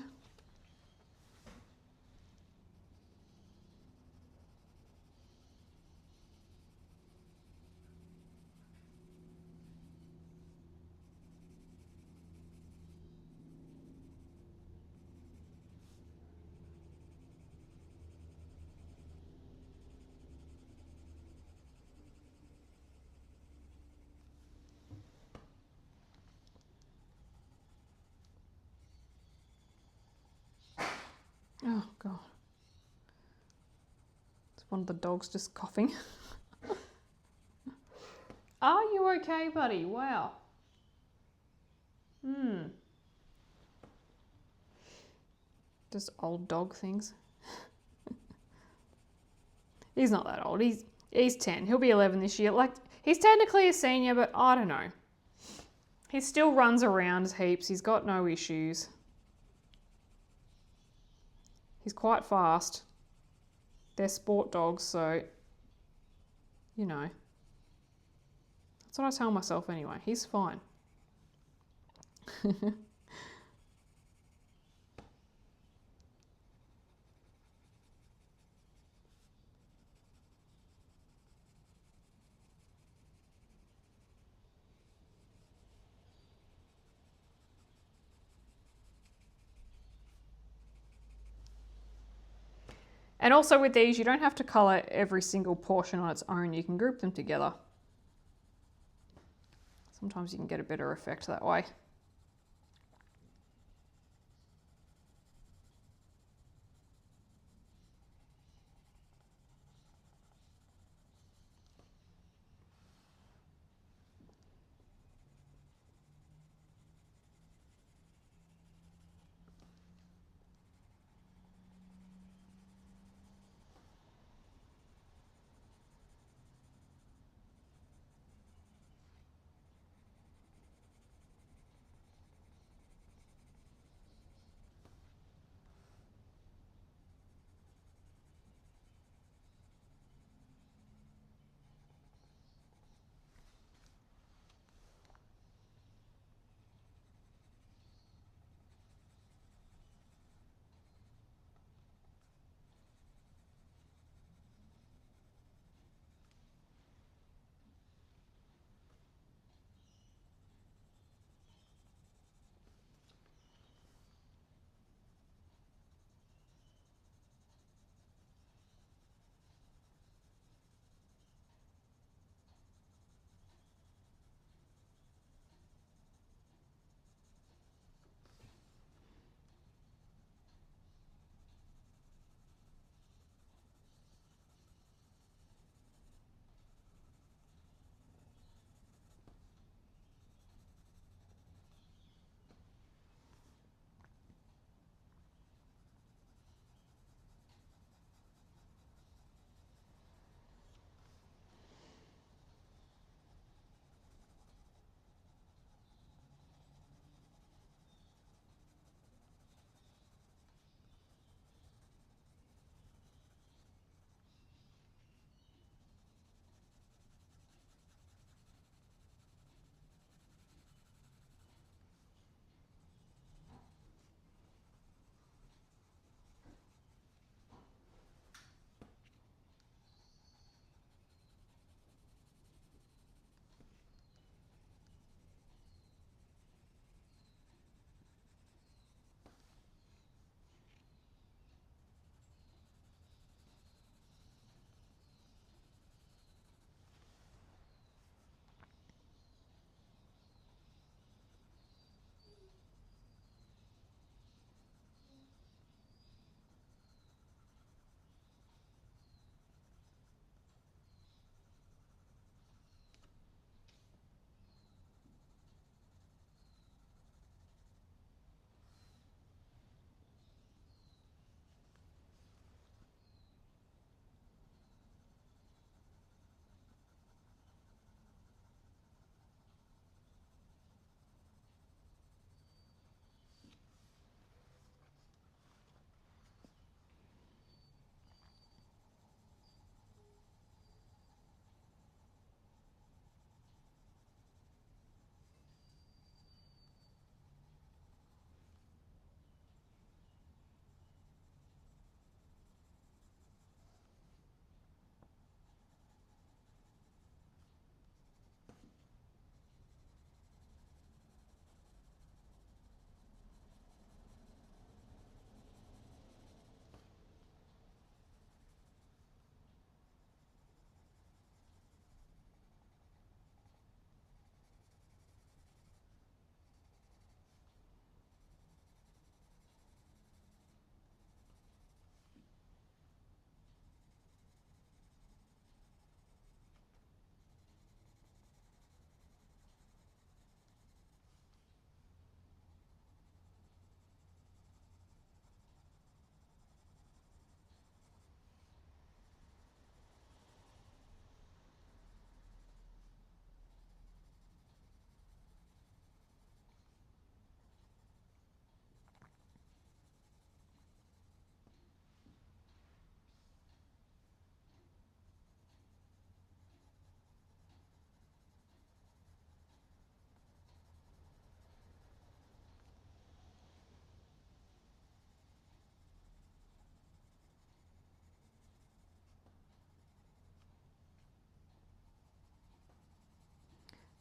Oh God. It's one of the dogs just coughing. Are you okay, buddy? Wow. Just old dog things. He's not that old. He's 10. He'll be 11 this year. Like, he's technically a senior, but I don't know. He still runs around heaps. He's got no issues. He's quite fast. They're sport dogs, so, you know. That's what I tell myself anyway. He's fine. And also with these, you don't have to colour every single portion on its own. You can group them together. Sometimes you can get a better effect that way.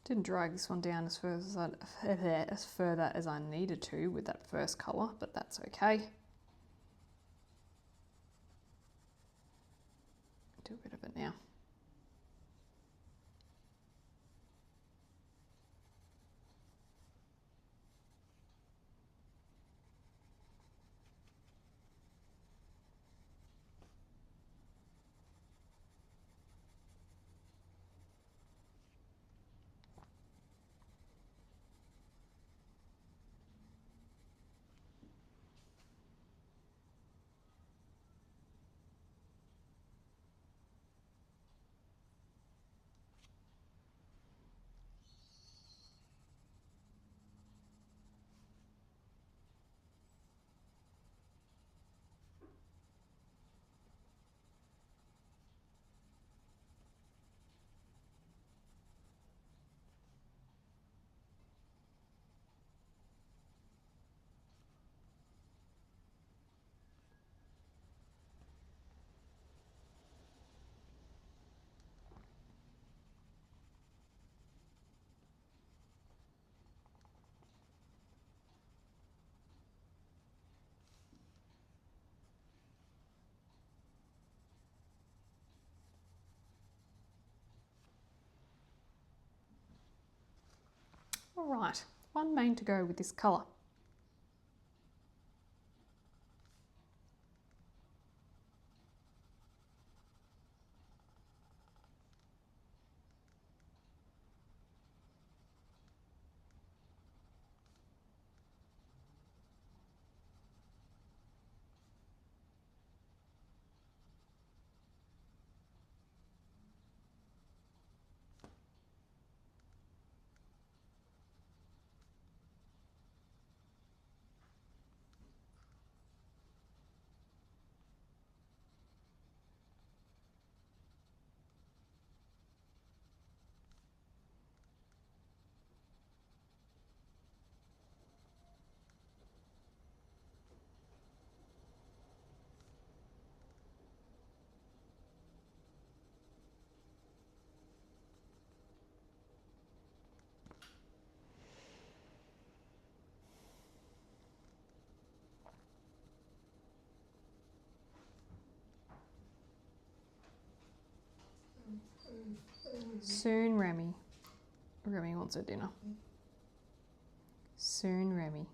Didn't drag this one down as further as I needed to with that first colour, but that's okay. Do a bit of it now. All right, one main to go with this colour. Soon, Remy. Remy wants her dinner. Soon, Remy.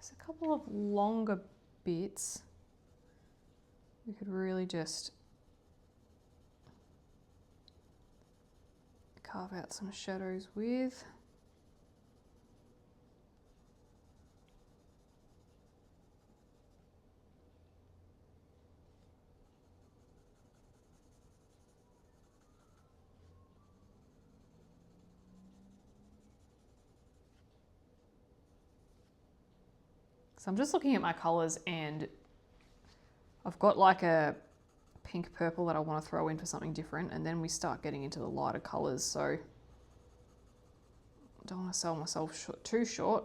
There's a couple of longer bits we could really just carve out some shadows with. So I'm just looking at my colours and I've got like a pink purple that I want to throw in for something different, and then we start getting into the lighter colours, so I don't want to sell myself too short.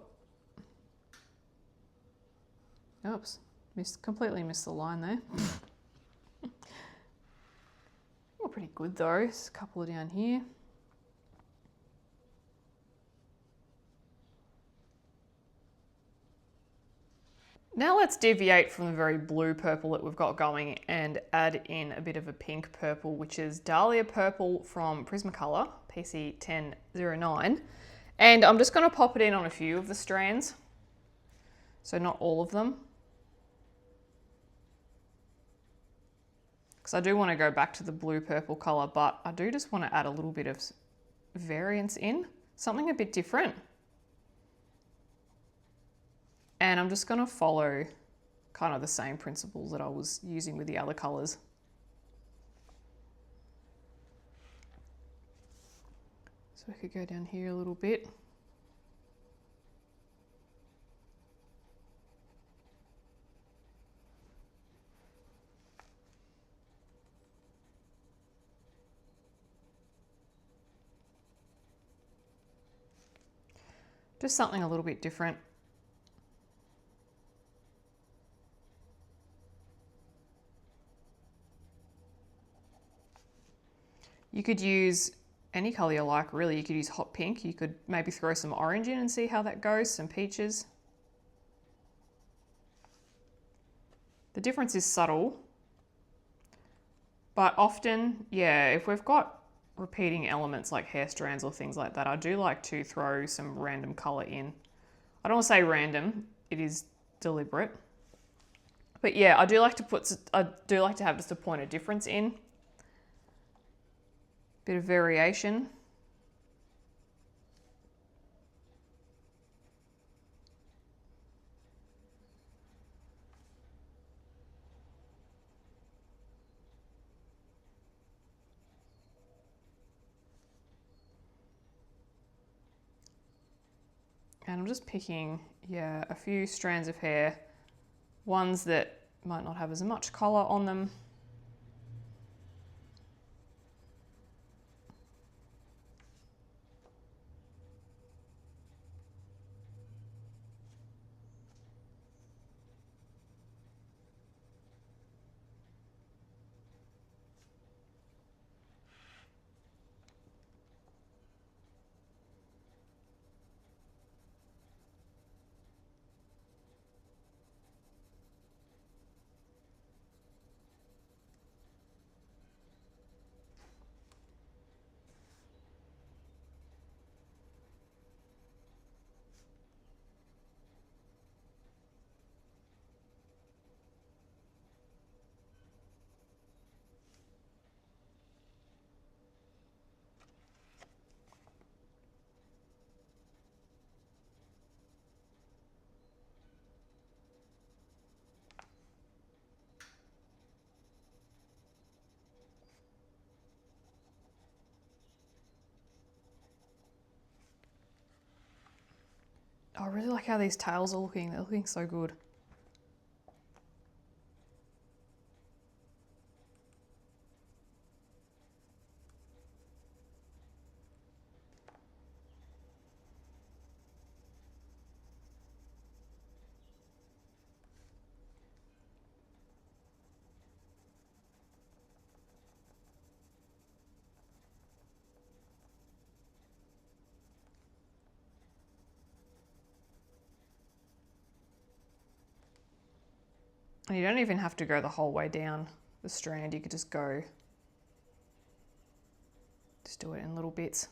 Oops, completely missed the line there. We're pretty good though. There's a couple down here. Now let's deviate from the very blue purple that we've got going and add in a bit of a pink purple, which is Dahlia Purple from Prismacolor, PC1009. And I'm just going to pop it in on a few of the strands, so not all of them. Because I do want to go back to the blue purple colour, but I do just want to add a little bit of variance in, something a bit different. And I'm just going to follow kind of the same principles that I was using with the other colours. So we could go down here a little bit. Just something a little bit different. You could use any colour you like, really. You could use hot pink. You could maybe throw some orange in and see how that goes, some peaches. The difference is subtle, but often, yeah, if we've got repeating elements like hair strands or things like that, I do like to throw some random colour in. I don't want to say random, it is deliberate. But yeah, I do like to have just a point of difference in. Bit of variation. And I'm just picking, yeah, a few strands of hair, ones that might not have as much colour on them. I really like how these tails are looking. They're looking so good. And you don't even have to go the whole way down the strand. You could just do it in little bits.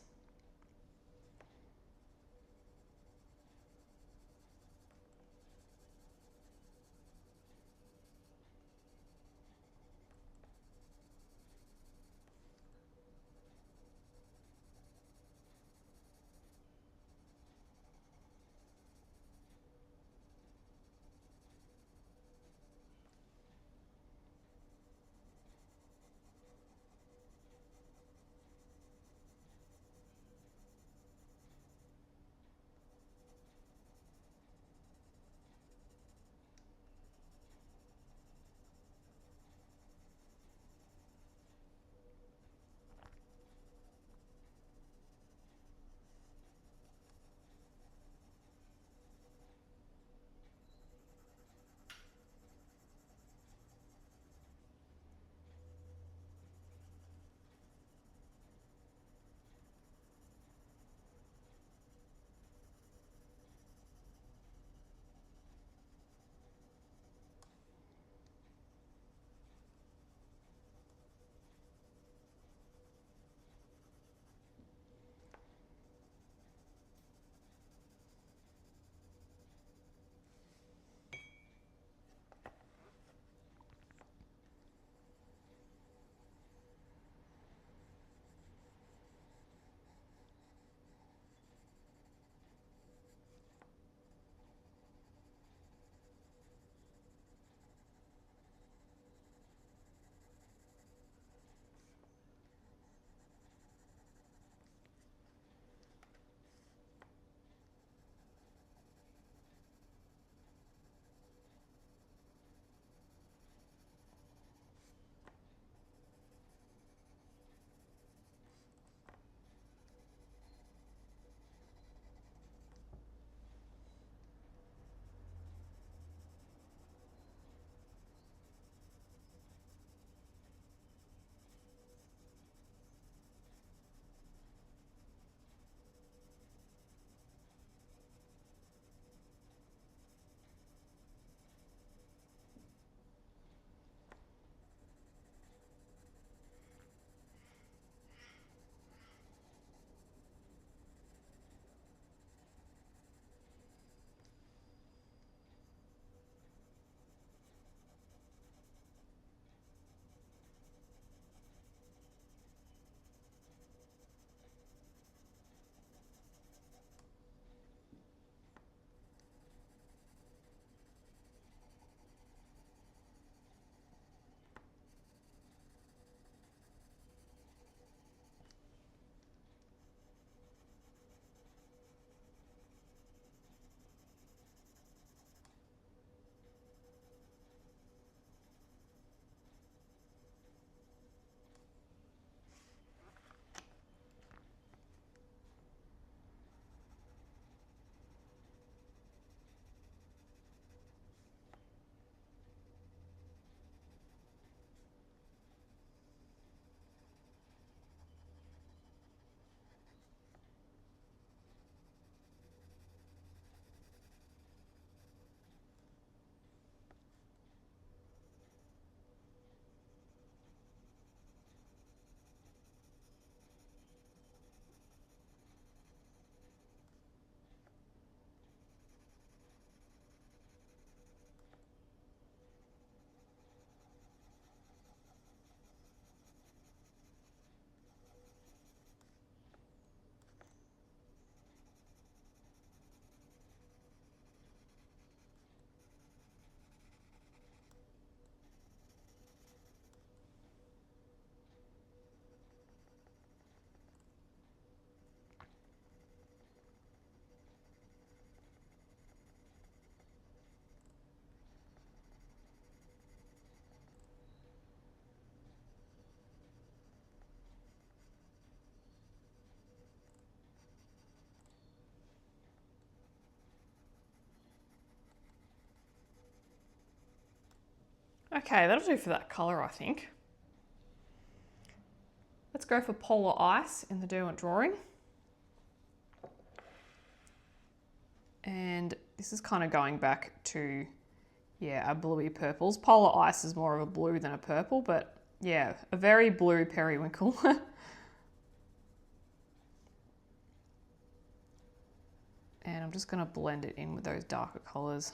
Okay, that'll do for that colour, I think. Let's go for Polar Ice in the Derwent drawing. And this is kind of going back to, yeah, a bluey purples. Polar Ice is more of a blue than a purple, but yeah, a very blue periwinkle. And I'm just going to blend it in with those darker colours.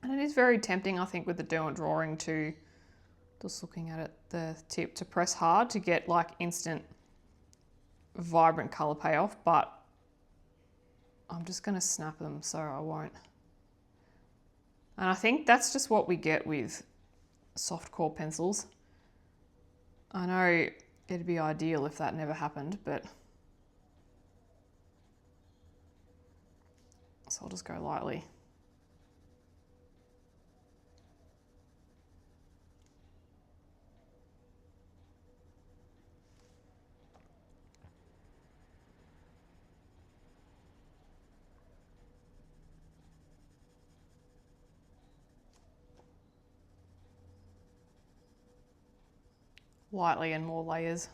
And it is very tempting, I think, with the Derwent drawing to, just looking at it, the tip, to press hard to get like instant vibrant colour payoff, but I'm just going to snap them so I won't. And I think that's just what we get with soft core pencils. I know it'd be ideal if that never happened, but so I'll just go lightly. Lightly and more layers.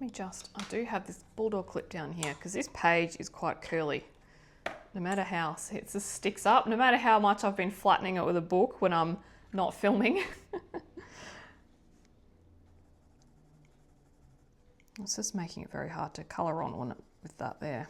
I do have this bulldog clip down here because this page is quite curly. No matter how, see, it just sticks up, no matter how much I've been flattening it with a book when I'm not filming. It's just making it very hard to colour on with that there.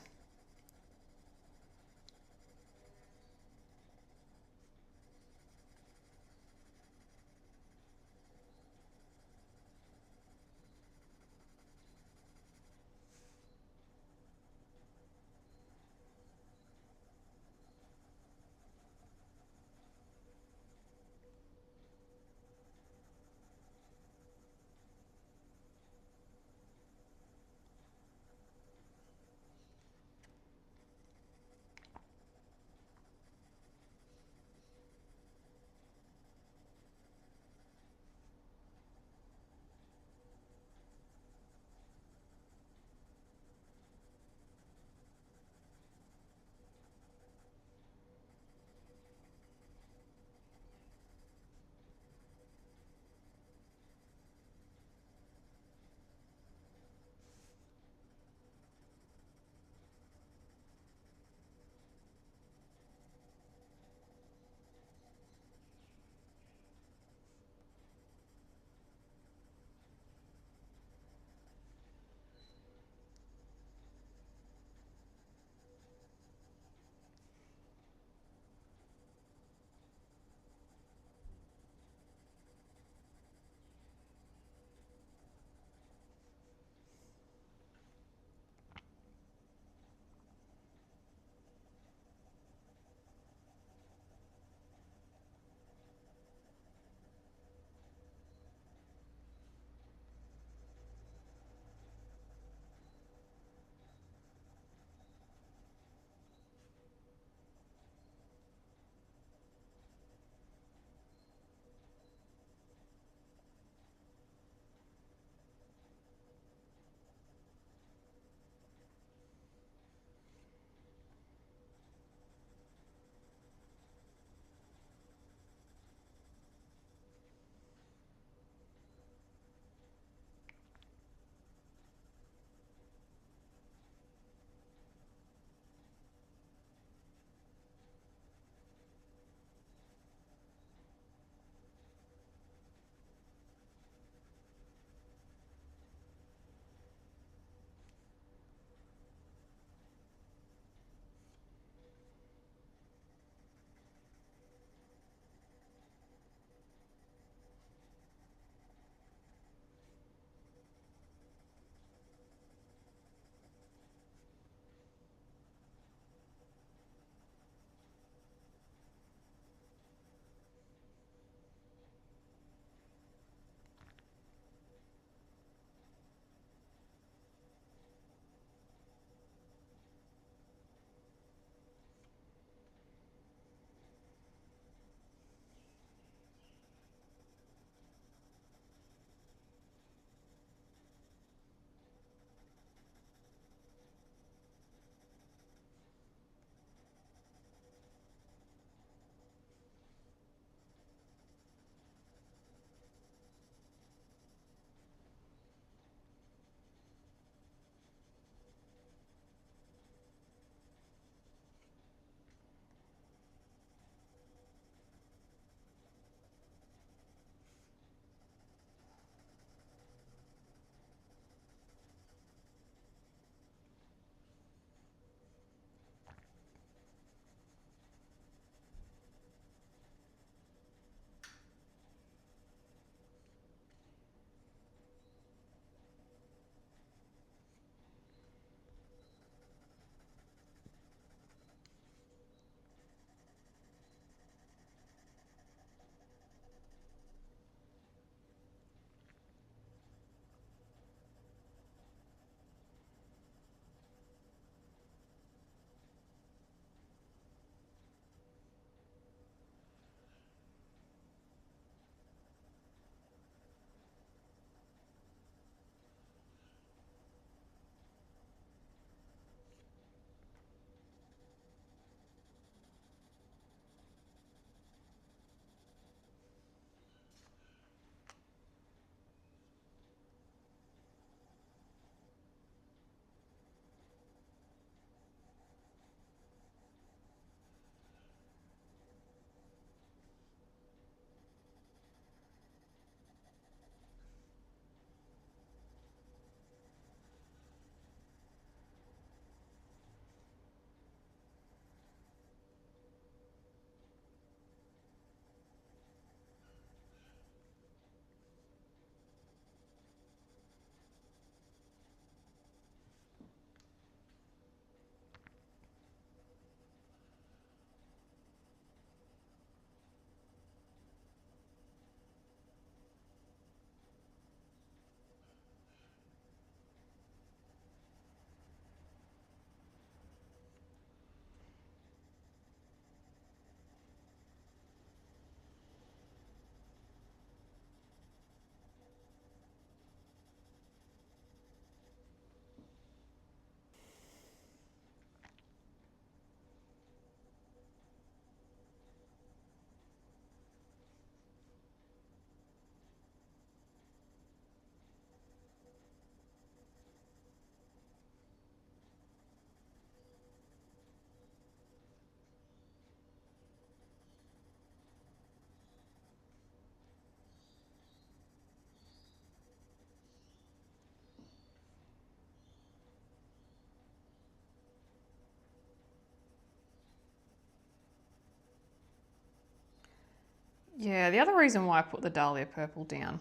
Yeah, the other reason why I put the Dahlia purple down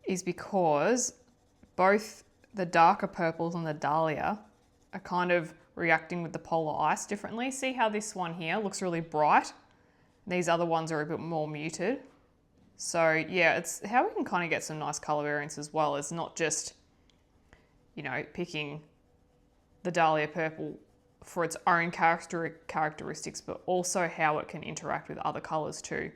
is because both the darker purples and the Dahlia are kind of reacting with the polar ice differently. See how this one here looks really bright? These other ones are a bit more muted. So yeah, it's how we can kind of get some nice color variance as well. It's not just, you know, picking the Dahlia purple for its own characteristics, but also how it can interact with other colors too.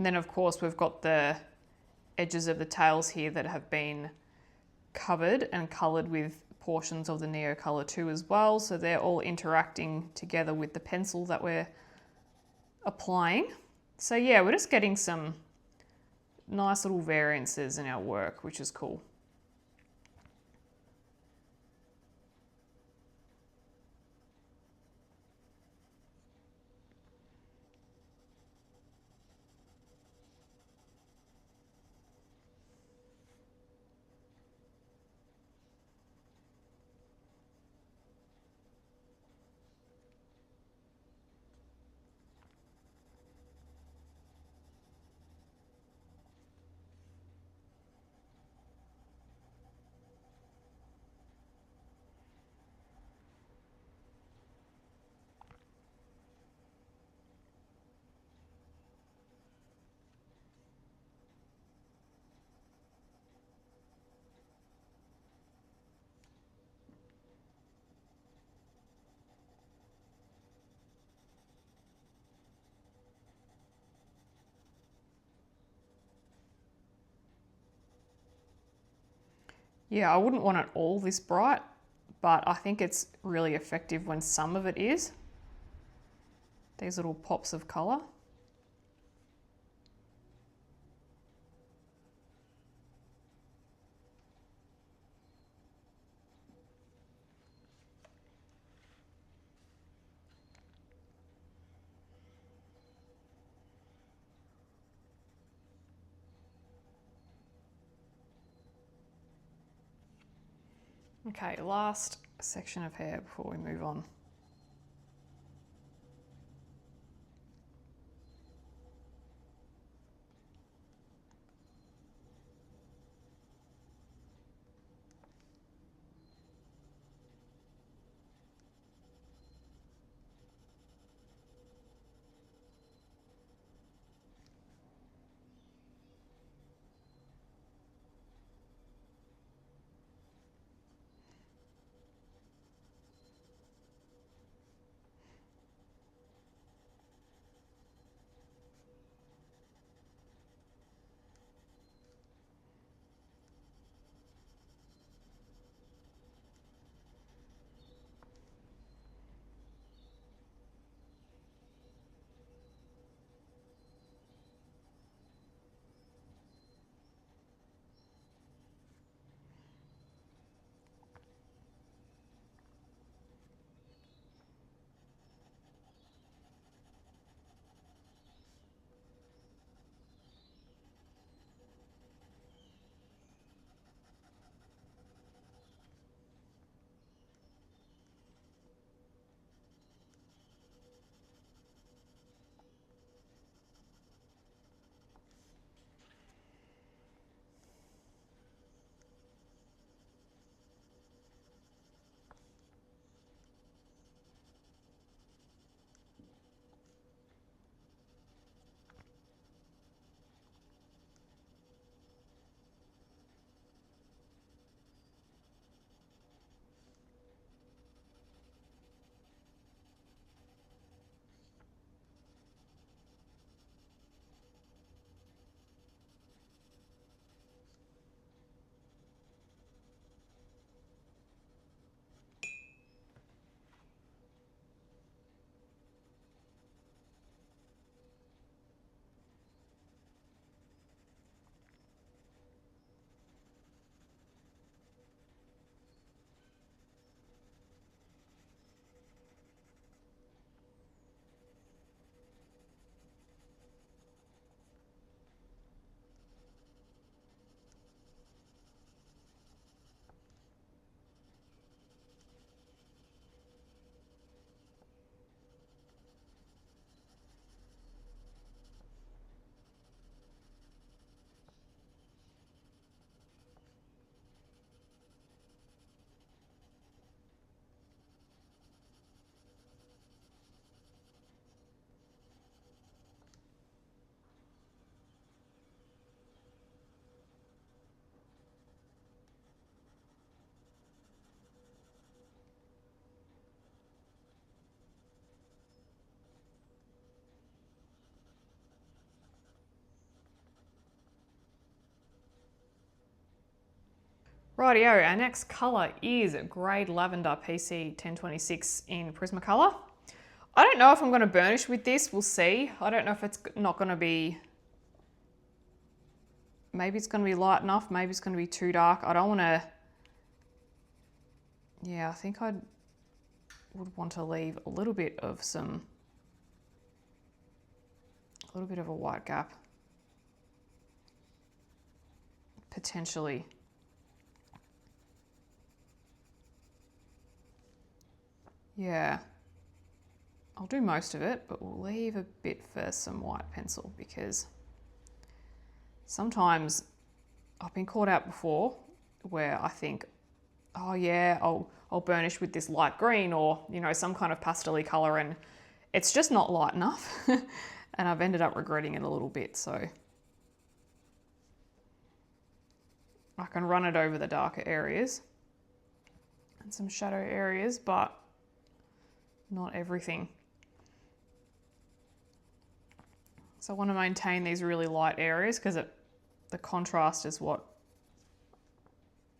And then of course we've got the edges of the tails here that have been covered and coloured with portions of the Neocolor too as well. So they're all interacting together with the pencil that we're applying. So yeah, we're just getting some nice little variances in our work, which is cool. Yeah, I wouldn't want it all this bright, but I think it's really effective when some of it is. These little pops of colour. Okay, last section of hair before we move on. Rightio, our next colour is Grade Lavender PC 1026 in Prismacolor. I don't know if I'm going to burnish with this, we'll see. I don't know if it's not going to be, maybe it's going to be light enough, maybe it's going to be too dark. I don't want to, yeah, I think I would want to leave a little bit of a little bit of a white gap, potentially. Yeah, I'll do most of it, but we'll leave a bit for some white pencil because sometimes I've been caught out before where I think, oh yeah, I'll burnish with this light green or, you know, some kind of pastel-y color, and it's just not light enough. And I've ended up regretting it a little bit. So I can run it over the darker areas and some shadow areas, but not everything. So I want to maintain these really light areas because the contrast is what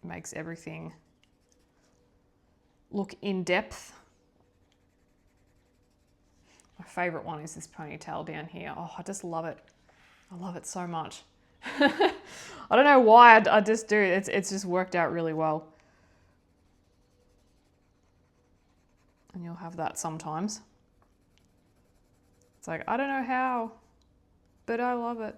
makes everything look in depth. My favourite one is this ponytail down here. Oh, I just love it. I love it so much. I don't know why, I just do. It's just worked out really well. And you'll have that sometimes. It's like, I don't know how, but I love it.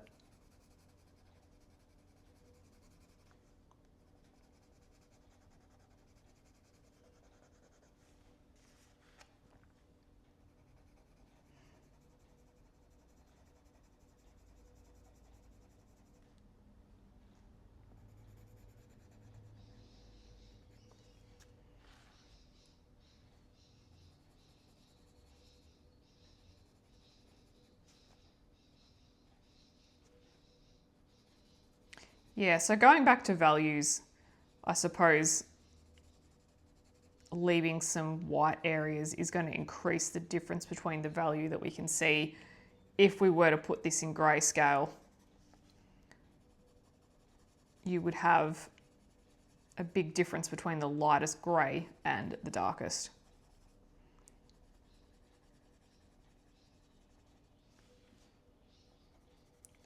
Yeah, so going back to values, I suppose leaving some white areas is going to increase the difference between the value that we can see if we were to put this in grayscale. You would have a big difference between the lightest grey and the darkest.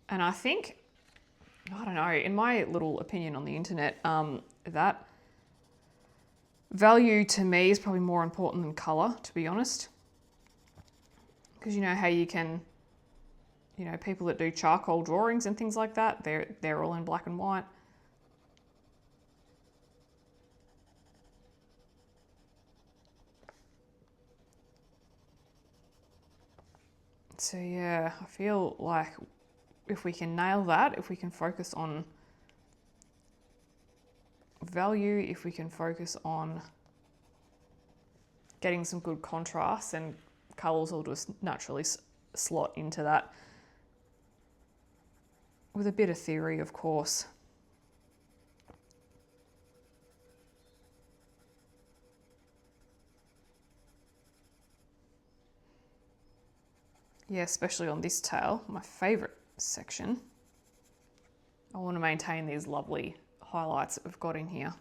And I think, I don't know, in my little opinion on the internet, that value to me is probably more important than colour, to be honest. Because you know how you can, you know, people that do charcoal drawings and things like that, they're all in black and white. So yeah, I feel like if we can nail that, if we can focus on value, if we can focus on getting some good contrast, and colours will just naturally slot into that with a bit of theory, of course. Yeah, especially on this tail, my favourite section. I want to maintain these lovely highlights that we've got in here.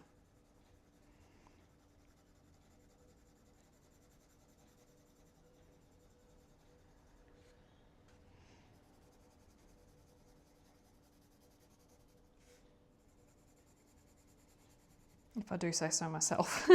If I do say so myself.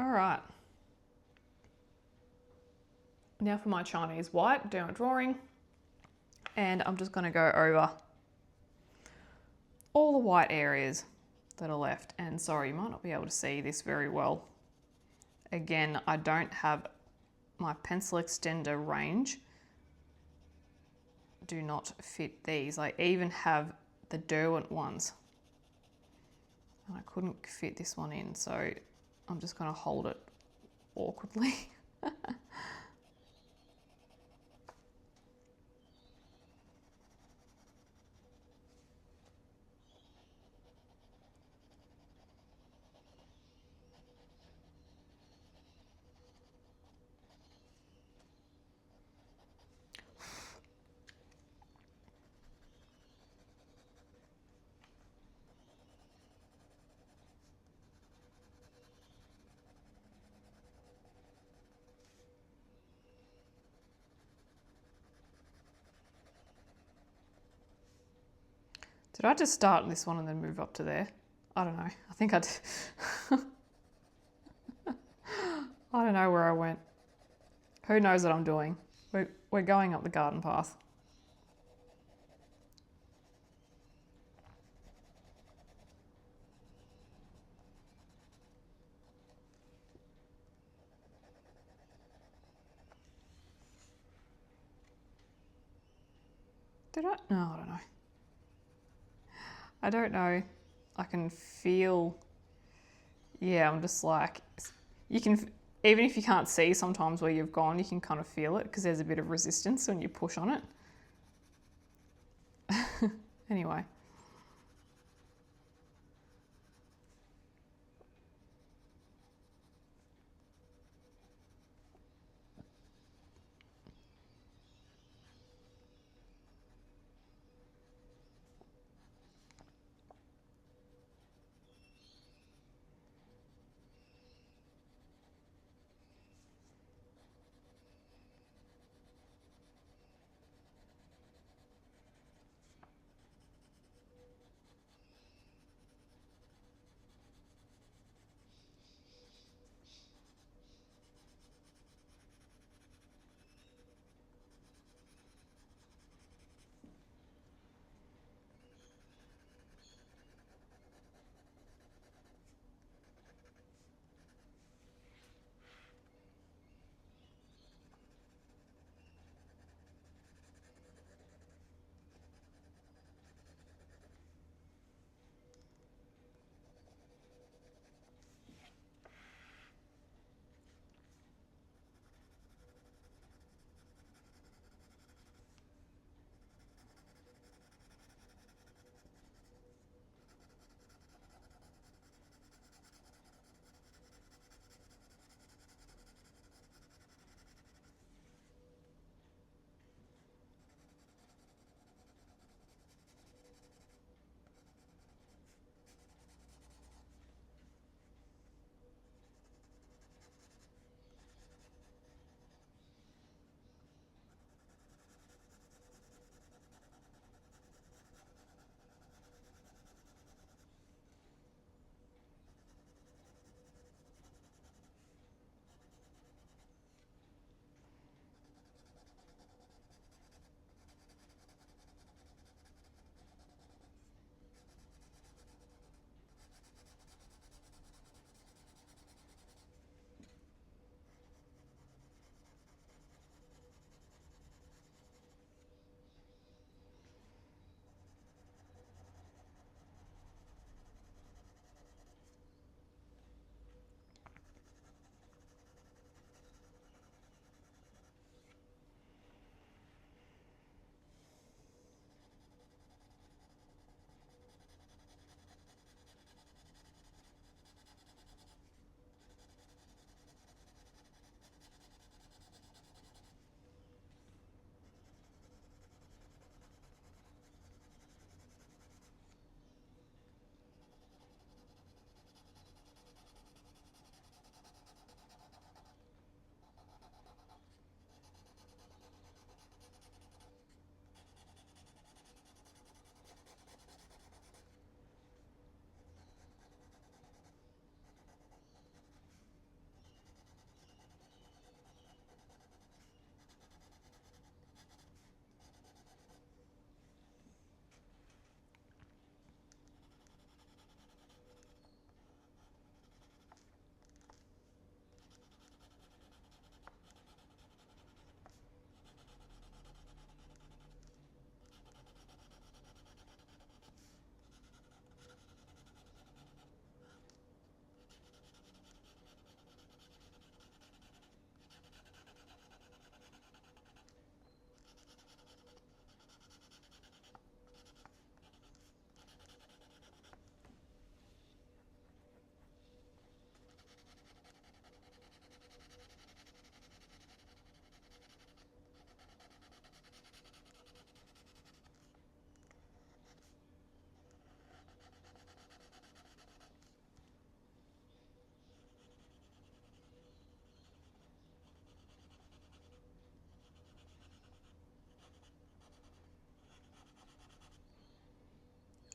All right. Now for my Chinese white, do my drawing. And I'm just gonna go over all the white areas that are left. And sorry, you might not be able to see this very well. Again, I don't have my pencil extender range. Do not fit these. I even have the DERWENT ones. And I couldn't fit this one in, so I'm just gonna hold it awkwardly. Did I just start this one and then move up to there? I don't know. I think I did. I don't know where I went. Who knows what I'm doing? We're going up the garden path. Did I? No, I don't know. I don't know. I can feel, yeah, I'm just like, you can, even if you can't see sometimes where you've gone, you can kind of feel it because there's a bit of resistance when you push on it. Anyway.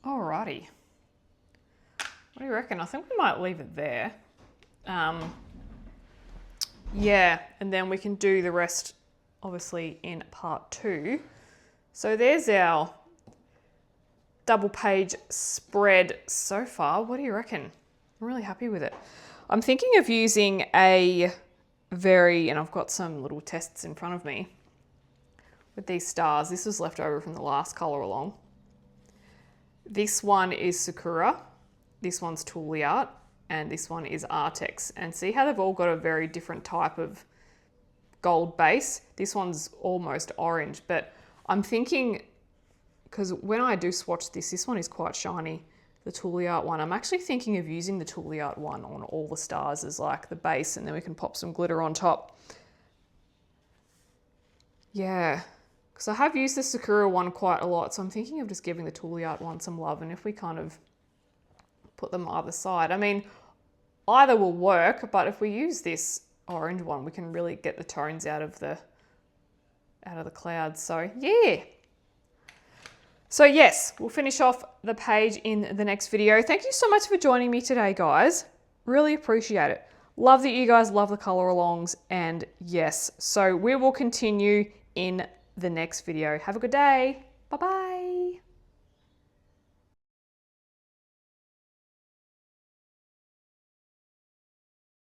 Alrighty. What do you reckon? I think we might leave it there. Yeah, and then we can do the rest obviously in part 2. So there's our double page spread so far. What do you reckon? I'm really happy with it. I'm thinking of using and I've got some little tests in front of me with these stars. This was left over from the last colour along. This one is Sakura, this one's Toolie, and this one is Artex. And see how they've all got a very different type of gold base? This one's almost orange, but I'm thinking, because when I do swatch this one is quite shiny, the Toolie one. I'm actually thinking of using the Toolie one on all the stars as like the base, and then we can pop some glitter on top. Yeah, because I have used the Sakura one quite a lot, so I'm thinking of just giving the Toolie one some love, and if we kind of put them either side. I mean, either will work, but if we use this orange one, we can really get the tones out of the clouds. So yeah. So yes, we'll finish off the page in the next video. Thank you so much for joining me today, guys. Really appreciate it. Love that you guys love the color alongs, and yes, so we will continue in the next video. Have a good day. Bye-bye.